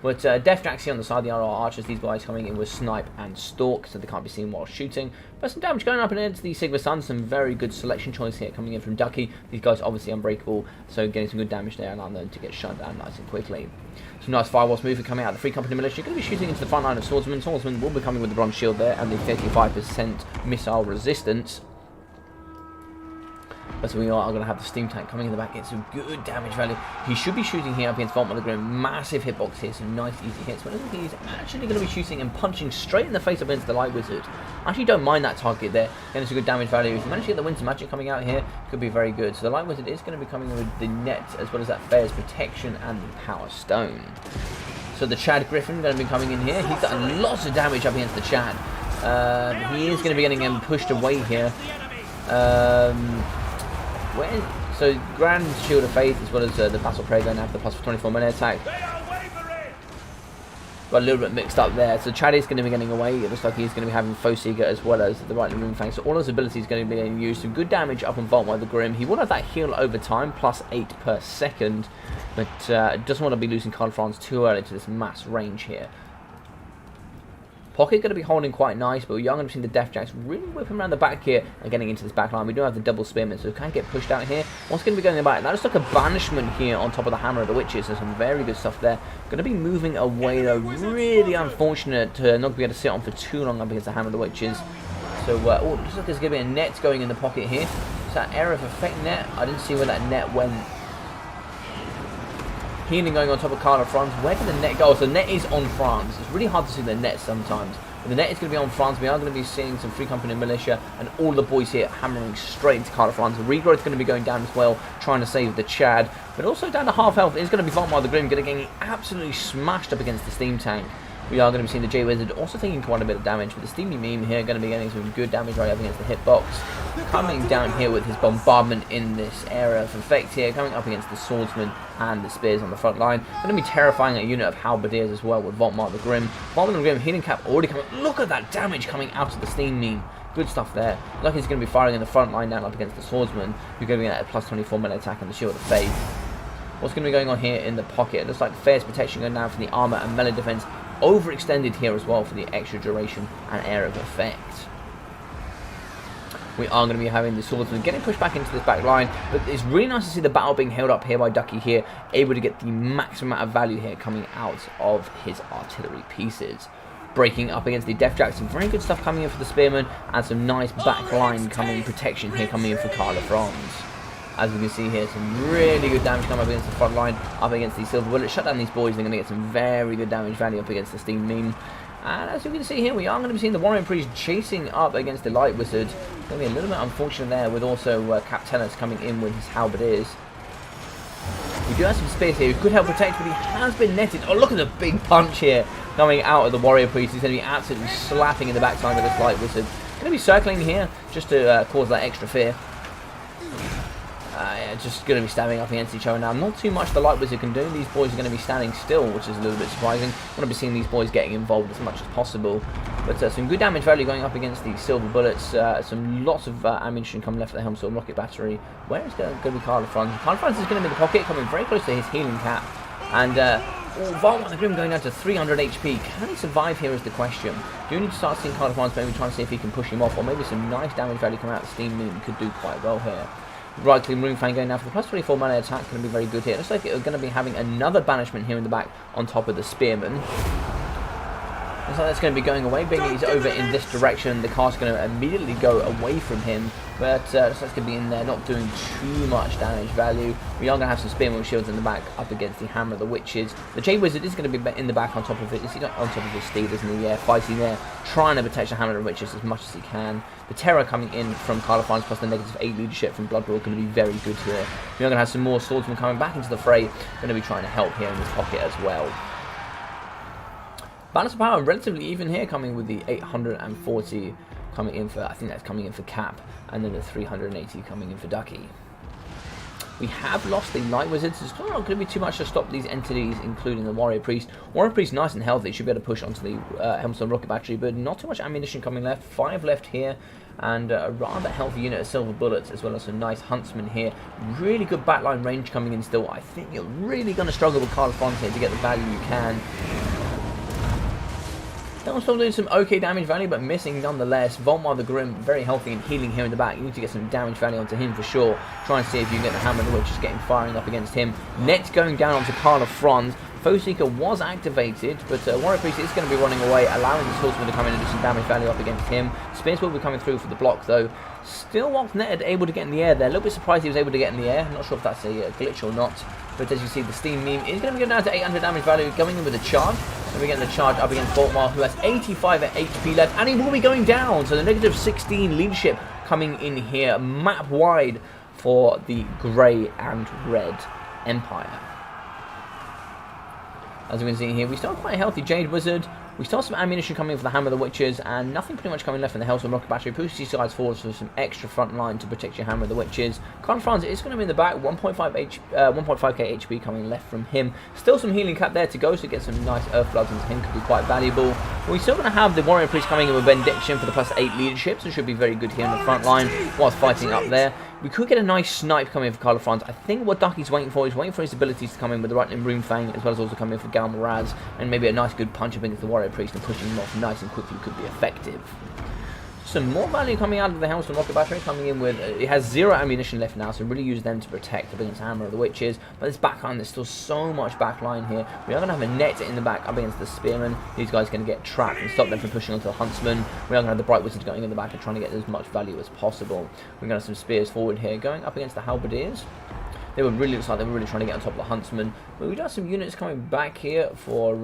But Deathjacks here on the side of the RR archers. These guys coming in with Snipe and Stalk, so they can't be seen while shooting. But some damage going up against the Sigma Suns. Some very good selection choice here coming in from Ducky. These guys obviously unbreakable, so getting some good damage there, allowing them to get shut down nice and quickly. Some nice firewalls movement coming out of the free company militia. You're going to be shooting into the front line of swordsmen. Swordsmen will be coming with the bronze shield there and the 35% missile resistance. As we are going to have the steam tank coming in the back, get some good damage value. He should be shooting here up against Vault Mother Grim. Massive hitbox here, some nice easy hits. But he's actually going to be shooting and punching straight in the face up against the Light Wizard. I actually don't mind that target there. Getting some good damage value. If you manage to get the Winter Magic coming out here, could be very good. So the Light Wizard is going to be coming in with the net, as well as that Fair's Protection and the Power Stone. So the Chad Griffin going to be coming in here. He's done lots of damage up against the Chad. He is going to be getting him pushed away here. So Grand Shield of Faith, as well as the Battle Prayer going after the plus 24 melee attack. Got a little bit mixed up there. So Chad is going to be getting away. It looks like he's going to be having Foe Seeker as well as the Rightly Rune Fang. So all his abilities are going to be getting used. Some good damage up on Vault Mother Grim. He will have that heal over time, plus 8 per second. But doesn't want to be losing Karl Franz too early to this mass range here. Pocket going to be holding quite nice, but we are going to see the Death Jacks really whipping around the back here and getting into this back line. We do have the double spearmen, so we can get pushed out here. What's going to be going about? Now, just like a banishment here on top of the Hammer of the Witches. There's some very good stuff there. Going to be moving away, though. Really unfortunate to not be able to sit on for too long up against the Hammer of the Witches. So, oh, looks like there's going to be a net going in the pocket here. Is that Area of Effect net? I didn't see where that net went. Healing going on top of Karl Franz. Where can the net go? So the net is on Franz. It's really hard to see the net sometimes. But the net is going to be on Franz. We are going to be seeing some Free Company Militia and all the boys here hammering straight into Karl Franz. The regrowth is going to be going down as well, trying to save the Chad. But also down to half health is going to be Vault Mother Grim, going to get absolutely smashed up against the Steam Tank. We are going to be seeing the J-Wizard also taking quite a bit of damage, but the Steamy Meme here going to be getting some good damage right up against the hitbox. Coming down here with his bombardment in this area of effect here, coming up against the Swordsman and the Spears on the front line. Going to be terrifying a unit of Halberdiers as well with Vault Mother Grim. Vault Mother Grim healing cap already coming. Look at that damage coming out of the Steam Meme. Good stuff there. Like he's going to be firing in the front line down up against the Swordsman, who's going to be at a plus 24 melee attack and the Shield of Faith. What's going to be going on here in the pocket? It looks like Fair's Protection going down for the armor and melee defense. Overextended here as well for the extra duration and area of effect. We are going to be having the Swordsman getting pushed back into this back line, but it's really nice to see the battle being held up here by Ducky here, able to get the maximum amount of value here coming out of his artillery pieces. Breaking up against the Death Jack, some very good stuff coming in for the Spearman, and some nice back line coming protection here coming in for Karl Franz. As we can see here, some really good damage coming up against the front line, up against these Silver Bullets. Shut down these boys, they're going to get some very good damage value up against the Steam Meme. And as you can see here, we are going to be seeing the Warrior Priest chasing up against the Light Wizard. It's going to be a little bit unfortunate there, with also Captainus coming in with his Halberdiers. We do have some Spears here, who could help protect, but he has been netted. Oh, look at the big punch here coming out of the Warrior Priest. He's going to be absolutely slapping in the backside of this Light Wizard. Going to be circling here, just to cause that extra fear. Just going to be stabbing up against each other now. Not too much the Light Wizard can do. These boys are going to be standing still, which is a little bit surprising. I want to be seeing these boys getting involved as much as possible. But some good damage value going up against these Silver Bullets. Lots of ammunition coming left at the Helm Sword Rocket Battery. Where is going to be Karl Franz? Karl Franz is going to be in the pocket, coming very close to his healing cap. And Vault Mother Grim going down to 300 HP. Can he survive here is the question. Do you need to start seeing Karl Franz maybe trying to see if he can push him off, or maybe some nice damage value coming out of the Steam Meme could do quite well here. Right, Rune Fang going now for the plus 24 melee attack, going to be very good here. It looks like we're going to be having another banishment here in the back on top of the Spearman. Looks like that's going to be going away, being he's over in this direction. The car's going to immediately go away from him, but looks like it's going to be in there, not doing too much damage value. We are going to have some Spearman shields in the back up against the Hammer of the Witches. The J-Wizard is going to be in the back on top of it. Is he not on top of his steed, isn't he? Yeah, fighting there, trying to protect the Hammer of the Witches as much as he can. The Terror coming in from Karl Franz plus the -8 leadership from Blood Brawl going to be very good here. We are going to have some more swordsmen coming back into the fray, going to be trying to help here in this pocket as well. Balance of power relatively even here, coming with the 840 coming in for, I think that's coming in for Cap, and then the 380 coming in for Ducky. We have lost the Light Wizards. It's not going to be too much to stop these entities, including the Warrior Priest. Warrior Priest nice and healthy, should be able to push onto the Helmstone Rocket Battery, but not too much ammunition coming left. 5 left here, and a rather healthy unit of Silver Bullets, as well as some nice Huntsmen here. Really good backline range coming in still. I think you're really going to struggle with Karl Franz here to get the value you can. Still doing some okay damage value, but missing nonetheless. Vault Mother Grim, very healthy and healing here in the back. You need to get some damage value onto him for sure. Try and see if you can get the Hammer of the Witch just getting firing up against him. Net going down onto Karl Franz. Foe Seeker was activated, but Warrior Priest is going to be running away, allowing the Swordsman to come in and do some damage value up against him. Spears will be coming through for the block, though. Still, whilst Netted able to get in the air there, a little bit surprised he was able to get in the air. I'm not sure if that's a glitch or not. But as you see, the Steam meme is going to be going down to 800 damage value, going in with a charge. So we're getting the charge up against Volkmar, who has 85 HP left, and he will be going down. So the negative 16 leadership coming in here, map wide for the grey and red Empire. As we can see here, we still have quite a healthy Jade Wizard. We still have some ammunition coming for the Hammer of the Witches, and nothing pretty much coming left in the Hellstorm Rocket Battery. Push these guys forward for some extra front line to protect your Hammer of the Witches. Carl Franz is going to be in the back, 1.5k HP coming left from him. Still some healing cap there to go, so get some nice Earth Floods into him, could be quite valuable. We're still going to have the Warrior Priest coming in with Benediction for the +8 leadership, so should be very good here in the front line whilst fighting up there. We could get a nice snipe coming in for Carl Franz. I think what Ducky's waiting for is waiting for his abilities to come in with the Lightning Runefang, as well as also coming in for Gal Moraz, and maybe a nice good punch up against the Warrior Priest and pushing him off nice and quickly could be effective. Some more value coming out of the Hellstorm Rocket Battery, coming in with, it has 0 ammunition left now, so really use them to protect against Hammer of the Witches. But this backline, there's still so much backline here. We are going to have a net in the back up against the Spearmen. These guys are going to get trapped and stop them from pushing onto the Huntsman. We are going to have the Bright Wizard going in the back and trying to get as much value as possible. We're going to have some spears forward here, going up against the Halberdiers. They would really look like they were really trying to get on top of the Huntsman. But we do have some units coming back here for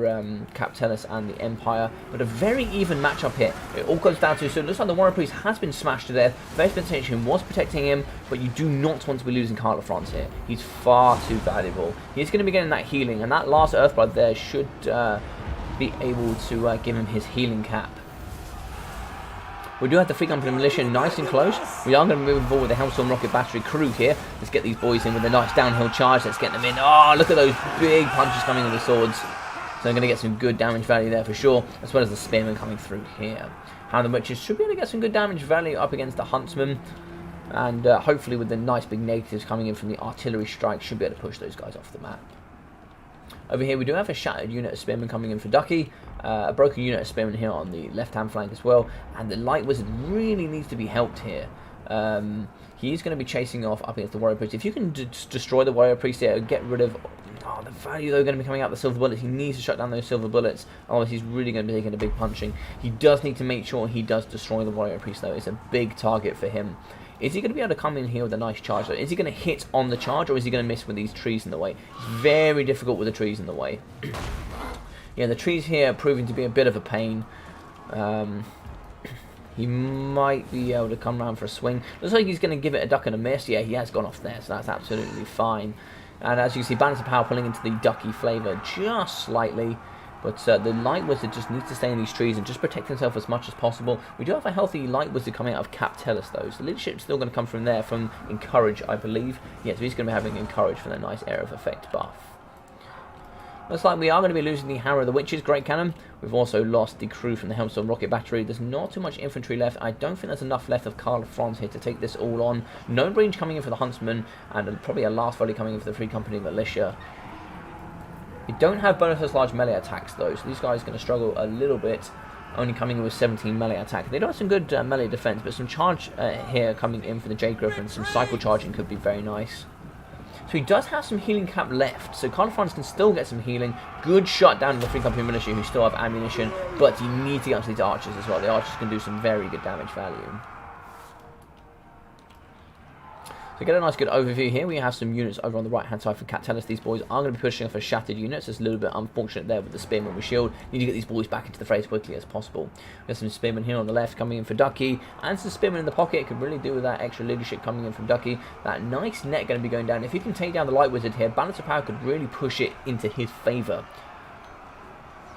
Captellus and the Empire. But a very even matchup here. It all comes down to, so it looks like the Warrior Priest has been smashed to death. First Benediction was protecting him, but you do not want to be losing Carl Franz here. He's far too valuable. He's going to be getting that healing, and that last Earthblood there should be able to give him his healing cap. We do have the Free Company Militia nice and close. We are going to move forward with the Hellstorm Rocket Battery crew here. Let's get these boys in with a nice downhill charge. Let's get them in. Oh, look at those big punches coming with the swords. So they're going to get some good damage value there for sure, as well as the Spearmen coming through here. Hammer of the Witches should be able to get some good damage value up against the Huntsman. And hopefully with the nice big negatives coming in from the artillery strike, should be able to push those guys off the map. Over here we do have a shattered unit of Spearmen coming in for Ducky, a broken unit of Spearmen here on the left-hand flank as well, and the Light Wizard really needs to be helped here. He's going to be chasing off up against the Warrior Priest. If you can destroy the Warrior Priest here, get rid of the value though going to be coming out the silver bullets. He needs to shut down those silver bullets, otherwise he's really going to be taking a big punching. He does need to make sure he does destroy the Warrior Priest though. It's a big target for him. Is he going to be able to come in here with a nice charge though? Is he going to hit on the charge, or is he going to miss with these trees in the way? It's very difficult with the trees in the way. Yeah, the trees here are proving to be a bit of a pain. He might be able to come around for a swing. Looks like he's going to give it a duck and a miss. Yeah, he has gone off there, so that's absolutely fine. And as you can see, Balance of Power pulling into the Ducky flavour just slightly. But the Light Wizard just needs to stay in these trees and just protect himself as much as possible. We do have a healthy Light Wizard coming out of Captellus though. So the leadership's still going to come from there, from Encourage, I believe. Yeah, so he's going to be having Encourage for that nice Area of Effect buff. Looks like we are going to be losing the Hammer of the Witches, Great Cannon. We've also lost the crew from the Hellstorm Rocket Battery. There's not too much infantry left. I don't think there's enough left of Carl Franz here to take this all on. No range coming in for the Huntsman, and probably a last volley coming in for the Free Company Militia. We don't have bonus large melee attacks though, so these guys are going to struggle a little bit, only coming in with 17 melee attack. They do have some good melee defense, but some charge here coming in for the Jade Griffin. Some cycle charging could be very nice. So he does have some healing cap left, so Carl Franz can still get some healing. Good shot down to the Free Company Militia, who still have ammunition, but you need to get onto these archers as well. The archers can do some very good damage value. So get a nice good overview here. We have some units over on the right hand side for Captellus. These boys are going to be pushing off a shattered unit, so it's a little bit unfortunate there with the Spearman with shield. Need to get these boys back into the fray as quickly as possible. There's some Spearmen here on the left coming in for Ducky, and some Spearmen in the pocket. Could really do with that extra leadership coming in from Ducky. That nice net going to be going down. If he can take down the Light Wizard here, Balance of Power could really push it into his favour.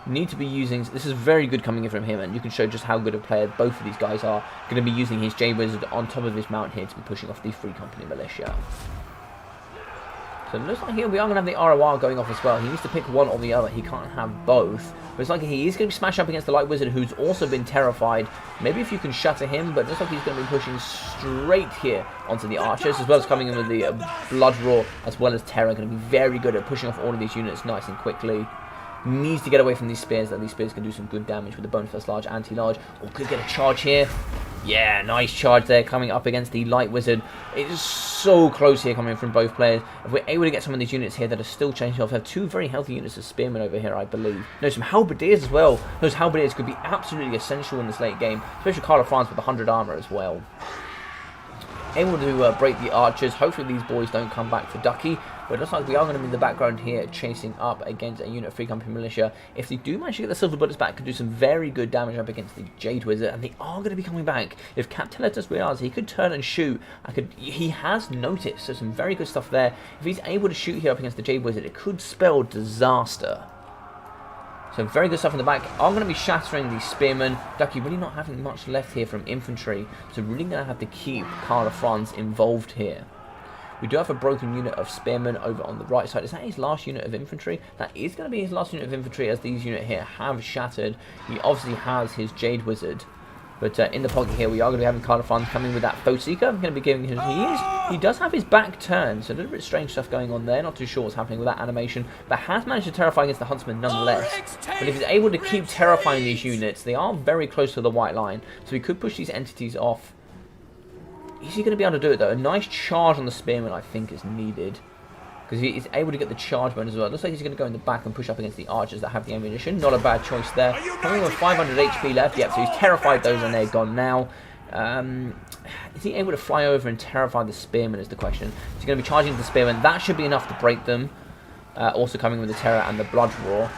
Need to be using, this is very good coming in from him, and you can show just how good a player both of these guys are. Going to be using his Jade Wizard on top of his mount here to be pushing off the Free Company Militia. So it looks like here we are going to have the ROR going off as well. He needs to pick one or the other. He can't have both. But it's like he is going to smash up against the Light Wizard, who's also been terrified. Maybe if you can shatter him, but it looks like he's going to be pushing straight here onto the archers, as well as coming in with the Blood Roar, as well as Terror. Going to be very good at pushing off all of these units nice and quickly. Needs to get away from these spears, that these spears can do some good damage with the bonus plus large, anti-large, or could get a charge here. Yeah, nice charge there coming up against the Light Wizard. It is so close here coming from both players. If we're able to get some of these units here that are still changing off, we have two very healthy units of Spearmen over here, I believe. No, some Halberdiers as well. Those Halberdiers could be absolutely essential in this late game, especially Carl of France with 100 armor as well. Able to break the archers. Hopefully these boys don't come back for Ducky. But it looks like we are going to be in the background here chasing up against a unit of Free Company Militia. If they do manage to get the Silver Bullets back, could do some very good damage up against the Jade Wizard. And they are going to be coming back. If Captain does realise he could turn and shoot, he has noticed. So some very good stuff there. If he's able to shoot here up against the Jade Wizard, it could spell disaster. So very good stuff in the back. I'm going to be shattering the Spearmen. Ducky really not having much left here from infantry. So really going to have to keep Carl of France involved here. We do have a broken unit of Spearmen over on the right side. Is that his last unit of infantry? That is going to be his last unit of infantry, as these units here have shattered. He obviously has his Jade Wizard. But in the pocket here, we are going to be having Carl of France coming with that Foe Seeker. I'm going to be giving him... He does have his back turned, so a little bit strange stuff going on there. Not too sure what's happening with that animation, but has managed to terrify against the Huntsman nonetheless. But if he's able to keep terrifying these units, they are very close to the white line, so we could push these entities off. Is he going to be able to do it, though? A nice charge on the Spearman, I think, is needed. Because he is able to get the charge burn as well. It looks like he's going to go in the back and push up against the archers that have the ammunition. Not a bad choice there. Coming with 500 HP left. Yep, so he's terrified those and they're gone now. Is he able to fly over and terrify the Spearmen is the question. He's going to be charging the Spearmen. That should be enough to break them. Also coming with the Terror and the Blood Roar.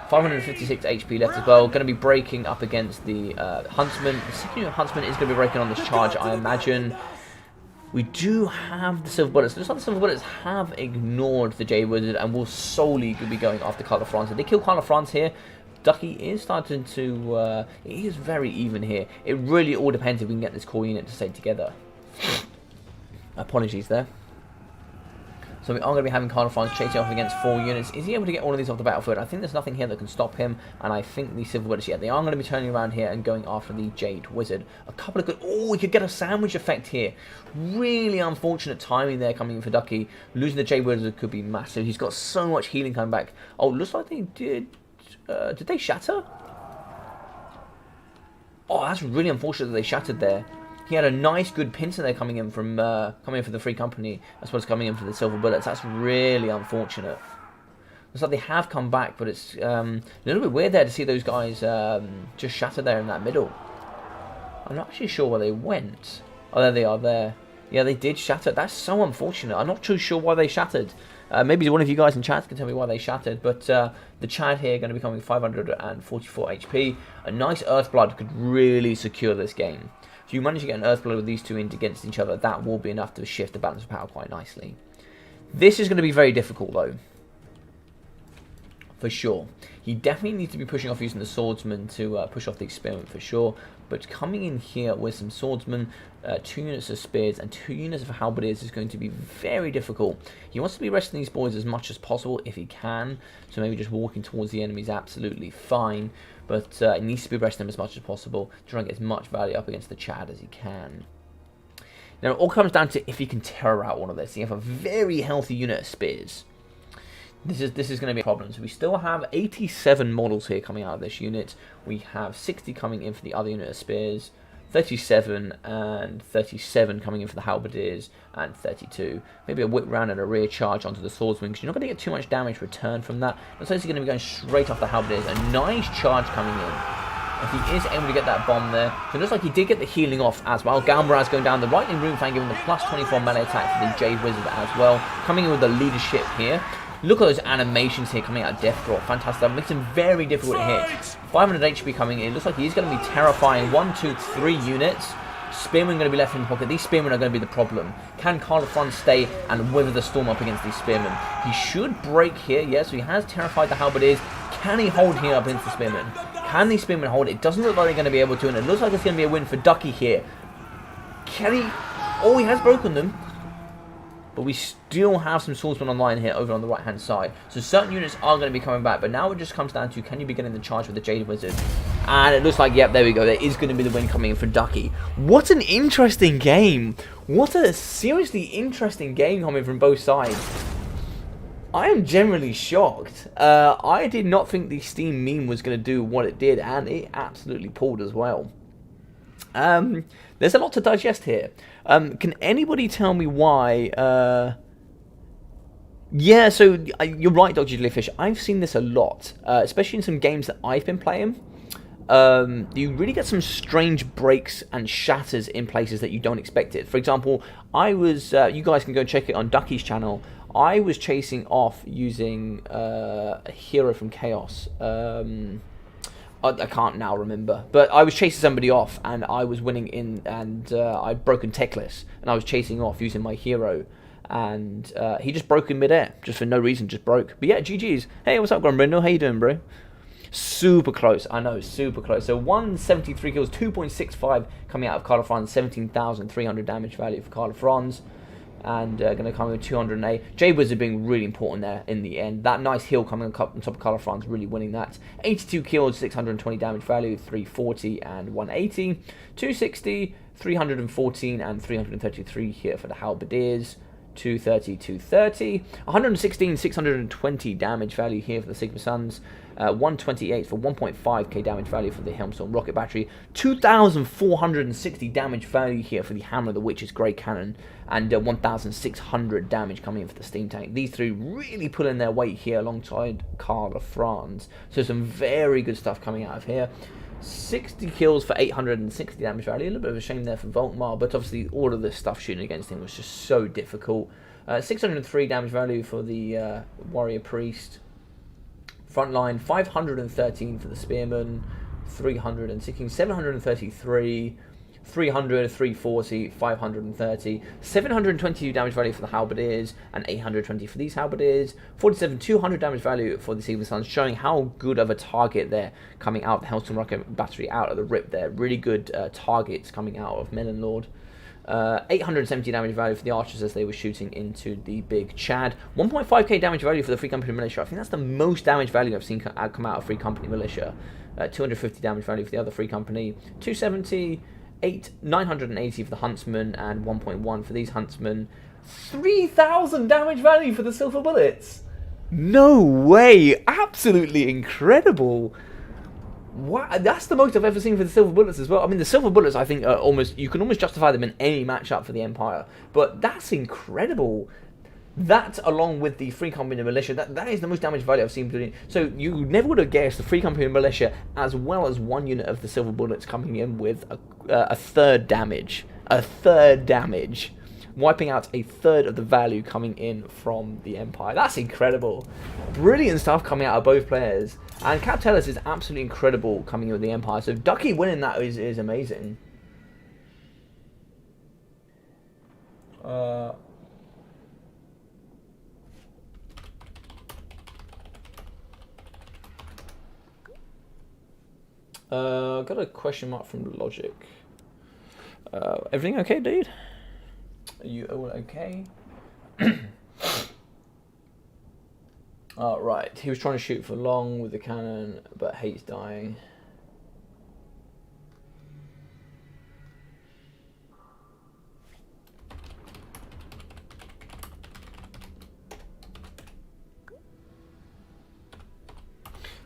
556 HP left as well. Going to be breaking up against the Huntsman. The second unit of Huntsman is going to be breaking on this charge, I imagine. We do have the Silver Bullets. It looks like the Silver Bullets have ignored the Jade Wizard and will solely be going after Carl of France. If they kill Carl of France here, Ducky is starting to... he is very even here. It really all depends if we can get this core unit to stay together. Apologies there. So we are going to be having Carl of France chasing off against 4 units. Is he able to get all of these off the battlefield? I think there's nothing here that can stop him. And I think the Silver Bullets, yeah, they are going to be turning around here and going after the Jade Wizard. A couple of good... Oh, we could get a sandwich effect here. Really unfortunate timing there coming in for Ducky. Losing the Jade Wizard could be massive. He's got so much healing coming back. Oh, looks like they did... did they shatter? Oh, that's really unfortunate that they shattered there. He had a nice, good pincer there coming in for the Free Company, as well as coming in for the Silver Bullets. That's really unfortunate. Looks like they have come back, but it's a little bit weird there to see those guys just shatter there in that middle. I'm not actually sure where they went. Oh, there they are there. Yeah, they did shatter. That's so unfortunate. I'm not too sure why they shattered. Maybe one of you guys in chat can tell me why they shattered, but the Chad here going to be coming 544 HP. A nice Earthblood could really secure this game. If you manage to get an Earthblood with these two in against each other, that will be enough to shift the balance of power quite nicely. This is going to be very difficult, though. For sure. He definitely needs to be pushing off using the Swordsman to push off the Experiment for sure. But coming in here with some Swordsmen, 2 units of Spears and 2 units of Halberdiers is going to be very difficult. He wants to be resting these boys as much as possible if he can. So maybe just walking towards the enemy is absolutely fine. But he needs to be resting them as much as possible to try and get as much value up against the Chad as he can. Now it all comes down to if he can terror out one of this. You have a very healthy unit of Spears. This is going to be a problem. So we still have 87 models here coming out of this unit. We have 60 coming in for the other unit of Spears, 37 and 37 coming in for the Halberdiers, and 32. Maybe a whip round and a rear charge onto the Swordsman, because you're not going to get too much damage return from that. Looks like he's going to be going straight off the Halberdiers. A nice charge coming in. If he is able to get that bomb there. So it looks like he did get the healing off as well. Galmaraz going down the right-wing room flank, giving the plus 24 melee attack for the Jade Wizard as well. Coming in with the leadership here. Look at those animations here coming out of Death Drop. Fantastic. That makes him very difficult to hit. 500 HP coming in. Looks like he's going to be terrifying 1, 2, 3 units. Spearmen going to be left in the pocket. These Spearmen are going to be the problem. Can Carl of France stay and weather the storm up against these Spearmen? He should break here. Yes, so he has terrified the Halberdiers. Can he hold here up against the Spearmen? Can these Spearmen hold? It doesn't look like they're going to be able to, and it looks like it's going to be a win for Ducky here. Can he? Oh, he has broken them. But we still have some swordsmen online here over on the right hand side. So certain units are going to be coming back. But now it just comes down to, can you be getting the charge with the Jade Wizard? And it looks like, yep, there we go. There is going to be the win coming in for Ducky. What an interesting game. What a seriously interesting game coming from both sides. I am generally shocked. I did not think the Steam meme was going to do what it did. And it absolutely pulled as well. There's a lot to digest here. Can anybody tell me why? Yeah, so you're right, Dr. Jellyfish. I've seen this a lot, especially in some games that I've been playing. You really get some strange breaks and shatters in places that you don't expect it. For example, I was, you guys can go and check it on Ducky's channel. I was chasing off using a hero from Chaos. I can't now remember, but I was chasing somebody off and I was winning in, and I'd broken Techless, and I was chasing off using my hero, and he just broke in midair, just for no reason, just broke. But yeah, GG's. Hey, what's up, Grumbrindle? How you doing, bro? Super close, I know, super close. So 173 kills, 2.65 coming out of Carla Franz, 17,300 damage value for Carla Franz. And going to come with 208. J-Wizard being really important there in the end. That nice heal coming on top of Carla Franz, really winning that. 82 kills, 620 damage value, 340 and 180. 260, 314 and 333 here for the Halberdiers. 230, 230. 116, 620 damage value here for the Sigma Suns. 128 for 1.5k damage value for the Helmstorm Rocket Battery. 2,460 damage value here for the Hammer of the Witch's Grey Cannon. And 1,600 damage coming in for the Steam Tank. These three really pulling their weight here alongside Carla Franz. So some very good stuff coming out of here. 60 kills for 860 damage value. A little bit of a shame there for Volkmar, but obviously all of this stuff shooting against him was just so difficult. 603 damage value for the Warrior Priest. Frontline 513 for the Spearman. 316, 733. 300, 340, 530, 722 damage value for the Halberdiers, and 820 for these Halberdiers. 47, 200 damage value for the Sigma Suns, showing how good of a target they're coming out of the Hellstorm Rocket Battery out of the rip there. Really good targets coming out of Melon Lord. 870 damage value for the Archers as they were shooting into the Big Chad. 1.5k damage value for the Free Company Militia. I think that's the most damage value I've seen come out of Free Company Militia. 250 damage value for the other Free Company. 270... 980 for the Huntsman, and 1.1 for these Huntsmen. 3,000 damage value for the Silver Bullets. No way! Absolutely incredible. Wow, that's the most I've ever seen for the Silver Bullets as well. I mean, the Silver Bullets, I think, are almost, you can almost justify them in any matchup for the Empire. But that's incredible. That, along with the Free Company Militia, that is the most damage value I've seen. So you never would have guessed the Free Company Militia, as well as one unit of the Silver Bullets coming in with a third damage. A third damage. Wiping out a third of the value coming in from the Empire. That's incredible. Brilliant stuff coming out of both players. And Cap Tellus is absolutely incredible coming in with the Empire. So Ducky winning that is amazing. Got a question mark from Logic. Everything okay, dude? Are you all okay? Right. He was trying to shoot for long with the cannon, but hates dying.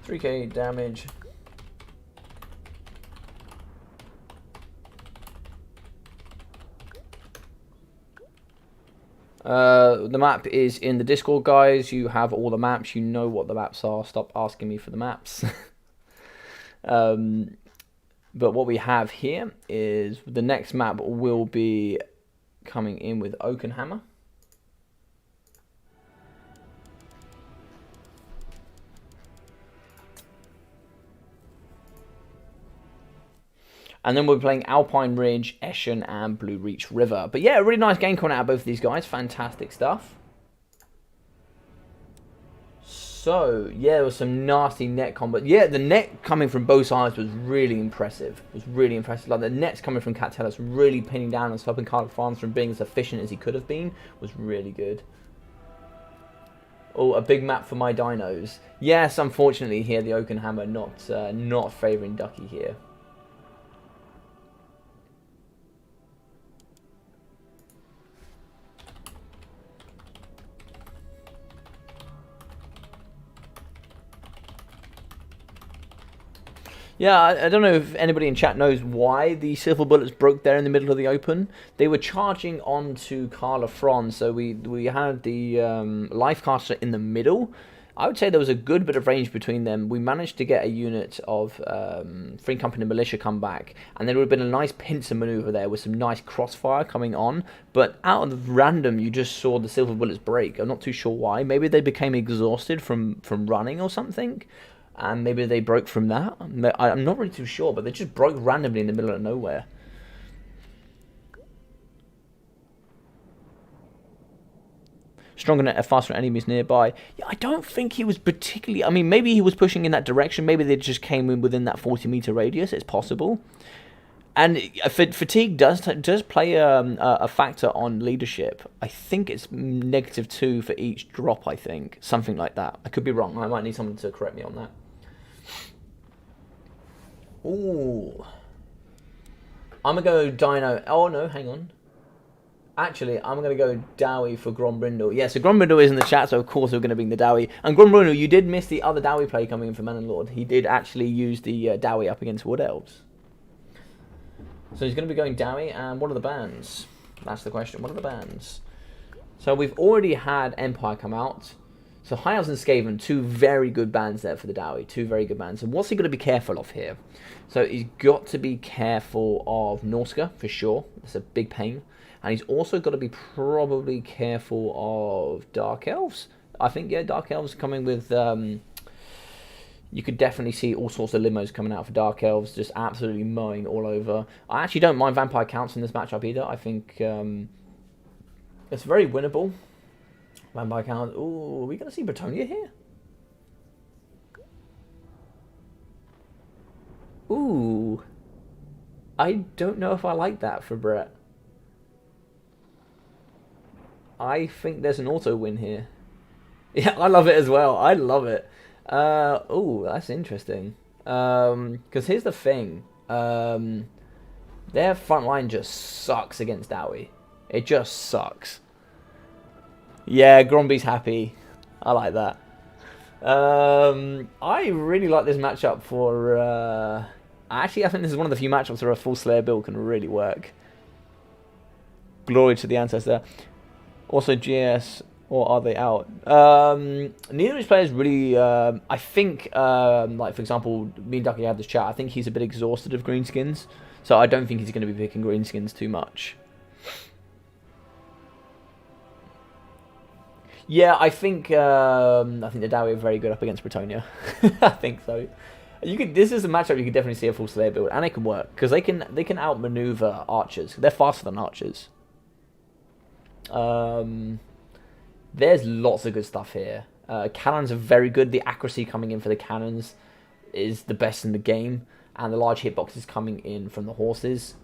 $3k damage. The map is in the Discord, guys. You have all the maps. You know what the maps are. Stop asking me for the maps. But what we have here is the next map will be coming in with Oakenhammer. And then we're playing Alpine Ridge, Eschen, and Blue Reach River. But yeah, a really nice game coming out of both of these guys. Fantastic stuff. So, yeah, there was some nasty net combat. Yeah, the net coming from both sides was really impressive. Like, the nets coming from Cat Tellus really pinning down and stopping Carla Franz from being as efficient as he could have been was really good. Oh, a big map for my dinos. Yes, unfortunately here, the Oakenhammer not favouring Ducky here. Yeah, I don't know if anybody in chat knows why the silver bullets broke there in the middle of the open. They were charging onto Carla Fron, so we had the life caster in the middle. I would say there was a good bit of range between them. We managed to get a unit of Free Company Militia come back, and there would have been a nice pincer maneuver there with some nice crossfire coming on. But out of random, you just saw the silver bullets break. I'm not too sure why. Maybe they became exhausted from running or something, and maybe they broke from that. I'm not really too sure, but they just broke randomly in the middle of nowhere. Stronger net, faster enemies nearby. Yeah, I don't think he was particularly... I mean, maybe he was pushing in that direction. Maybe they just came in within that 40-meter radius. It's possible. And fatigue does play a factor on leadership. I think it's -2 for each drop, I think. Something like that. I could be wrong. I might need someone to correct me on that. Ooh. I'm going to go Dino... Oh, no, hang on. Actually, I'm going to go Dowie for Grombrindle. Yeah, so Grombrindle is in the chat, so of course we're going to bring the Dowie. And Grombrindle, you did miss the other Dowie play coming in from Manonlord. He did actually use the Dowie up against Wood Elves. So he's going to be going Dowie, and what are the bans? That's the question. What are the bans? So we've already had Empire come out. So High Elves and Skaven, two very good bans there for the Dowie. Two very good bans. And what's he going to be careful of here? So he's got to be careful of Norska, for sure. That's a big pain. And he's also got to be probably careful of Dark Elves. I think, yeah, Dark Elves coming with... you could definitely see all sorts of limos coming out for Dark Elves, just absolutely mowing all over. I actually don't mind Vampire Counts in this matchup either. I think it's very winnable. Vampire Counts... Ooh, are we going to see Bretonia here? Ooh. I don't know if I like that for Brett. I think there's an auto win here. Yeah, I love it as well. I love it. Oh, that's interesting. Because here's the thing. Their front line just sucks against Dowie. It just sucks. Yeah, Gromby's happy. I like that. I really like this matchup for... Actually, I think this is one of the few matchups where a full Slayer build can really work. Glory to the Ancestor. Also, GS, or are they out? Neither of these players really... I think, like, for example, me and Ducky had this chat. I think he's a bit exhausted of greenskins. So I don't think he's going to be picking greenskins too much. Yeah, I think the Dowie are very good up against Bretonia. I think so. This is a matchup you could definitely see a full Slayer build, and it can work because they can outmaneuver archers. They're faster than archers. There's lots of good stuff here. Cannons are very good. The accuracy coming in for the cannons is the best in the game, and the large hitboxes coming in from the horses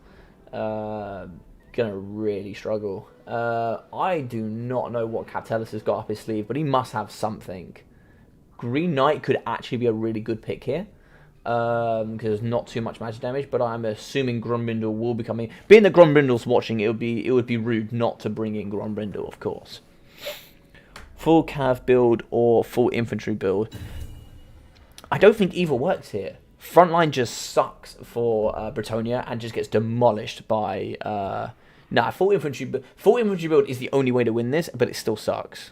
gonna really struggle. I do not know what Captellus has got up his sleeve, but he must have something. Green Knight could actually be a really good pick here. Because there's not too much magic damage, but I'm assuming Grombrindle will be coming. Being that Grombrindle's watching, it would be rude not to bring in Grombrindle, of course. Full cav build or full infantry build. I don't think either works here. Frontline just sucks for Bretonia and just gets demolished by. Nah, full infantry build is the only way to win this, but it still sucks.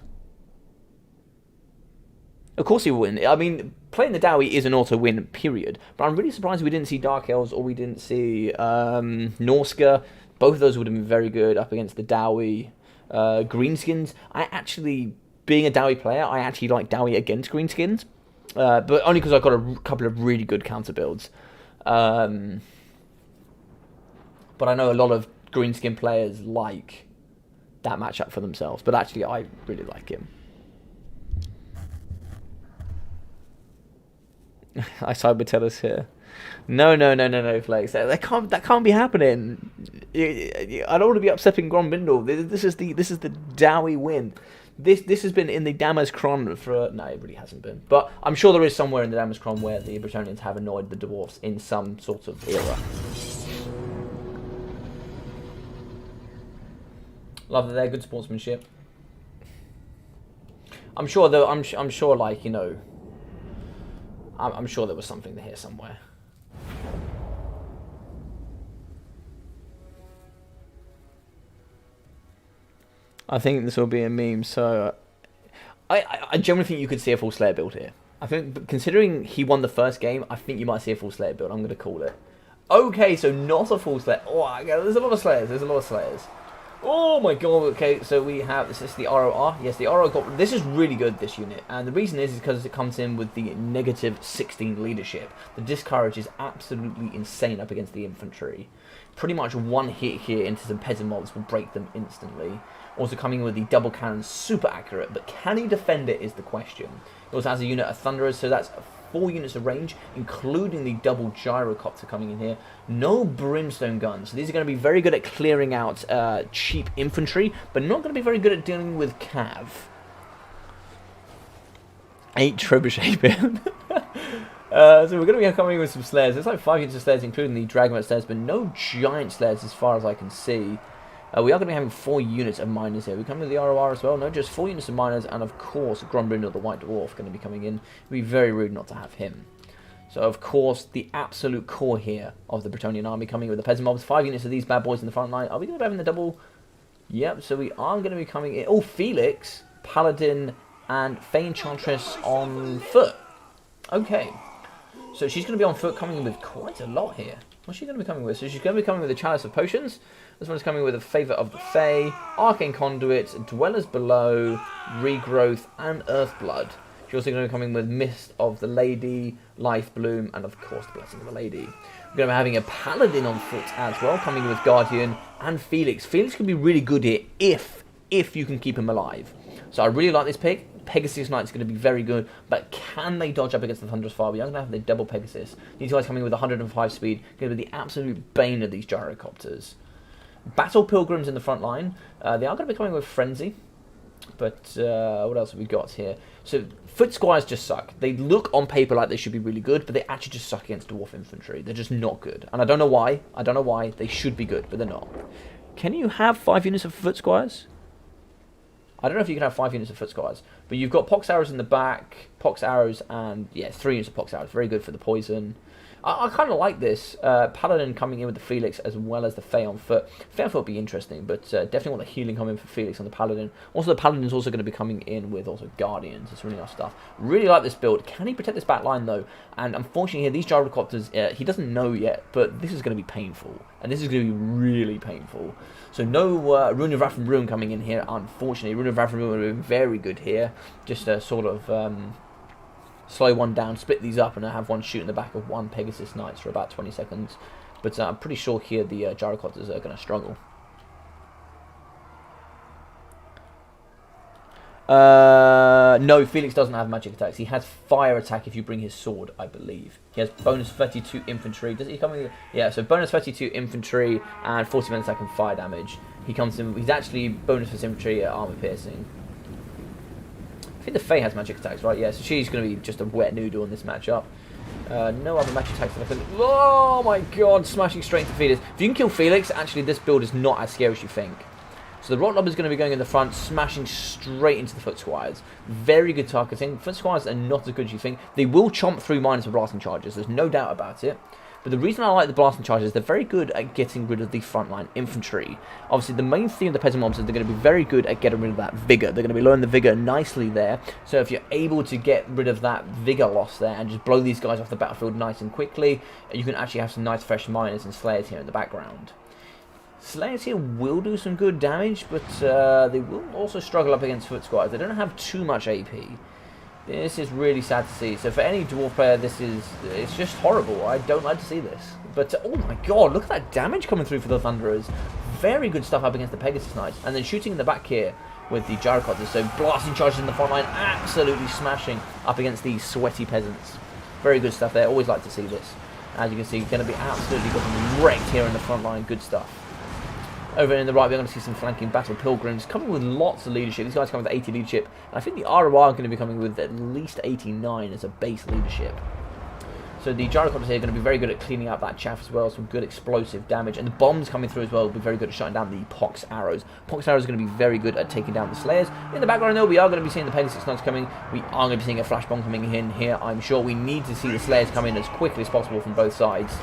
Of course he will win. I mean, playing the Dowie is an auto-win, period. But I'm really surprised we didn't see Dark Elves or we didn't see Norska. Both of those would have been very good up against the Dowie. Greenskins. I actually, being a Dowie player, I actually like Dowie against Greenskins. But only because I've got a couple of really good counter builds. But I know a lot of Greenskin players like that matchup for themselves. But actually, I really like him. I side with Tellus here. No, Flex. That can't be happening. I don't want to be upsetting Grombrindle. This is the Dowie win. This has been in the Damaskron for... No, it really hasn't been. But I'm sure there is somewhere in the Damaskron where the Bretonians have annoyed the Dwarfs in some sort of era. Love that they're good sportsmanship. I'm sure though. I'm sure, like, you know. I'm sure there was something here somewhere. I think this will be a meme. So I generally think you could see a full Slayer build here. I think, considering he won the first game, I think you might see a full Slayer build. I'm going to call it. Okay, so not a full Slayer. Oh, there's a lot of Slayers. There's a lot of Slayers. Oh my god. Okay, so we have, this is the ROR. Yes, the ROR got, this is really good, this unit. And the reason is because it comes in with the negative 16 leadership. The discourage is absolutely insane up against the infantry. Pretty much one hit here into some peasant mobs will break them instantly. Also coming in with the double cannon, super accurate, but can he defend it is the question. He also has a unit of Thunderers, so that's 4 units of range, including the double gyrocopter coming in here. No brimstone guns, so these are going to be very good at clearing out cheap infantry, but not going to be very good at dealing with cav. 8 trebuchet bin. So we're going to be coming in with some Slayers. There's like 5 units of Slayers, including the Dragonite Slayers, but no giant Slayers as far as I can see. We are going to be having 4 units of miners here. We come with the ROR as well. No, just 4 units of miners, and of course, Grombrindle, the White Dwarf, going to be coming in. It would be very rude not to have him. So, of course, the absolute core here of the Bretonnian army coming in with the peasant mobs. 5 units of these bad boys in the front line. Are we going to be having the double? Yep, so we are going to be coming in. Oh, Felix, Paladin, and Fey Enchantress on foot. Okay. So she's going to be on foot, coming in with quite a lot here. What's she going to be coming with? So she's going to be coming with the Chalice of Potions. This one's coming with a Favour of the Fae, Arcane Conduit, Dwellers Below, Regrowth, and Earthblood. She's also going to be coming with Mist of the Lady, Life Bloom, and of course the Blessing of the Lady. We're going to be having a Paladin on foot as well, coming with Guardian and Felix. Felix can be really good here if you can keep him alive. So I really like this pick. Pegasus Knight's going to be very good, but can they dodge up against the Thunderous Fire? We are going to have the double Pegasus. These guys coming with 105 speed, going to be the absolute bane of these gyrocopters. Battle Pilgrims in the front line. They are going to be coming with Frenzy, but what else have we got here? So Foot Squires just suck. They look on paper like they should be really good, but they actually just suck against Dwarf Infantry. They're just not good, and I don't know why. I don't know why. They should be good, but they're not. Can you have 5 units of Foot Squires? I don't know if you can have 5 units of Foot Squires, but you've got Pox Arrows in the back, Pox Arrows, and yeah, 3 units of Pox Arrows. Very good for the poison. I kind of like this. Paladin coming in with the Felix as well as the Fey on foot. Fey on foot would be interesting, but definitely want the healing coming in for Felix on the Paladin. Also, the Paladin's also going to be coming in with also Guardians. It's really nice stuff. Really like this build. Can he protect this back line though? And unfortunately here, these gyrocopters, he doesn't know yet, but this is going to be painful. And this is going to be really painful. So no Rune of Wrath and Ruin coming in here, unfortunately. Rune of Wrath and Ruin would have been very good here. Just a sort of slow one down, split these up, and I have one shoot in the back of one Pegasus Knights for about 20 seconds. But I'm pretty sure here the gyrocopters are going to struggle. No, Felix doesn't have magic attacks. He has fire attack if you bring his sword, I believe. He has bonus 32 infantry. Does he come in? Yeah, so bonus 32 infantry and 40 minutes attack and fire damage. He comes in. He's actually bonus for infantry at armor piercing. I think the Fae has magic attacks, right? Yeah, so she's going to be just a wet noodle in this matchup. No other magic attacks that I can... Oh my god, smashing straight into Felix. If you can kill Felix, actually this build is not as scary as you think. So the Rot Lob is going to be going in the front, smashing straight into the Foot Squires. Very good targeting. Foot Squires are not as good as you think. They will chomp through miners with blasting charges, there's no doubt about it. But the reason I like the blasting charges is they're very good at getting rid of the frontline infantry. Obviously, the main theme of the peasant mobs is they're going to be very good at getting rid of that vigor. They're going to be lowering the vigor nicely there. So if you're able to get rid of that vigor loss there and just blow these guys off the battlefield nice and quickly, you can actually have some nice fresh miners and slayers here in the background. Slayers here will do some good damage, but they will also struggle up against Foot Squires. They don't have too much AP. This is really sad to see. So for any dwarf player, it's just horrible. I don't like to see this. But oh my god, look at that damage coming through for the Thunderers. Very good stuff up against the Pegasus Knights. And then shooting in the back here with the gyrocopters. So blasting charges in the front line, absolutely smashing up against these sweaty peasants. Very good stuff there. Always like to see this. As you can see, going to be absolutely wrecked here in the front line. Good stuff. Over in the right, we're going to see some flanking Battle Pilgrims coming with lots of leadership. These guys come with 80 leadership. And I think the ROR are going to be coming with at least 89 as a base leadership. So the gyrocopters here are going to be very good at cleaning up that chaff as well. Some good explosive damage. And the bombs coming through as well will be very good at shutting down the Pox Arrows. Pox Arrows are going to be very good at taking down the Slayers. In the background though, we are going to be seeing the Pegasus Knights coming. We are going to be seeing a Flash Bomb coming in here. I'm sure we need to see the Slayers come in as quickly as possible from both sides.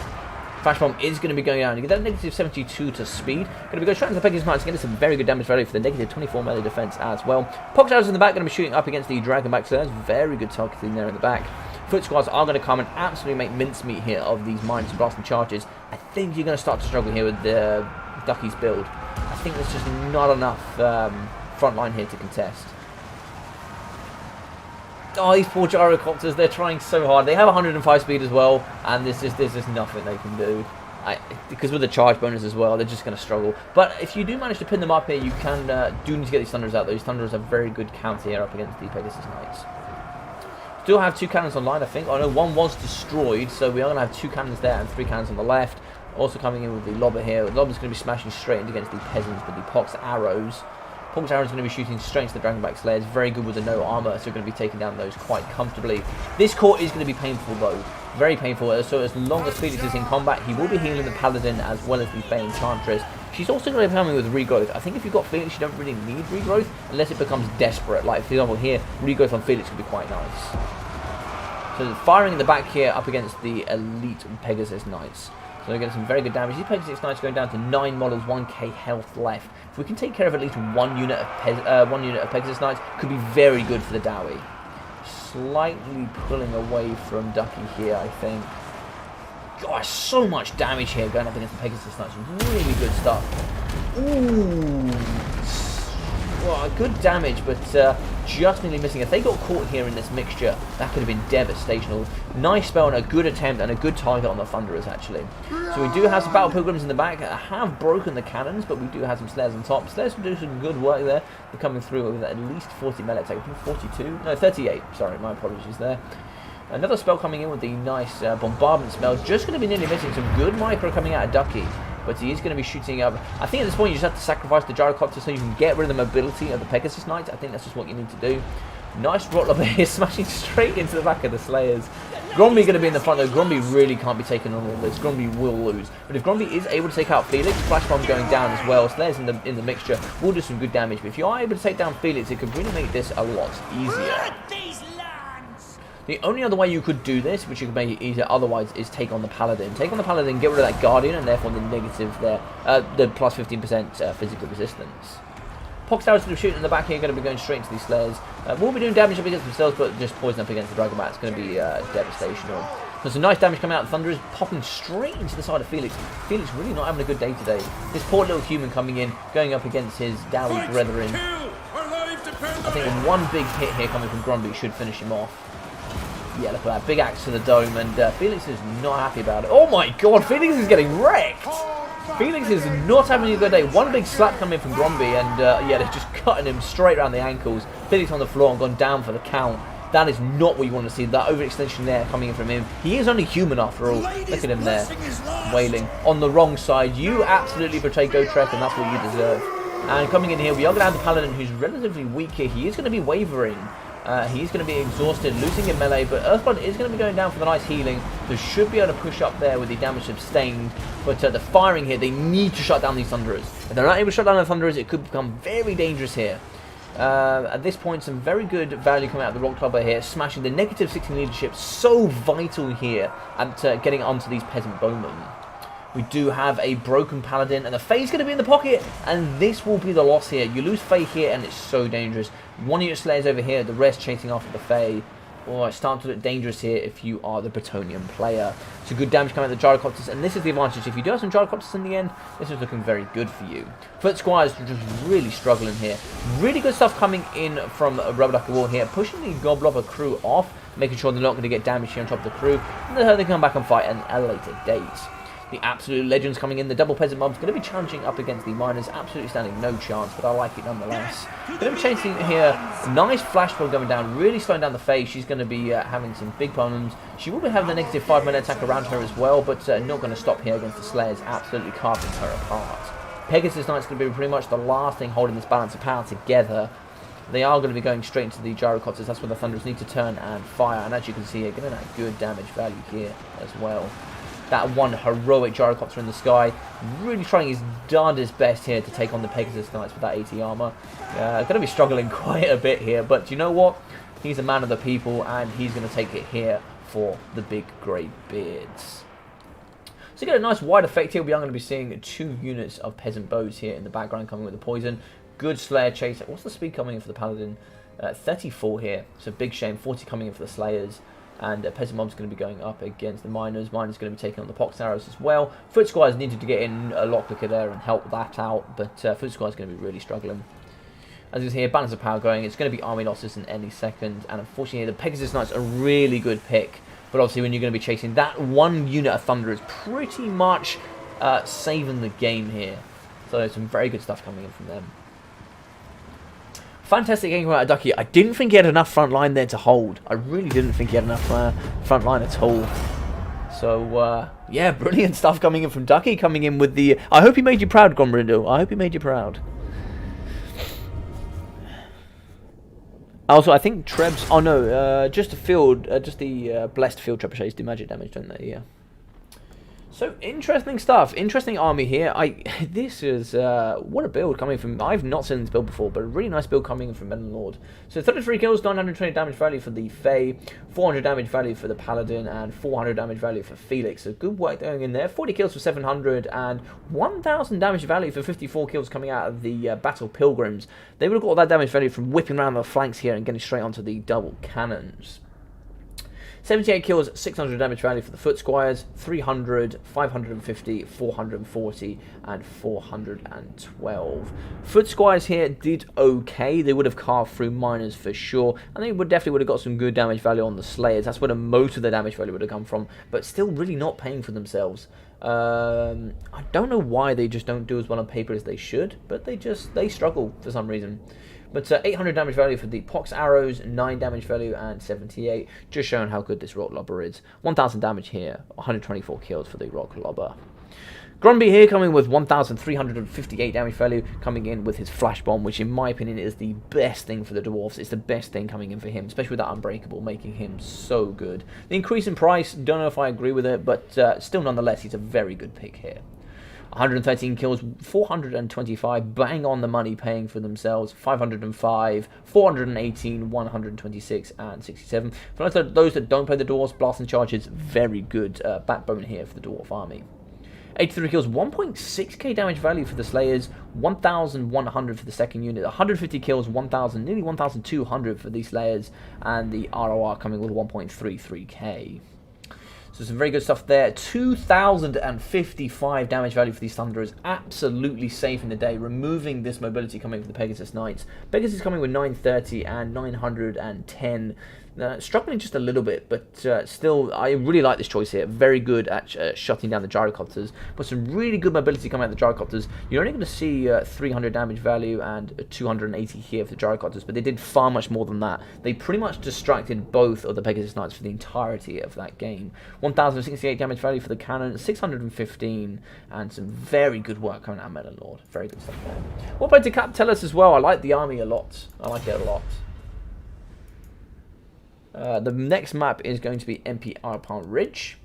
Flash Bomb is going to be going down. You get that negative 72 to speed. Going to be going straight into the Pegasus Knights, getting some very good damage value for the negative 24 melee defense as well. Pox Arrows in the back, going to be shooting up against the Dragonback Slayers. Very good targeting there in the back. Foot Squads are going to come and absolutely make mincemeat here of these Miners blasting charges. I think you're going to start to struggle here with the Ducky's build. I think there's just not enough front line here to contest. Oh, these poor gyrocopters, they're trying so hard. They have 105 speed as well, and there's just nothing they can do. Because with the charge bonus as well, they're just going to struggle. But if you do manage to pin them up here, you can do need to get these Thunderers out. Those Thunderers are very good counter here up against the Pegasus Knights. Still have 2 cannons online, I think. Oh no, one was destroyed, so we are going to have 2 cannons there and 3 cannons on the left. Also coming in with the Lobber here. The Lobber's going to be smashing straight in against the Peasants with the Pox Arrows. Pox Arrows going to be shooting straight into the Dragonback Slayers. Very good with the no armor, so we're going to be taking down those quite comfortably. This core is going to be painful though. Very painful. So as long as Felix is in combat, he will be healing the Paladin as well as the Fey Enchantress. She's also going to be coming with regrowth. I think if you've got Felix, you don't really need regrowth unless it becomes desperate. Like for example here, regrowth on Felix could be quite nice. So firing in the back here up against the elite Pegasus Knights. So we're getting some very good damage. These Pegasus Knights going down to 9 models, 1k health left. If we can take care of at least one unit of Pegasus Knights, could be very good for the Dowie. Slightly pulling away from Ducky here, I think. Gosh, so much damage here going up against the Pegasus Knights. Really good stuff. Ooh. Well, good damage, but just nearly missing. If they got caught here in this mixture, that could have been devastational. Nice spell and a good attempt and a good target on the Thunderers, actually. So we do have some Battle Pilgrims in the back. Have broken the cannons, but we do have some Slayers on top. Slayers will do some good work there. They're coming through with at least 40 melee attack. I think 42? No, 38. Sorry, my apologies there. Another spell coming in with the nice bombardment spell. Just going to be nearly missing. Some good micro coming out of Ducky. But he is going to be shooting up. I think at this point you just have to sacrifice the Gyrocopter so you can get rid of the mobility of the Pegasus Knights. I think that's just what you need to do. Nice Rotlobber here, smashing straight into the back of the Slayers. Gromby going to be in the front though. Gromby really can't be taken on all this. Gromby will lose. But if Gromby is able to take out Felix, Flash Bomb going down as well. Slayers in the mixture will do some good damage. But if you are able to take down Felix, it could really make this a lot easier. The only other way you could do this, which you could make it easier otherwise, is take on the Paladin. Take on the Paladin, get rid of that Guardian, and therefore the negative there, the plus 15% physical resistance. Pox Arrows going to be shooting in the back here, going to be going straight into these Slayers. Will be doing damage up against themselves, but just poison up against the Dragonbat. It's going to be devastational. There's some nice damage coming out. The Thunder is popping straight into the side of Felix. Felix really not having a good day today. This poor little human coming in, going up against his Dowie brethren. I think one big hit here coming from Gromby should finish him off. Yeah, look at that. Big axe to the dome, and Felix is not happy about it. Oh my god, Felix is getting wrecked! Felix is not having a good day. One big slap coming from Gromby, and yeah, they're just cutting him straight around the ankles. Felix on the floor and gone down for the count. That is not what you want to see. That overextension there coming in from him. He is only human after all. Look at him there, wailing. On the wrong side. You absolutely betrayed Gotrek, and that's what you deserve. And coming in here, we are going to have the Paladin, who's relatively weak here. He is going to be wavering. He's going to be exhausted, losing in melee, but Earthblood is going to be going down for the nice healing. They should be able to push up there with the damage sustained, but the firing here, they need to shut down these Thunderers. If they're not able to shut down the Thunderers, it could become very dangerous here. At this point, some very good value coming out of the Rock Clubber here, smashing the negative 16 leadership, so vital here at getting onto these Peasant Bowmen. We do have a broken Paladin, and the Fae's going to be in the pocket, and this will be the loss here. You lose Fae here, and it's so dangerous. One of your Slayers over here, the rest chasing after the Fae. Oh, it's starting to look dangerous here if you are the Bretonnian player. So good damage coming out of the Gyrocopters, and this is the advantage. If you do have some Gyrocopters in the end, this is looking very good for you. Foot Squires just really struggling here. Really good stuff coming in from Rubber Ducky Wall here, pushing the Goblobber crew off, making sure they're not going to get damage here on top of the crew, and then they come back and fight at a later date. The absolute legends coming in. The double peasant mob's going to be challenging up against the miners. Absolutely standing no chance, but I like it nonetheless. Going to be chasing here. Nice flash pull going down. Really slowing down the Fae. She's going to be having some big problems. She will be having the negative 5 melee attack around her as well, but not going to stop here against the Slayers. Absolutely carving her apart. Pegasus Knight's going to be pretty much the last thing holding this balance of power together. They are going to be going straight into the Gyrocopters. That's where the Thunderers need to turn and fire. And as you can see here, getting that good damage value here as well. That one heroic Gyrocopter in the sky, really trying his darndest best here to take on the Pegasus Knights with that 80 armor. Going to be struggling quite a bit here, but you know what? He's a man of the people, and he's going to take it here for the big grey beards. So you get a nice wide effect here. We are going to be seeing 2 units of peasant bows here in the background coming with the poison. Good Slayer Chaser. What's the speed coming in for the Paladin? 34 here. So big shame. 40 coming in for the Slayers. And Peasant Mob's going to be going up against the Miners. Miners going to be taking on the Pox Arrows as well. Foot Squires needed to get in a lot quicker there and help that out. But Foot Squires going to be really struggling. As you can see here, Balance of Power going. It's going to be army losses in any second. And unfortunately, the Pegasus Knights are a really good pick. But obviously, when you're going to be chasing that one unit of Thunder is pretty much saving the game here. So there's some very good stuff coming in from them. Fantastic game out of Ducky. I didn't think he had enough front line there to hold. I really didn't think he had enough front line at all. So, yeah, brilliant stuff coming in from Ducky. Coming in with the... I hope he made you proud, Gombrindle. I hope he made you proud. Also, I think Trebs... Oh, no. Just the field... just the blessed field trebuchets do magic damage, don't they? Yeah. So, interesting stuff. Interesting army here. This is... what a build coming from... I've not seen this build before, but a really nice build coming in from Metal Lord. So, 33 kills, 920 damage value for the Fae, 400 damage value for the Paladin, and 400 damage value for Felix. So, good work going in there. 40 kills for 700, and 1,000 damage value for 54 kills coming out of the Battle Pilgrims. They would have got all that damage value from whipping around the flanks here and getting straight onto the double cannons. 78 kills, 600 damage value for the Foot Squires, 300, 550, 440, and 412. Foot Squires here did okay. They would have carved through Miners for sure, and they definitely would have got some good damage value on the Slayers. That's where the most of the damage value would have come from, but still really not paying for themselves. I don't know why they just don't do as well on paper as they should, but they struggle for some reason. But 800 damage value for the Pox Arrows, 9 damage value, and 78. Just showing how good this Rock Lobber is. 1,000 damage here, 124 kills for the Rock Lobber. Grumby here coming with 1,358 damage value, coming in with his Flash Bomb, which in my opinion is the best thing for the Dwarfs. It's the best thing coming in for him, especially with that Unbreakable, making him so good. The increase in price, don't know if I agree with it, but still nonetheless, he's a very good pick here. 113 kills, 425, bang on the money paying for themselves, 505, 418, 126, and 67. For those that don't play the Dwarves, Blast and Charge is very good backbone here for the Dwarf army. 83 kills, 1.6k damage value for the Slayers, 1,100 for the second unit, 150 kills, 1,000, nearly 1,200 for the Slayers, and the ROR coming with 1.33k. So some very good stuff there. 2,055 damage value for these Thunderers. Absolutely saving the day. Removing this mobility coming from the Pegasus Knights. Pegasus coming with 930 and 910. Struggling just a little bit, but still, I really like this choice here. Very good at shutting down the gyrocopters, but some really good mobility coming out of the gyrocopters. You're only going to see 300 damage value and 280 here for the gyrocopters, but they did far much more than that. They pretty much distracted both of the Pegasus Knights for the entirety of that game. 1,068 damage value for the cannon, 615, and some very good work coming out of Metal Lord. Very good stuff there. What about Decap tell us as well? I like the army a lot. I like it a lot. The next map is going to be MP Arpon Ridge.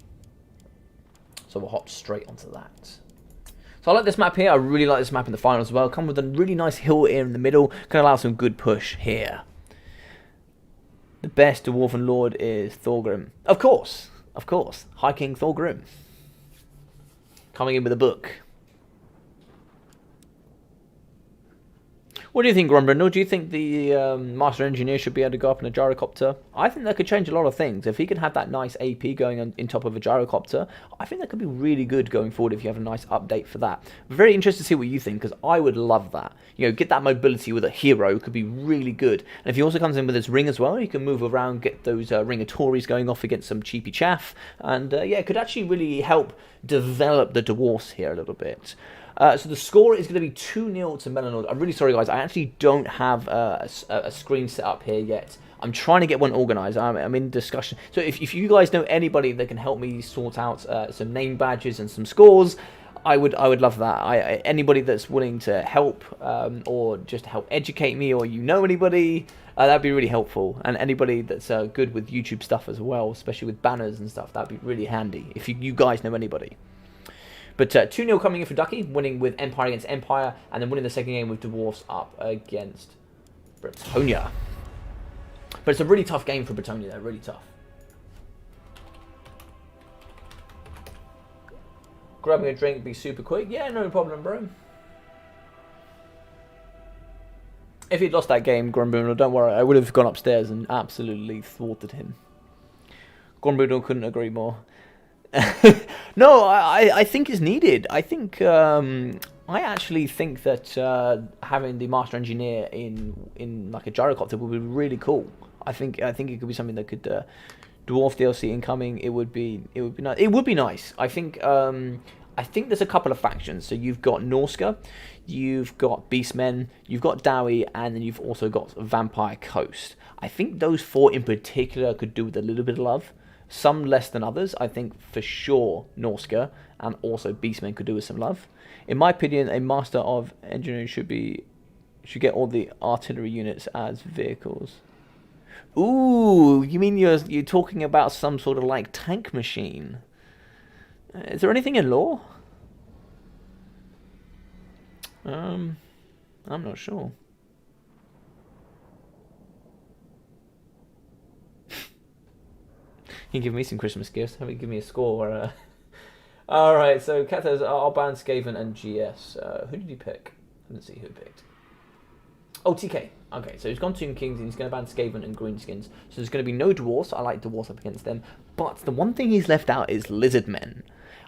So we'll hop straight onto that. So I like this map here. I really like this map in the final as well. Come with a really nice hill here in the middle. Can allow some good push here. The best Dwarven Lord is Thorgrim. Of course. Of course. High King Thorgrim. Coming in with a book. What do you think, Grombrindle? Do you think the Master Engineer should be able to go up in a gyrocopter? I think that could change a lot of things. If he could have that nice AP going on in top of a gyrocopter, I think that could be really good going forward if you have a nice update for that. Very interested to see what you think, because I would love that. You know, get that mobility with a hero could be really good. And if he also comes in with his ring as well, you can move around, get those Ringatories going off against some cheapy chaff. And yeah, it could actually really help develop the Dwarfs here a little bit. So the score is going to be 2-0 to Metal Lord. I'm really sorry, guys. I actually don't have a screen set up here yet. I'm trying to get one organised. I'm in discussion. So if you guys know anybody that can help me sort out some name badges and some scores, I would love that. Anybody that's willing to help or just help educate me, or you know anybody, that'd be really helpful. And anybody that's good with YouTube stuff as well, especially with banners and stuff, that'd be really handy. If you guys know anybody. But 2-0 coming in for Ducky, winning with Empire against Empire, and then winning the second game with Dwarfs up against Bretonia. But it's a really tough game for Bretonia, though, really tough. Grabbing a drink, be super quick. Yeah, no problem, bro. If he'd lost that game, Grumbrindle, don't worry, I would have gone upstairs and absolutely thwarted him. Grumbrindle couldn't agree more. No, I think it's needed. I think I actually think that having the Master Engineer in like a gyrocopter would be really cool. I think it could be something that could Dwarf DLC incoming. It would be nice. It would be nice. I think there's a couple of factions. So you've got Norska, you've got Beastmen, you've got Dowie, and then you've also got Vampire Coast. I think those four in particular could do with a little bit of love. Some less than others. I think for sure Norska and also Beastmen could do with some love. In my opinion, a Master of Engineering should get all the artillery units as vehicles. Ooh, you mean you're talking about some sort of like tank machine? Is there anything in lore? I'm not sure. You give me some Christmas gifts. Have you give me a score? Alright, so Kat says, I'll ban Skaven and GS. Who did he pick? I didn't see who he picked. Oh, TK. Okay, so he's gone Tomb Kings and he's going to ban Skaven and Greenskins. So there's going to be no Dwarfs. I like Dwarfs up against them. But the one thing he's left out is Lizardmen.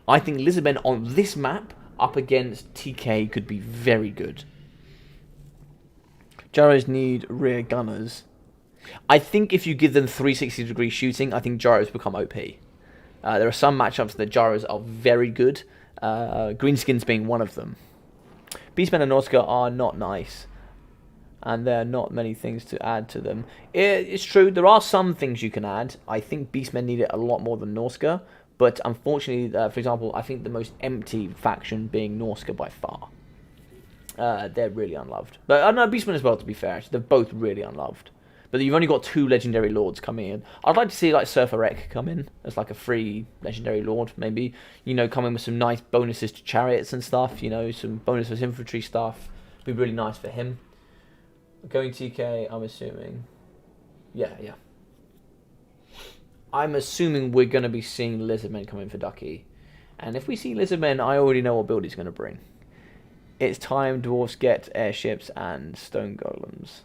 I think Lizardmen on this map up against TK could be very good. Gyros need rear gunners. I think if you give them 360-degree shooting, I think Gyros become OP. There are some matchups that Gyros are very good, Greenskins being one of them. Beastmen and Norska are not nice, and there are not many things to add to them. It's true, there are some things you can add. I think Beastmen need it a lot more than Norska, but unfortunately, for example, I think the most empty faction being Norska by far. They're really unloved. But no, Beastmen as well, to be fair. They're both really unloved. But you've only got 2 legendary lords coming in. I'd like to see like Surfer Ek come in as like a free legendary lord, maybe. You know, come in with some nice bonuses to chariots and stuff. You know, some bonuses infantry stuff. Be really nice for him. Going TK, I'm assuming. Yeah. I'm assuming we're going to be seeing Lizardmen come in for Ducky. And if we see Lizardmen, I already know what build he's going to bring. It's time Dwarves get airships and stone golems.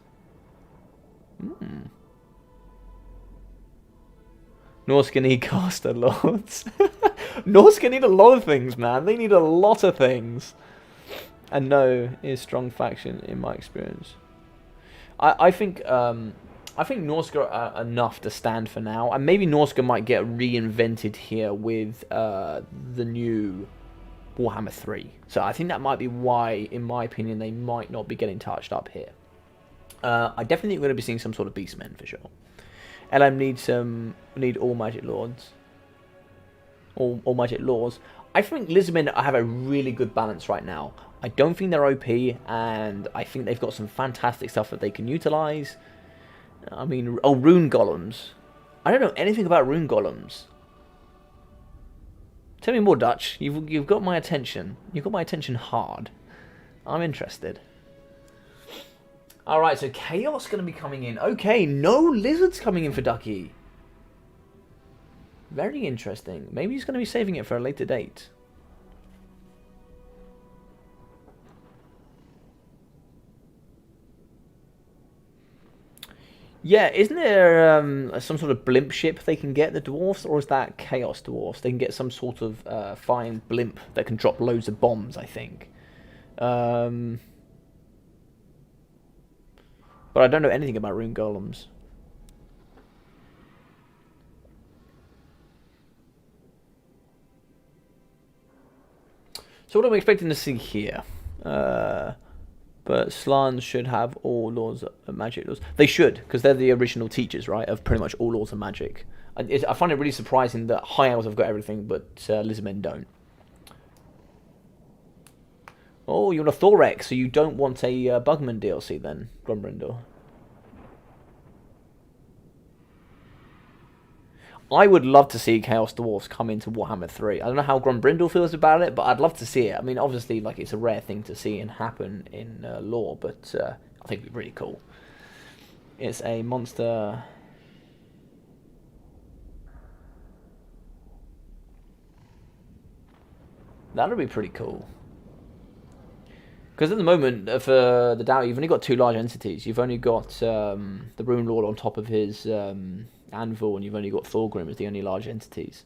Norska need caster lords. Norska need a lot of things, man. They need a lot of things. And no is strong faction in my experience. I think Norska are enough to stand for now, and maybe Norska might get reinvented here with the new Warhammer 3. So I think that might be why, in my opinion, they might not be getting touched up here. I definitely going to be seeing some sort of Beastmen for sure. LM need all magic lords. All magic lords. I think Lizardmen have a really good balance right now. I don't think they're OP, and I think they've got some fantastic stuff that they can utilize. I mean, rune golems. I don't know anything about rune golems. Tell me more, Dutch. You've got my attention. You've got my attention hard. I'm interested. Alright, so Chaos going to be coming in. Okay, no Lizards coming in for Ducky. Very interesting. Maybe he's going to be saving it for a later date. Yeah, isn't there some sort of blimp ship they can get, the dwarfs, or is that Chaos dwarfs? They can get some sort of fine blimp that can drop loads of bombs, I think. But I don't know anything about rune golems. So what am I expecting to see here? But Slans should have all laws of magic laws. They should, because they're the original teachers, right, of pretty much all laws of magic. I find it really surprising that High Elves have got everything, but Lizardmen don't. Oh, you want a Thorex, so you don't want a Bugman DLC then, Grumbrindle? I would love to see Chaos Dwarfs come into Warhammer 3. I don't know how Grumbrindle feels about it, but I'd love to see it. I mean, obviously, like, it's a rare thing to see and happen in lore, but I think it'd be really cool. It's a monster... That'll be pretty cool. Because at the moment, for the Dow, you've only got 2 large entities. You've only got the Rune Lord on top of his anvil, and you've only got Thorgrim as the only large entities.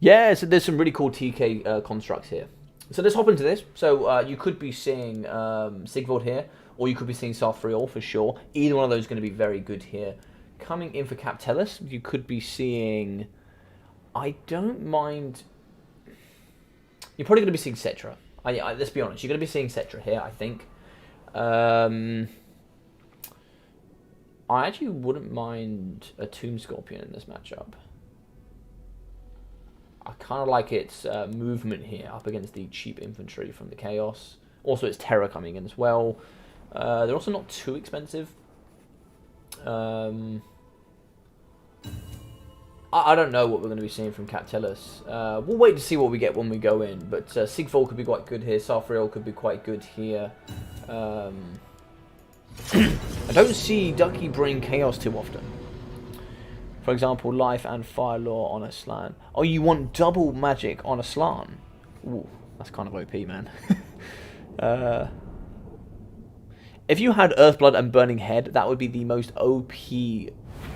Yeah, so there's some really cool TK constructs here. So let's hop into this. So you could be seeing Sigvald here, or you could be seeing Sarfriol for sure. Either one of those is going to be very good here. Coming in for Captellus, you could be seeing... I don't mind... You're probably going to be seeing Cetra. Let's be honest, you're going to be seeing Cetra here, I think. I actually wouldn't mind a Tomb Scorpion in this matchup. I kind of like its movement here up against the cheap infantry from the Chaos. Also, its Terror coming in as well. They're also not too expensive. I don't know what we're going to be seeing from Captellus. We'll wait to see what we get when we go in. But Sigvald could be quite good here. Sarfriol could be quite good here. I don't see Ducky bring Chaos too often. For example, Life and Fire Law on a Slan. Oh, you want double magic on a Slan? Ooh, that's kind of OP, man. If you had Earthblood and Burning Head, that would be the most OP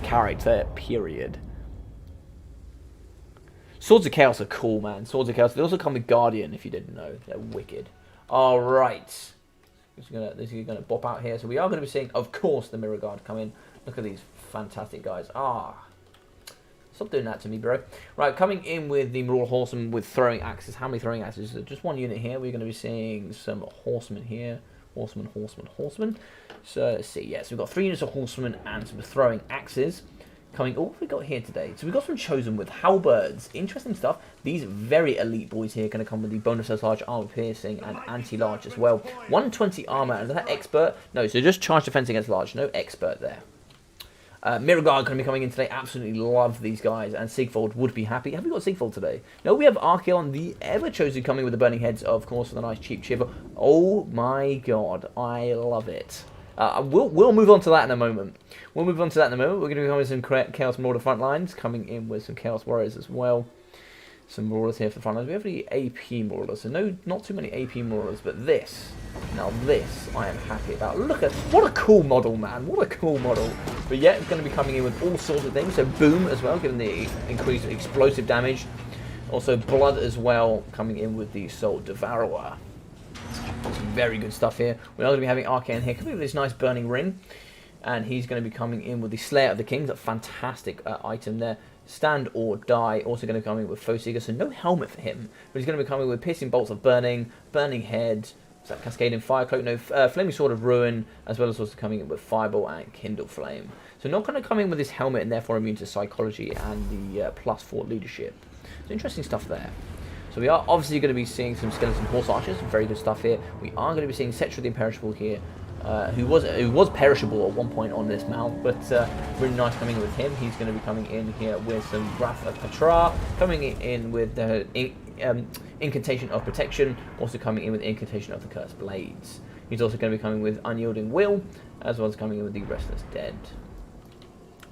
character, period. Swords of Chaos are cool, man. Swords of Chaos. They also come with Guardian, if you didn't know. They're wicked. Alright. This is going to bop out here. So we are going to be seeing, of course, the Mirror Guard come in. Look at these fantastic guys. Stop doing that to me, bro. Right, coming in with the Marauding Horsemen with throwing axes. How many throwing axes? Just one unit here. We're going to be seeing some horsemen here. Horsemen. So, let's see. Yes, we've got 3 units of horsemen and some throwing axes. Coming, what have we got here today? So we've got some chosen with halberds. Interesting stuff. These very elite boys here are going to come with the bonus as large armor piercing and anti-large as well. 120 armor, and is that expert? No, so just charge defense against large. No expert there. Mirror Guard going to be coming in today. Absolutely love these guys, and Sigvald would be happy. Have we got Sigvald today? No, we have Archaon, the ever-chosen, coming with the burning heads, of course, with a nice cheap shiver. Oh my god, I love it. We'll move on to that in a moment. We're going to be coming with some Chaos Marauder front lines, coming in with some Chaos Warriors as well. Some Marauders here for the front lines. We have the AP Marauders, so no, not too many AP Marauders, but this, now this, I am happy about. Look at, what a cool model, man. What a cool model. But yeah, it's going to be coming in with all sorts of things. So boom as well, giving the increased explosive damage. Also blood as well, coming in with the Soul Devourer. Some very good stuff here. We're going to be having Arcane here, coming with this nice burning ring. And he's going to be coming in with the Slayer of the Kings, a fantastic item there. Stand or Die, also going to be coming with Foeseeker, so no helmet for him. But he's going to be coming with Piercing Bolts of Burning, Burning Head, is that Cascading Fire Cloak? No, Flaming Sword of Ruin, as well as also coming in with Fireball and Kindle Flame. So not going to come in with this helmet and therefore immune to Psychology and the +4 Leadership. So interesting stuff there. So we are obviously going to be seeing some Skeleton Horse Archers, very good stuff here. We are going to be seeing Cetra the Imperishable here, who was perishable at one point on this mount, but really nice coming in with him. He's going to be coming in here with some Wrath of Petra, coming in with the Incantation of Protection, also coming in with Incantation of the Cursed Blades. He's also going to be coming with Unyielding Will, as well as coming in with the Restless Dead.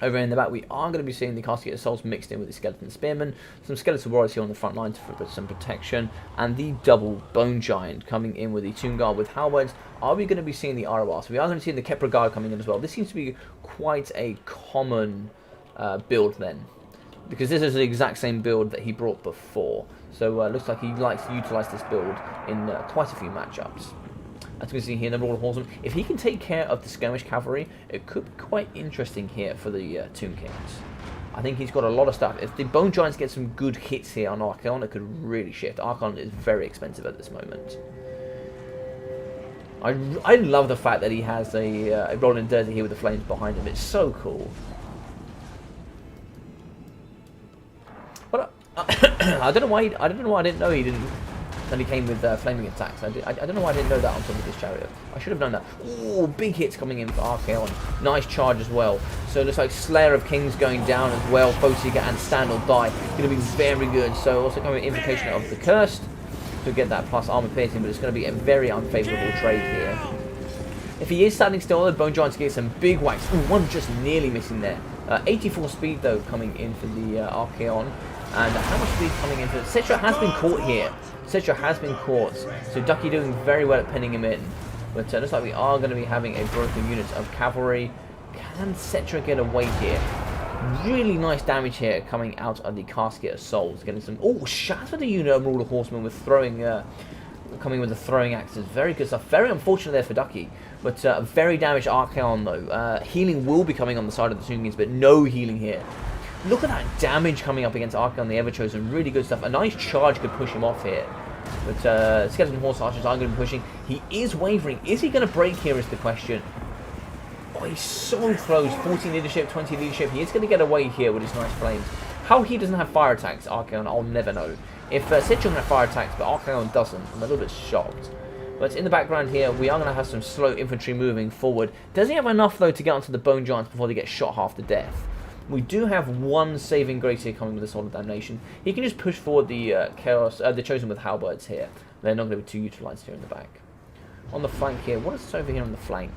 Over in the back, we are going to be seeing the Casket of Souls mixed in with the Skeleton Spearmen, some Skeleton Warriors here on the front line for some protection, and the Double Bone Giant coming in with the Tomb Guard with halberds. Are we going to be seeing the Arabar? So we are going to see the Kepra Guard coming in as well. This seems to be quite a common build then, because this is the exact same build that he brought before. So looks like he likes to utilise this build in quite a few matchups. As you can see here, the Marauding Horsemen, if he can take care of the Skirmish Cavalry, it could be quite interesting here for the Tomb Kings. I think he's got a lot of stuff. If the Bone Giants get some good hits here on Archaon, it could really shift. Archaon is very expensive at this moment. I love the fact that he has a Rolling Dirty here with the flames behind him. It's so cool. But I don't know why I didn't know he didn't. And he came with flaming attacks. I don't know why I didn't know that on top of this chariot. I should have known that. Ooh, big hits coming in for Archaon. Nice charge as well. So it looks like Slayer of Kings going down as well. Foeseeker and Stand or Die. Going to be very good. So also coming with Invocation of the Cursed to get that plus armor piercing, but it's going to be a very unfavourable trade here. If he is standing still, the Bone Giants get some big whacks. Ooh, one just nearly missing there. 84 speed though coming in for the Archaon. And how much speed coming into it? Citra has been caught here. Citra has been caught. So Ducky doing very well at pinning him in. But looks like we are going to be having a broken unit of cavalry. Can Citra get away here? Really nice damage here coming out of the Casket of Souls. Getting some... Oh, shots with the unit of Marauder Horsemen with throwing... coming with the throwing axes. Very good stuff. Very unfortunate there for Ducky. But very damaged Archaon though. Healing will be coming on the side of the Toongans, but no healing here. Look at that damage coming up against Archaon the Everchosen. Really good stuff. A nice charge could push him off here. But Skeleton Horse Archers are going to be pushing. He is wavering. Is he going to break here is the question. Oh, he's so close. 14 leadership, 20 leadership. He is going to get away here with his nice flames. How he doesn't have fire attacks, Archaon, I'll never know. If Citra has fire attacks, but Archaon doesn't, I'm a little bit shocked. But in the background here, we are going to have some slow infantry moving forward. Does he have enough, though, to get onto the Bone Giants before they get shot half to death? We do have one saving grace here coming with the Sword of Damnation. He can just push forward the the Chosen with Halberds here. They're not going to be too utilised here in the back. On the flank here, what is over here on the flank?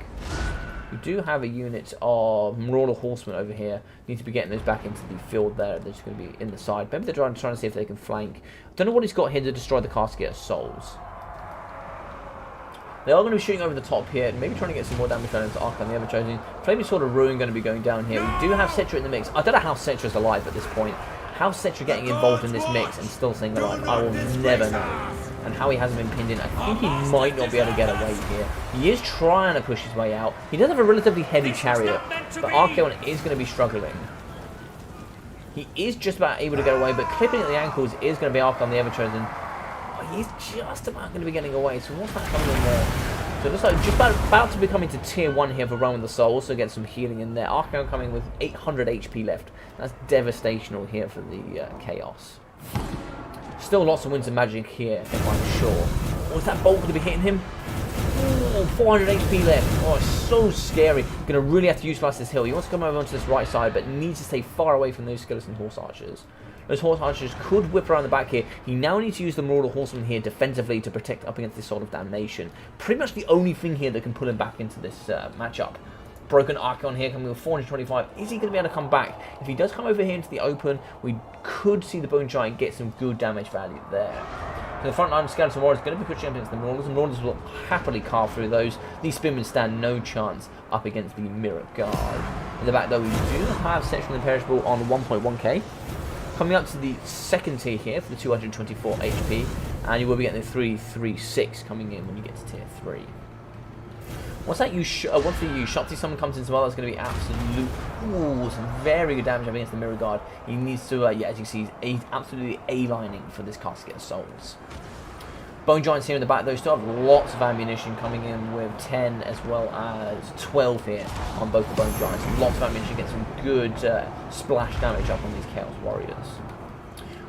We do have a unit of Marauder Horsemen over here. Need to be getting those back into the field there. They're just going to be in the side. Maybe they're trying to see if they can flank. Don't know what he's got here to destroy the Casket of Souls. They are going to be shooting over the top here, maybe trying to get some more damage on into Archaon the Everchosen. Flaming Sword of Ruin going to be going down here. We do have Citra in the mix. I don't know how Citra's alive at this point. How Citra getting involved in this mix and still staying alive, I will never know. And how he hasn't been pinned in, I think he might not be able to get away here. He is trying to push his way out. He does have a relatively heavy chariot, but Archaon is going to be struggling. He is just about able to get away, but clipping at the ankles is going to be Archaon the Everchosen. He's just about going to be getting away, so what's that coming in there? So it looks like just about to be coming to tier 1 here for Realm of the Soul, so get some healing in there. Archaon coming with 800 HP left. That's devastational here for the Chaos. Still lots of Winds of Magic here, if I'm sure. Oh, is that bolt going to be hitting him? Oh, 400 HP left. Oh, it's so scary. Going to really have to utilise this hill. He wants to come over onto this right side, but needs to stay far away from those Skeleton Horse Archers. Those Horse Archers could whip around the back here. He now needs to use the Marauder Horseman here defensively to protect up against this Sword of Damnation. Pretty much the only thing here that can pull him back into this matchup. Broken Archaon here coming with 425. Is he going to be able to come back? If he does come over here into the open, we could see the Bone Giant get some good damage value there. So the front line of Skeleton Warriors is going to be pushing up against the Marauders, and Marauders will happily carve through those. These Spearmen stand no chance up against the Mirror Guard. In the back, though, we do have Sexual Imperishable on 1.1k. Coming up to the second tier here for the 224 HP, and you will be getting the 336 coming in when you get to tier 3. Once the Shotzi Summon comes in as well, that's going to be absolute, some very good damage against the Mirror Guard. He needs to, yeah, as you see, he's absolutely A-lining for this Casket of Souls. Bone Giants here in the back, though, still have lots of ammunition coming in with 10 as well as 12 here on both the Bone Giants. Lots of ammunition, get some good splash damage up on these Chaos Warriors.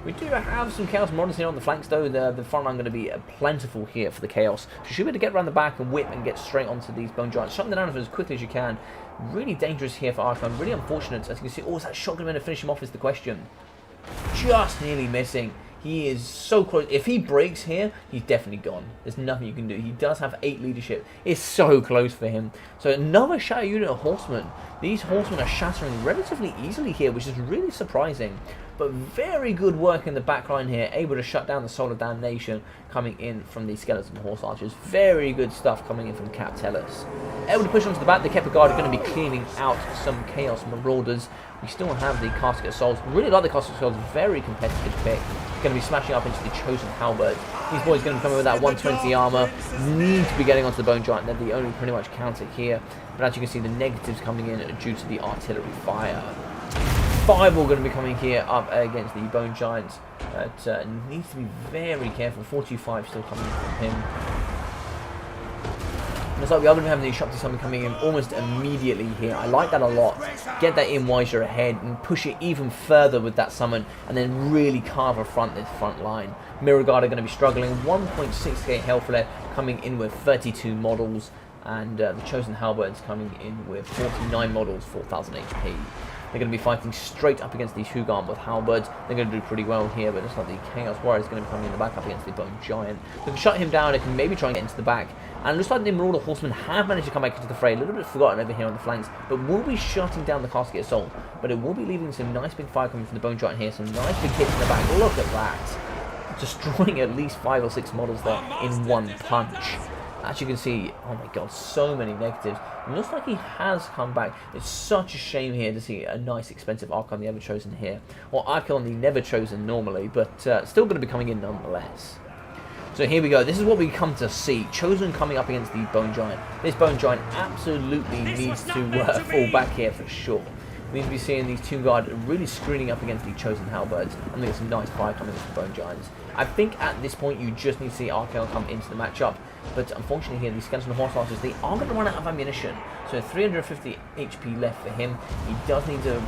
We do have some Chaos Marauders here on the flanks, though. The front line going to be plentiful here for the Chaos. So you should be able to get around the back and whip and get straight onto these Bone Giants. Shut them down as quickly as you can. Really dangerous here for Archaon. Really unfortunate. As you can see, oh, is that shotgun going to finish him off is the question. Just nearly missing. He is so close. If he breaks here, he's definitely gone. There's nothing you can do. He does have 8 leadership. It's so close for him. So another shatter unit of Horsemen. These Horsemen are shattering relatively easily here, which is really surprising. But very good work in the back line here. Able to shut down the Soul of Damnation coming in from the Skeleton Horse Archers. Very good stuff coming in from Cap Tellus. Able to push onto the back. The Kepler Guard are going to be cleaning out some Chaos Marauders. We still have the Casket of Souls. Really like the Casket of Souls. Very competitive pick. Going to be smashing up into the Chosen Halberd. These boys are going to come in with that 120 armor. Need to be getting onto the Bone Giant. They're the only pretty much counter here. But as you can see, the negatives coming in due to the artillery fire. 5 are going to be coming here up against the Bone Giants. But needs to be very careful. 45 still coming from him. Looks like we are going to have the Shakti Summon coming in almost immediately here. I like that a lot. Get that in while you're ahead and push it even further with that summon and then really carve a this front line. Mirror Guard are going to be struggling. 1.6k health left coming in with 32 models, and the Chosen Halberds coming in with 49 models, 4,000 HP. They're going to be fighting straight up against these Hugard with halberds. They're going to do pretty well here, but it's like the Chaos Warrior is going to be coming in the back up against the Bone Giant. They can shut him down, they can maybe try and get into the back. And it looks like the Marauder Horsemen have managed to come back into the fray, a little bit forgotten over here on the flanks, but will be shutting down the Casket Assault. But it will be leaving some nice big fire coming from the Bone Giant here, some nice big hits in the back. Look at that. Destroying at least 5 or 6 models there in one punch. As you can see, oh my god, so many negatives. It looks like he has come back. It's such a shame here to see a nice expensive Archon the Ever-Chosen here. Or Archon the Never-Chosen normally, but still going to be coming in nonetheless. So here we go. This is what we come to see. Chosen coming up against the Bone Giant. This Bone Giant absolutely needs to fall back here for sure. We need to be seeing these Tomb Guard really screening up against the Chosen Halberds. And there's some nice fire coming from the Bone Giants. I think at this point you just need to see Archaon come into the matchup. But unfortunately here, these Skeleton Horse Archers, they are going to run out of ammunition. So 350 HP left for him. He does need to...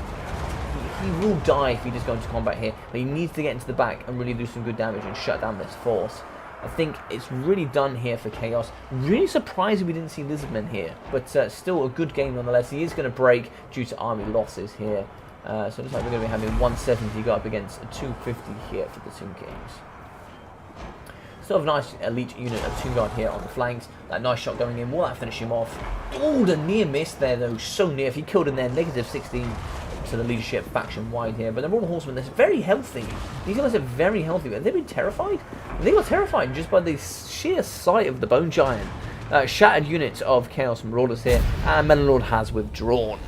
He will die if he just goes into combat here. But he needs to get into the back and really do some good damage and shut down this force. I think it's really done here for Chaos. Really surprised we didn't see Lizardmen here. But still a good game nonetheless. He is going to break due to army losses here. So it looks like we're going to be having 170 go up against a 250 here for the Tomb Kings. Still have a nice elite unit of Tomb Guard here on the flanks. That nice shot going in. Will that finish him off? Oh, the near miss there though. So near. If he killed in there, negative 16 to the leadership faction wide here. But the Royal Horsemen, they're very healthy. These guys are very healthy. Have they been terrified? They got terrified just by the sheer sight of the Bone Giant. Shattered units of Chaos Marauders here. And Menelord has withdrawn.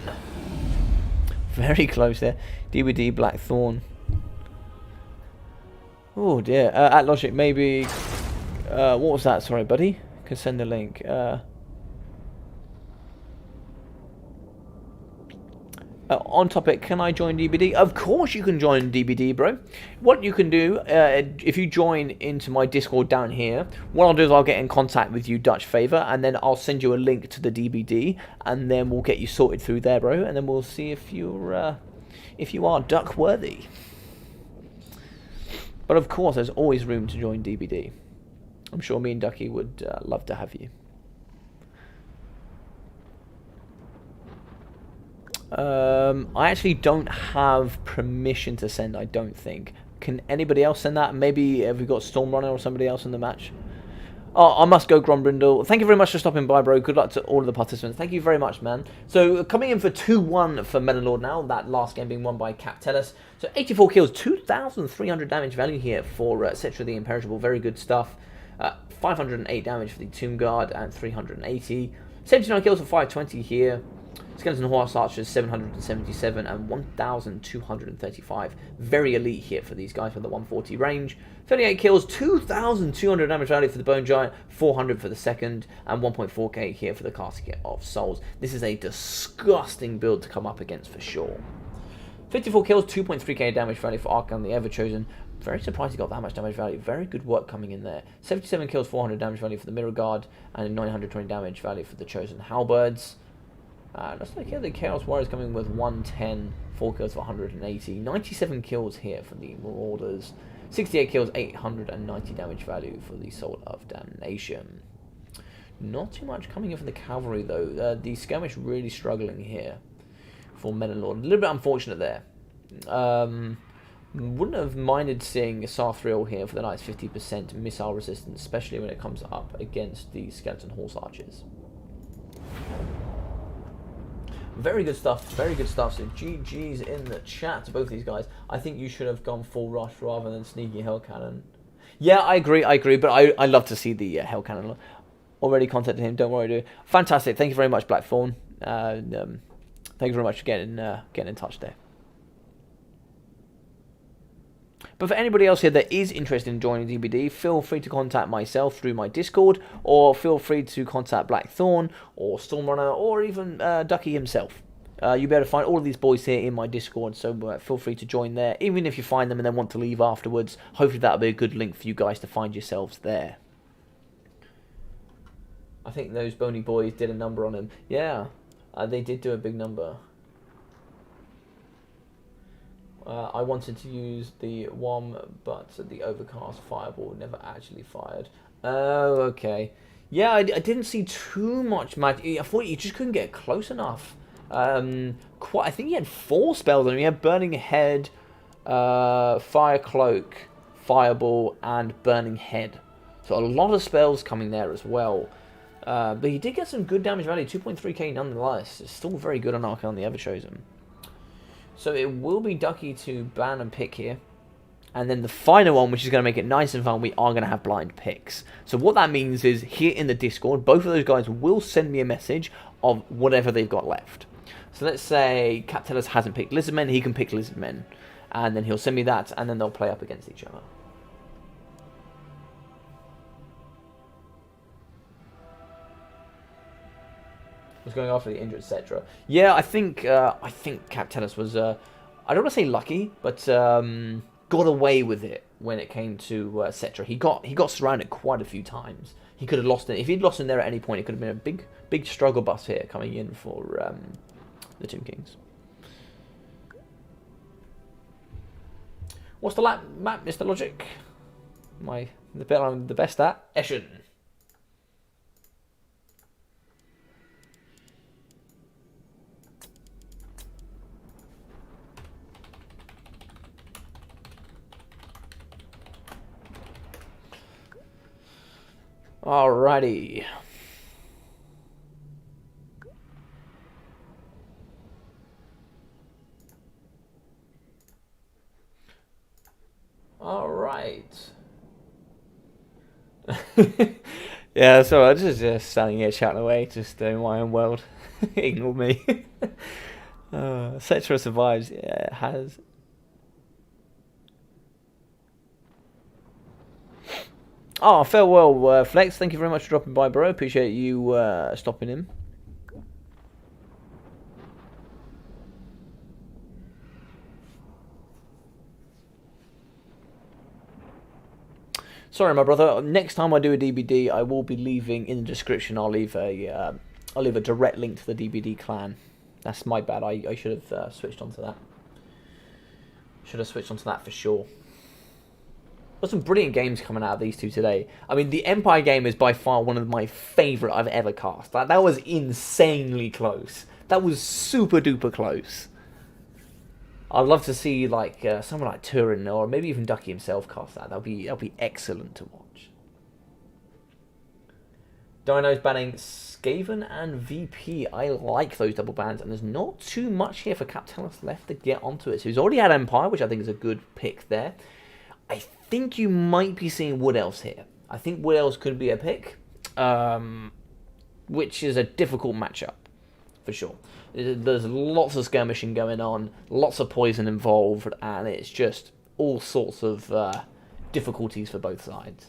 Very close there. DBD Blackthorn. Oh dear. At Logic, maybe... what was that? Sorry, buddy. Can send the link. On topic, can I join DBD? Of course you can join DBD, bro. What you can do, if you join into my Discord down here, what I'll do is I'll get in contact with you, Dutch Favor, and then I'll send you a link to the DBD, and then we'll get you sorted through there, bro, and then we'll see if you are duck worthy. But of course, there's always room to join DBD. I'm sure me and Ducky would love to have you. I actually don't have permission to send, I don't think. Can anybody else send that? Maybe have we got Stormrunner or somebody else in the match? Oh, I must go, Grombrindle. Thank you very much for stopping by, bro. Good luck to all of the participants. Thank you very much, man. So, coming in for 2-1 for Menelord now. That last game being won by Captellus. So, 84 kills, 2,300 damage value here for Cetra the Imperishable. Very good stuff. 508 damage for the Tomb Guard and 380. 79 kills for 520 here. Skeleton Horse Archers 777 and 1,235. Very elite hit for these guys with the 140 range. 38 kills, 2,200 damage value for the Bone Giant, 400 for the second, and 1.4k here for the Casket of Souls. This is a disgusting build to come up against for sure. 54 kills, 2.3k damage value for Archon the Ever-Chosen. Very surprised he got that much damage value. Very good work coming in there. 77 kills, 400 damage value for the Mirror Guard, and 920 damage value for the Chosen Halberds. Looks like here the Chaos Warriors coming with 110, 4 kills for 180, 97 kills here for the Marauders, 68 kills, 890 damage value for the Soul of Damnation. Not too much coming in for the Cavalry though. The Skirmish really struggling here for Menelord. A little bit unfortunate there. Wouldn't have minded seeing Sarthriel here for the nice 50% missile resistance, especially when it comes up against the Skeleton Horse Archers. Very good stuff, very good stuff. So GG's in the chat to both these guys. I think you should have gone full rush rather than sneaky Hell Cannon. Yeah, I agree, but I love to see the Hell Cannon. Already contacted him, don't worry, dude. Fantastic, thank you very much, Blackthorn. Thank you very much for getting in touch there. But for anybody else here that is interested in joining DBD, feel free to contact myself through my Discord, or feel free to contact Blackthorn, or Stormrunner, or even Ducky himself. You'll be able to find all of these boys here in my Discord, so feel free to join there. Even if you find them and then want to leave afterwards, hopefully that'll be a good link for you guys to find yourselves there. I think those bony boys did a number on him. Yeah, they did do a big number. I wanted to use the WOM, but the Overcast Fireball never actually fired. Oh, okay. Yeah, I didn't see too much magic. I thought you just couldn't get close enough. I think he had 4 spells on him. He had Burning Head, Fire Cloak, Fireball, and Burning Head. So a lot of spells coming there as well. But he did get some good damage value, 2.3k nonetheless. It's still very good on Archon the Ever-Chosen. So it will be Ducky to ban and pick here. And then the final one, which is going to make it nice and fun, we are going to have blind picks. So what that means is, here in the Discord, both of those guys will send me a message of whatever they've got left. So let's say Captellus hasn't picked Lizardmen, he can pick Lizardmen. And then he'll send me that, and then they'll play up against each other. Was going after the injured, etc. Yeah, I think Captellus was, I don't want to say lucky, but got away with it when it came to Cetra. He got surrounded quite a few times. He could have lost it. If he'd lost in there at any point, it could have been a big struggle bus here coming in for the Tomb Kings. What's the map, Mr. Logic? The bit I'm the best at? Eschen. Alrighty. Alright. Yeah, so I just standing here chatting away, just doing my own world. Ignore me. Cetra survives. Yeah, it has. Oh, farewell, Flex. Thank you very much for dropping by, bro. Appreciate you stopping in. Sorry, my brother. Next time I do a DBD, I will be leaving in the description. I'll leave a direct link to the DBD clan. That's my bad. I should have switched onto that. Should have switched onto that for sure. There's some brilliant games coming out of these two today. I mean, the Empire game is by far one of my favourite I've ever cast. That was insanely close. That was super duper close. I'd love to see like someone like Turin or maybe even Ducky himself cast that. That'll be excellent to watch. Dino's banning Skaven and VP. I like those double bans, and there's not too much here for Captellus left to get onto it. So he's already had Empire, which I think is a good pick there. I think you might be seeing Wood Elves here. I think Wood Elves could be a pick, which is a difficult matchup, for sure. There's lots of skirmishing going on, lots of poison involved, and it's just all sorts of difficulties for both sides.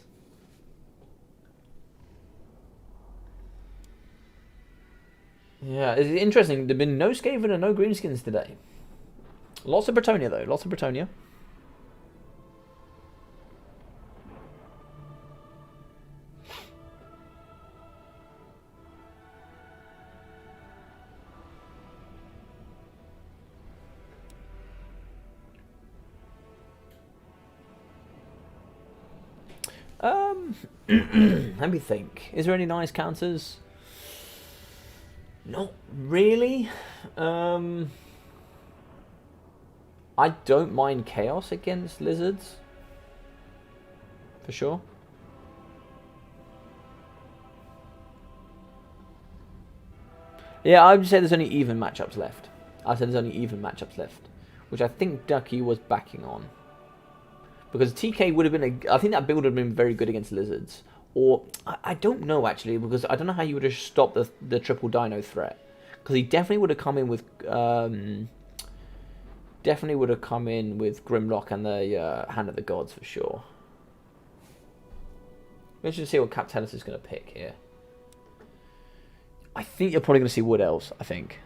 Yeah, it's interesting. There've been no Skaven and no Greenskins today. Lots of Bretonia, though. Lots of Bretonia. Let me think. Is there any nice counters? Not really. I don't mind Chaos against Lizards. For sure. Yeah, I would say there's only even matchups left. Which I think Ducky was backing on. Because TK would have been I think that build would have been very good against Lizards. Or, I don't know actually, because I don't know how you would have stopped the triple dino threat. Because he definitely would have come in with Grimlock and the Hand of the Gods for sure. Let's just see what Captellus is going to pick here. I think you're probably going to see Wood Elves, I think.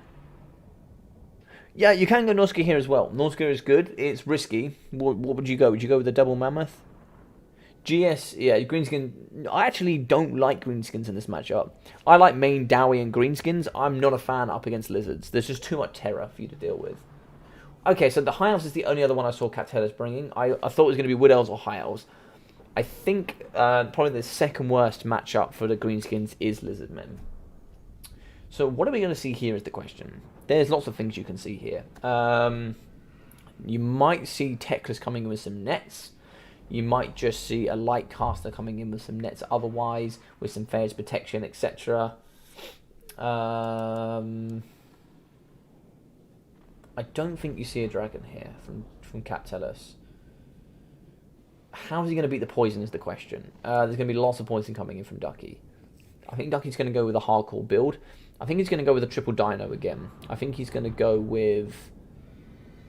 Yeah, you can go Norsca here as well. Norsca is good. It's risky. What would you go? Would you go with the Double Mammoth? GS, yeah, Greenskin. I actually don't like Greenskins in this matchup. I like main Dowie and Greenskins. I'm not a fan up against Lizards. There's just too much terror for you to deal with. Okay, so the High Elves is the only other one I saw Captellus bringing. I thought it was going to be Wood Elves or High Elves. I think probably the second worst matchup for the Greenskins is Lizardmen. So what are we going to see here is the question. There's lots of things you can see here. You might see Teclis coming in with some nets. You might just see a light caster coming in with some nets otherwise, with some phase protection, etc. I don't think you see a dragon here from Captellus. How's he going to beat the poison is the question. There's going to be lots of poison coming in from Ducky. I think Ducky's going to go with a hardcore build. I think he's going to go with a triple dino again. I think he's going to go with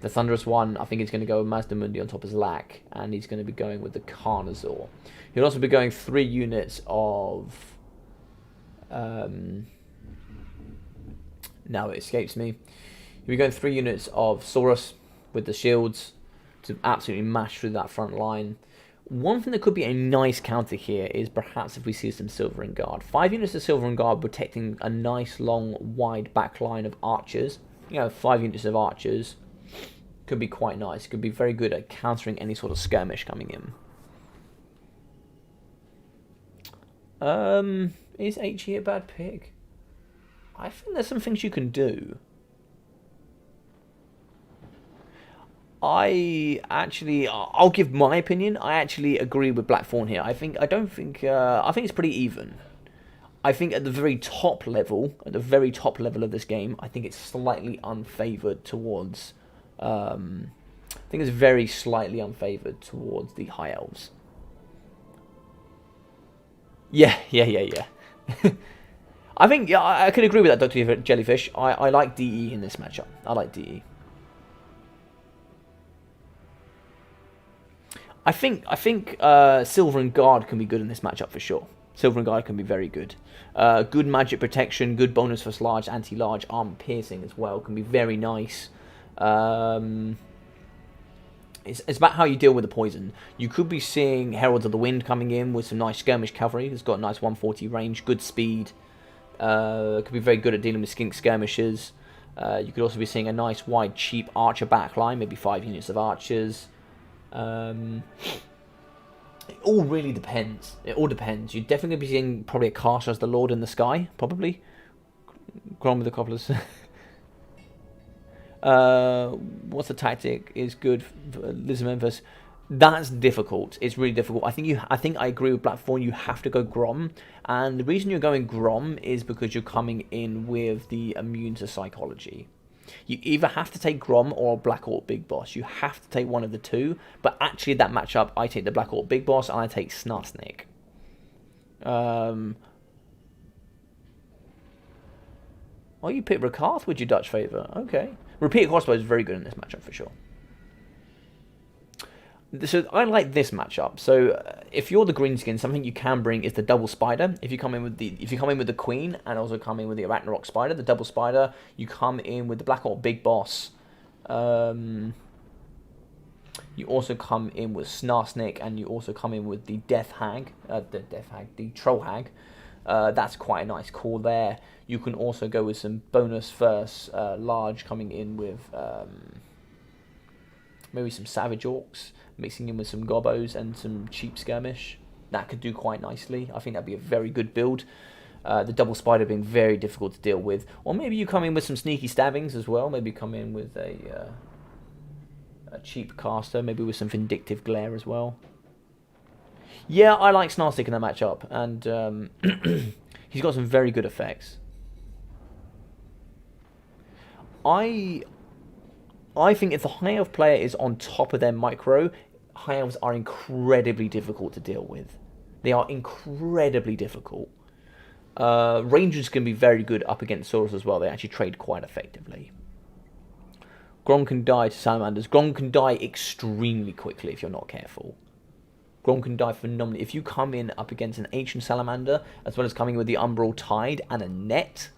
the Thunderous One. I think he's going to go with Mazdamundi on top of Zlak. And he's going to be going with the Carnosaur. He'll also be going 3 units of... now it escapes me. He'll be going 3 units of Saurus with the shields to absolutely mash through that front line. One thing that could be a nice counter here is perhaps if we see some Silvering Guard. 5 units of Silvering Guard protecting a nice long wide back line of archers. 5 units of archers could be quite nice. Could be very good at countering any sort of skirmish coming in. Is HE a bad pick? I think there's some things you can do. I'll give my opinion. I actually agree with Blackthorn here. I think it's pretty even. I think at the very top level of this game, I think it's slightly unfavored towards. I think it's very slightly unfavored towards the High Elves. Yeah. I think I could agree with that, Dr. Jellyfish. I like DE in this matchup. I like DE. I think Silvering Guard can be good in this matchup for sure. Silvering Guard can be very good. Good magic protection, good bonus for large, anti-large, armor piercing as well. Can be very nice. It's about how you deal with the poison. You could be seeing Heralds of the Wind coming in with some nice skirmish cavalry. It's got a nice 140 range, good speed. Could be very good at dealing with skink skirmishers. You could also be seeing a nice wide, cheap archer backline, maybe 5 units of archers. It all really depends. It all depends. You're definitely be seeing probably a caster as the Lord in the Sky, probably. Grom with the Cobblers. What's the tactic? Is good for Lizamemphis. That's difficult. It's really difficult. I think I agree with Blackthorn. You have to go Grom, and the reason you're going Grom is because you're coming in with the immune to psychology. You either have to take Grom or Black Orc Big Boss. You have to take one of the two. But actually, that matchup, I take the Black Orc Big Boss and I take Snarsnake. Oh, you pick Rakarth with your Dutch favour. Okay. Repeated Crossbow is very good in this matchup for sure. So I like this matchup. So if you're the Greenskin, something you can bring is the Double Spider. If you come in with the Queen and also come in with the Arachnarok Spider, the Double Spider, you come in with the Black Orc Big Boss. You also come in with Snarsnake, and you also come in with the the Troll Hag. That's quite a nice call there. You can also go with some bonus first large coming in with maybe some Savage Orcs, mixing in with some Gobbos and some cheap skirmish. That could do quite nicely. I think that'd be a very good build. The Double Spider being very difficult to deal with. Or maybe you come in with some sneaky stabbings as well. Maybe come in with a cheap caster, maybe with some Vindictive Glare as well. Yeah, I like Snarsnake in that matchup, and he's got some very good effects. I think if the High Elf player is on top of their micro, High Elves are incredibly difficult to deal with. They are incredibly difficult. Rangers can be very good up against Saurus as well. They actually trade quite effectively. Grom can die to Salamanders. Grom can die extremely quickly if you're not careful. Grom can die phenomenally. If you come in up against an Ancient Salamander, as well as coming with the Umbral Tide and a net,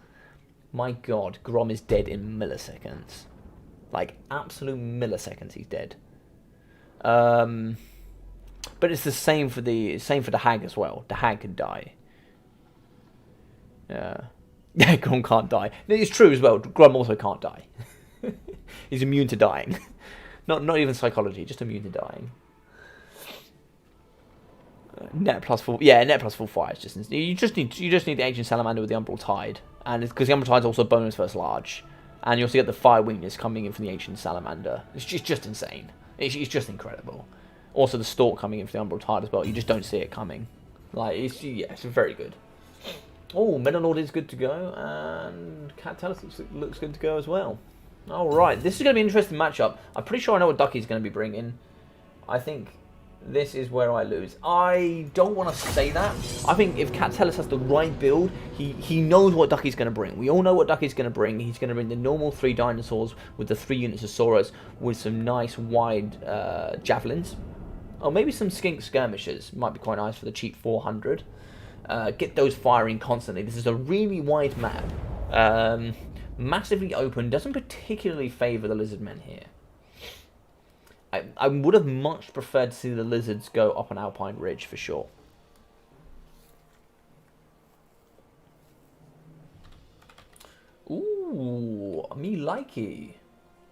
my god, Grom is dead in milliseconds. Like, absolute milliseconds he's dead. But it's the same for the Hag as well. The Hag can die. Yeah, Grom can't die. It's true as well. Grom also can't die. He's immune to dying. Not even psychology, just immune to dying. Net plus 4. Yeah, net plus 4 fire. You just need the ancient salamander with the umbral tide, and because the umbral tide is also a bonus versus large, and you also get the fire weakness coming in from the ancient salamander. It's just insane. It's just incredible. Also the stalk coming in from the umbral tide as well. You just don't see it coming. Like it's very good. Oh, Menelord is good to go, and Cat Tellus looks good to go as well. All right, this is going to be an interesting matchup. I'm pretty sure I know what Ducky's going to be bringing. I think this is where I lose. I don't want to say that. I think if Cat Tellus has the right build, he knows what Ducky's going to bring. We all know what Ducky's going to bring. He's going to bring the normal 3 dinosaurs with the 3 units of Saurus with some nice wide javelins. Or maybe some skink skirmishers. Might be quite nice for the cheap 400. Get those firing constantly. This is a really wide map. Massively open. Doesn't particularly favour the lizardmen here. I would have much preferred to see the lizards go up an alpine ridge for sure. Ooh, me likey.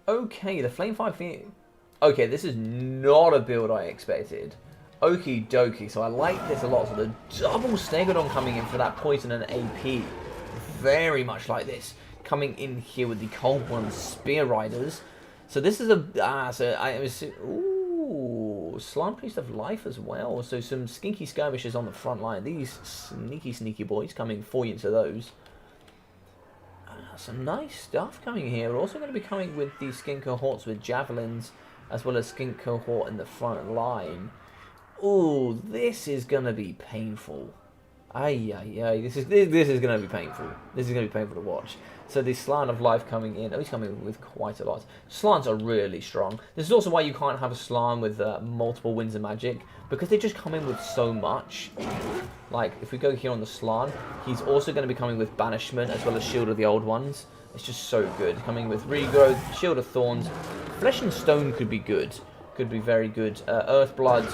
Okay, the Flame 5 Phoenix. Okay, this is not a build I expected. Okie dokie, so I like this a lot. So the double Stegodon coming in for that poison and AP. Very much like this. Coming in here with the Cold One Spear Riders. So this is ooh, Slime Priest of Life as well. So some skinky skirmishers on the front line. These sneaky boys coming 4 units of those. Some nice stuff coming here. We're also going to be coming with the skink cohorts with javelins, as well as skink cohort in the front line. Ooh, this is going to be painful. This is going to be painful. This is going to be painful to watch. So the Slant of Life coming in. Oh, he's coming in with quite a lot. Slants are really strong. This is also why you can't have a Slant with multiple Winds of Magic, because they just come in with so much. Like, if we go here on the Slant, he's also going to be coming with Banishment, as well as Shield of the Old Ones. It's just so good. Coming with Regrowth, Shield of Thorns. Flesh and Stone could be good. Could be very good. Earthblood,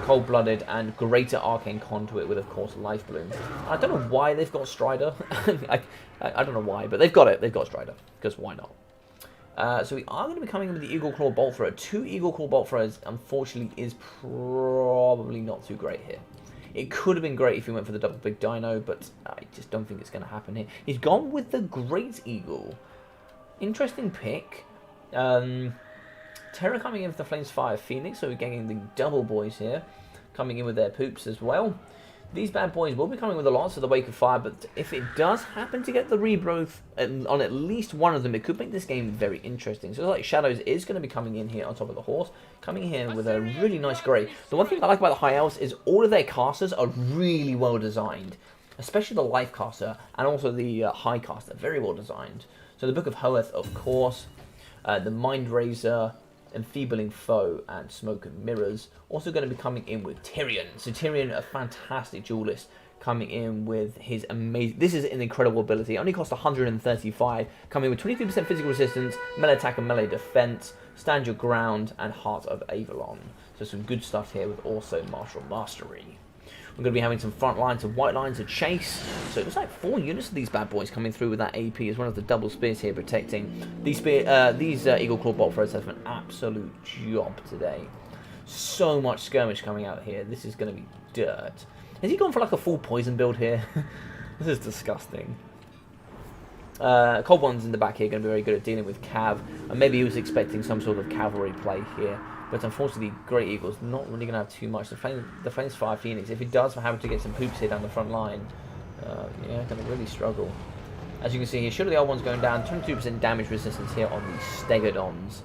Cold-Blooded, and Greater Arcane Conduit with, of course, Life Bloom. I don't know why they've got Strider. I don't know why, but they've got it. They've got Strider, because why not? So we are going to be coming in with the Eagle Claw Bolt Thrower. 2 Eagle Claw Bolt Throwers, unfortunately, is probably not too great here. It could have been great if he went for the double big dino, but I just don't think it's going to happen here. He's gone with the Great Eagle. Interesting pick. Terra coming in with the Flames Fire Phoenix, so we're getting the double boys here, coming in with their poops as well. These bad boys will be coming with a lot of the Wake of Fire, but if it does happen to get the Regrowth on at least one of them, it could make this game very interesting. So like Shadows is going to be coming in here on top of the horse, coming here with a really nice grey. The one thing I like about the High Elves is all of their casters are really well designed, especially the Life Caster and also the High Caster, very well designed. So the Book of Hoeth, of course, the Mind Razor, Enfeebling Foe, and Smoke and Mirrors. Also going to be coming in with Tyrion. So Tyrion, a fantastic duelist, coming in with his amazing... This is an incredible ability. It only costs 135, coming with 23% physical resistance, melee attack and melee defense, stand your ground, and Heart of Avalon. So some good stuff here with also Martial Mastery. We're going to be having some front lines and white lines to chase. So it looks like 4 units of these bad boys coming through with that AP, as well as the double spears here protecting. These Eagle Claw Bolt Throwers have an absolute job today. So much skirmish coming out here. This is going to be dirt. Has he gone for like a full poison build here? This is disgusting. Cold One's in the back here, going to be very good at dealing with Cav. And maybe he was expecting some sort of cavalry play here. But unfortunately, Great Eagle's not really going to have too much. The Flames Fire Phoenix, if it does happen to get some poops here down the front line, yeah, going to really struggle. As you can see here, Shield of the Old One's going down, 22% damage resistance here on the Stegodons.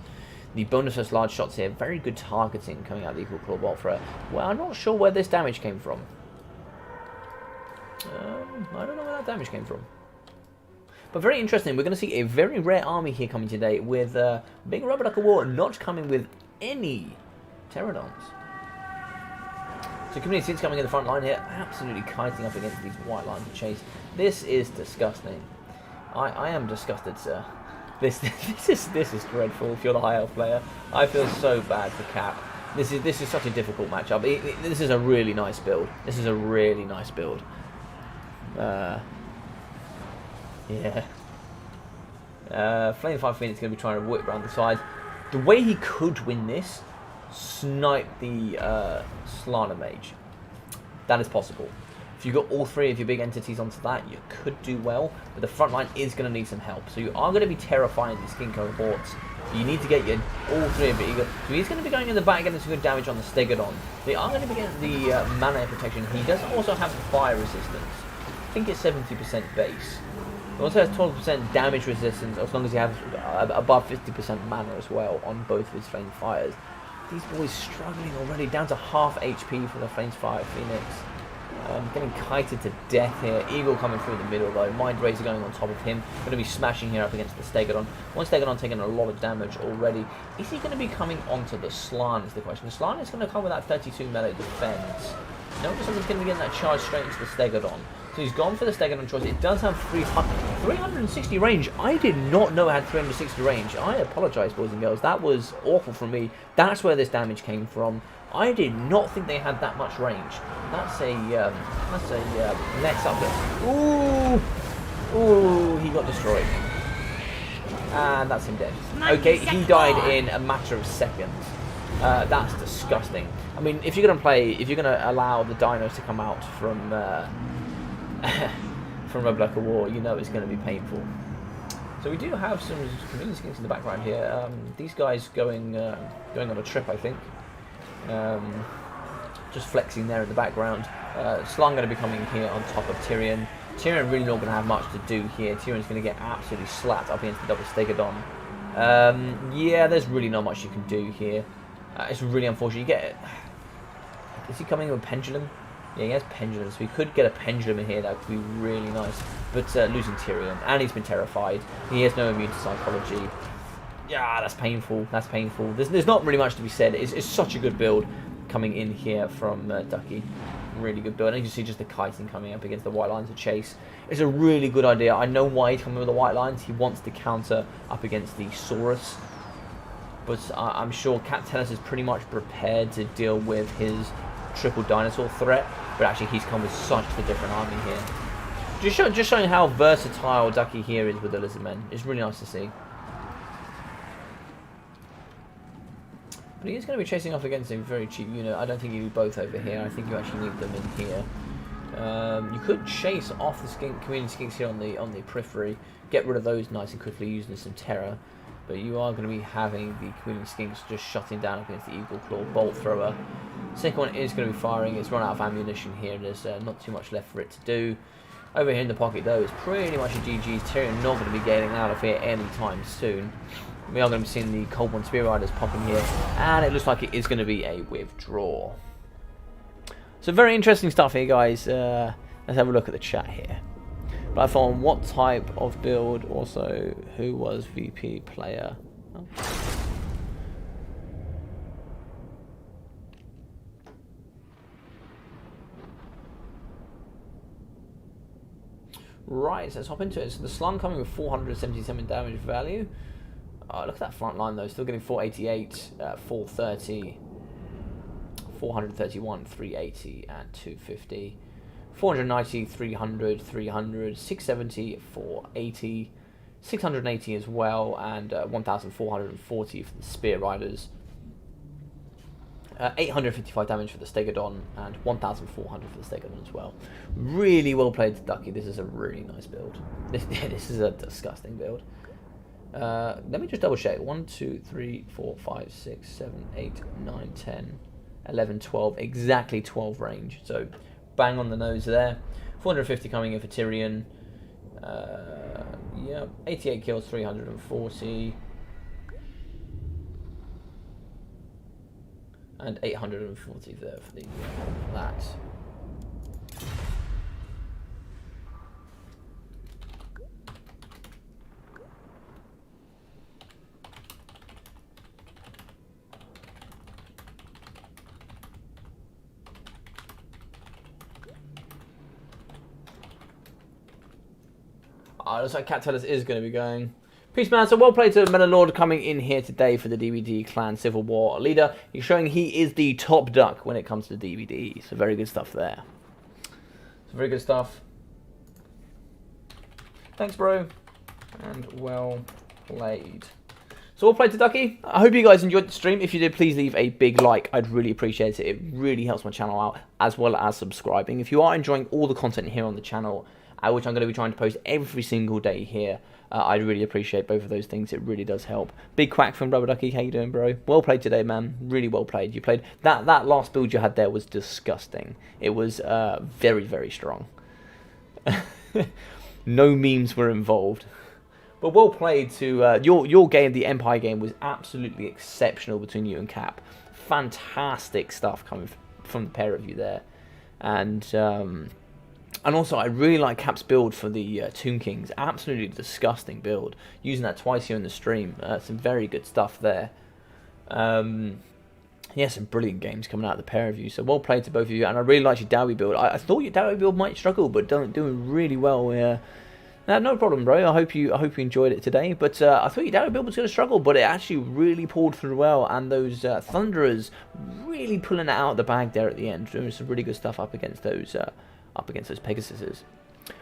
The bonus versus large shots here, very good targeting coming out of the Eagle Claw Bolt Thrower. Well, I'm not sure where this damage came from. I don't know where that damage came from. But very interesting, we're going to see a very rare army here coming today with Big Rubber Duck of War not coming with any Pterodons. So Community Sins coming in the front line here, absolutely kiting up against these white lines of chase. This is disgusting. I am disgusted, sir. This is dreadful if you're the High Elf player. I feel so bad for Cap. This is such a difficult matchup. This is a really nice build. This is a really nice build. Yeah. Flame Fire Phoenix is going to be trying to whip around the side. The way he could win this, snipe the Slana Mage. that is possible. If you got all three of your big entities onto that, you could do well, but the front line is going to need some help. So you are going to be terrifying these Skink cohorts. You need to get your all three of it. So he's going to be going in the back, getting some good damage on the Stegodon. They are going to be getting the mana protection. He does also have fire resistance. I think it's 70% base. He also has 12% damage resistance as long as he has above 50% mana as well on both of his Flame Fires. These boys struggling already, down to half HP for the Flame Fire Phoenix. Getting kited to death here. Eagle coming through the middle though. Mind Razor going on top of him. Going to be smashing here up against the Stegodon. One Stegodon taking a lot of damage already. Is he going to be coming onto the Slann is the question. The Slann is going to come with that 32 melee defense. No, someone's going to be getting that charge straight into the Stegodon. So he's gone for the Stegodon choice. It does have 360 range. I did not know it had 360 range. I apologise, boys and girls. That was awful from me. That's where this damage came from. I did not think they had that much range. That's a mess up there. Ooh, he got destroyed. And that's him dead. Okay, he died in a matter of seconds. That's disgusting. I mean, if you're gonna allow the dinos to come out from from Rebel War, you know it's going to be painful. So we do have some community skinks in the background here. These guys going on a trip, I think. Just flexing there in the background. Slann going to be coming here on top of Tyrion. Tyrion really not going to have much to do here. Tyrion's going to get absolutely slapped up against the double Stegodon. Yeah, there's really not much you can do here. It's really unfortunate. You get it. Is he coming with Pendulum? Yeah, he has Pendulum, so we could get a Pendulum in here. That would be really nice. But losing Tyrion, and he's been terrified. He has no immune to psychology. Yeah, that's painful. That's painful. There's not really much to be said. It's such a good build coming in here from Ducky. Really good build. And you can see just the kiting coming up against the white lines of chase. It's a really good idea. I know why he's coming with the white lines. He wants to counter up against the Saurus. But I'm sure Cat Tennis is pretty much prepared to deal with his triple dinosaur threat. But actually, he's come with such a different army here. Just showing how versatile Ducky here is with the Lizardmen. It's really nice to see. But he is going to be chasing off against a very cheap unit. I don't think you need both over here. I think you actually need them in here. You could chase off the community skinks here on the periphery. Get rid of those nice and quickly using some terror. But you are going to be having the community skinks just shutting down against the Eagle Claw Bolt Thrower. Second one is going to be firing. It's run out of ammunition here. There's not too much left for it to do. Over here in the pocket, though, it's pretty much a GG's. Tyrion not going to be getting out of here anytime soon. We are going to be seeing the Cold One Spear Riders popping here. And it looks like it is going to be a withdraw. So very interesting stuff here, guys. Let's have a look at the chat here. Platform, what type of build? Also, who was VP player? Oh. Right, so let's hop into it. So the Slann coming with 477 damage value. Look at that front line though, still getting 488, 430, 431, 380, and 250. 490, 300, 300, 670, 480, 680 as well, and 1,440 for the Spear Riders. 855 damage for the Stegodon, and 1,400 for the Stegodon as well. Really well played, Ducky. This is a really nice build. This is a disgusting build. Let me just double check. 1, 2, 3, 4, 5, 6, 7, 8, 9, 10, 11, 12. Exactly 12 range. So bang on the nose there. 450 coming in for Tyrion. Yeah, 88 kills, 340. And 840 there for the that. Looks like Cat Tellus is going to be going. Peace, man. So well played to Meta Lord coming in here today for the DBD Clan Civil War leader. He's showing he is the top duck when it comes to DBD. So very good stuff there. So very good stuff. Thanks, bro. And well played. So well played to Ducky. I hope you guys enjoyed the stream. If you did, please leave a big like. I'd really appreciate it. It really helps my channel out, as well as subscribing. If you are enjoying all the content here on the channel, which I'm going to be trying to post every single day here, I'd really appreciate both of those things. It really does help. Big quack from Rubber Ducky. How you doing, bro? Well played today, man. Really well played. You played that last build you had there was disgusting. It was very, very strong. No memes were involved. But well played to your game. The Empire game was absolutely exceptional between you and Cap. Fantastic stuff coming from the pair of you there, and also I really like Cap's build for the Tomb Kings. Absolutely disgusting build. Using that twice here in the stream. Some very good stuff there. Yeah, some brilliant games coming out of the pair of you. So well played to both of you, and I really liked your Dowie build. I thought your Dowie build might struggle, but doing really well here. No problem, bro. I hope you enjoyed it today. But I thought your Dowie build was going to struggle, but it actually really pulled through well. And those Thunderers really pulling it out of the bag there at the end, doing some really good stuff up against those Pegasuses.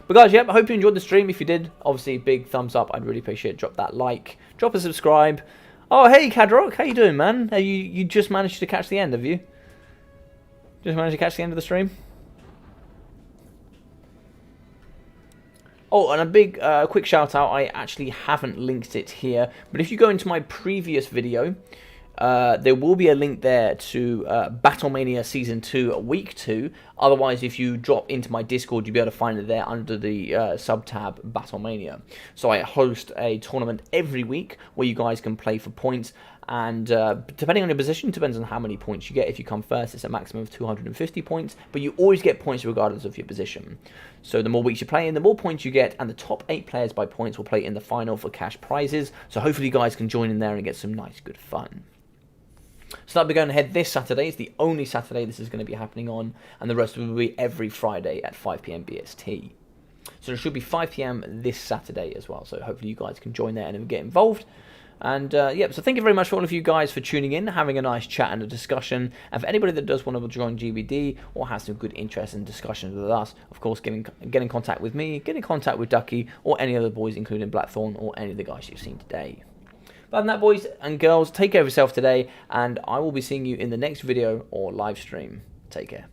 But guys, yep, I hope you enjoyed the stream. If you did, obviously big thumbs up. I'd really appreciate it. Drop that like, drop a subscribe. Oh, hey, Cadrock, how you doing, man? You just managed to catch the end, have you? Just managed to catch the end of the stream? Oh, and a big quick shout out, I actually haven't linked it here, but if you go into my previous video, there will be a link there to Battlemania Season 2, Week 2. Otherwise, if you drop into my Discord, you'll be able to find it there under the sub-tab Battlemania. So I host a tournament every week where you guys can play for points. And depending on your position, depends on how many points you get. If you come first, it's a maximum of 250 points, but you always get points regardless of your position. So the more weeks you play in, the more points you get, and the top 8 players by points will play in the final for cash prizes. So hopefully you guys can join in there and get some nice, good fun. So that'll be going ahead this Saturday. It's the only Saturday this is going to be happening on, and the rest will be every Friday at 5 PM BST. So it should be 5 PM this Saturday as well. So hopefully you guys can join there and get involved. And yeah, so thank you very much for all of you guys for tuning in, having a nice chat and a discussion. And for anybody that does want to join GBD or has some good interest in discussions with us, of course, get in contact with me, get in contact with Ducky or any other boys, including Blackthorn or any of the guys you've seen today. But other than that, boys and girls, take care of yourself today, and I will be seeing you in the next video or live stream. Take care.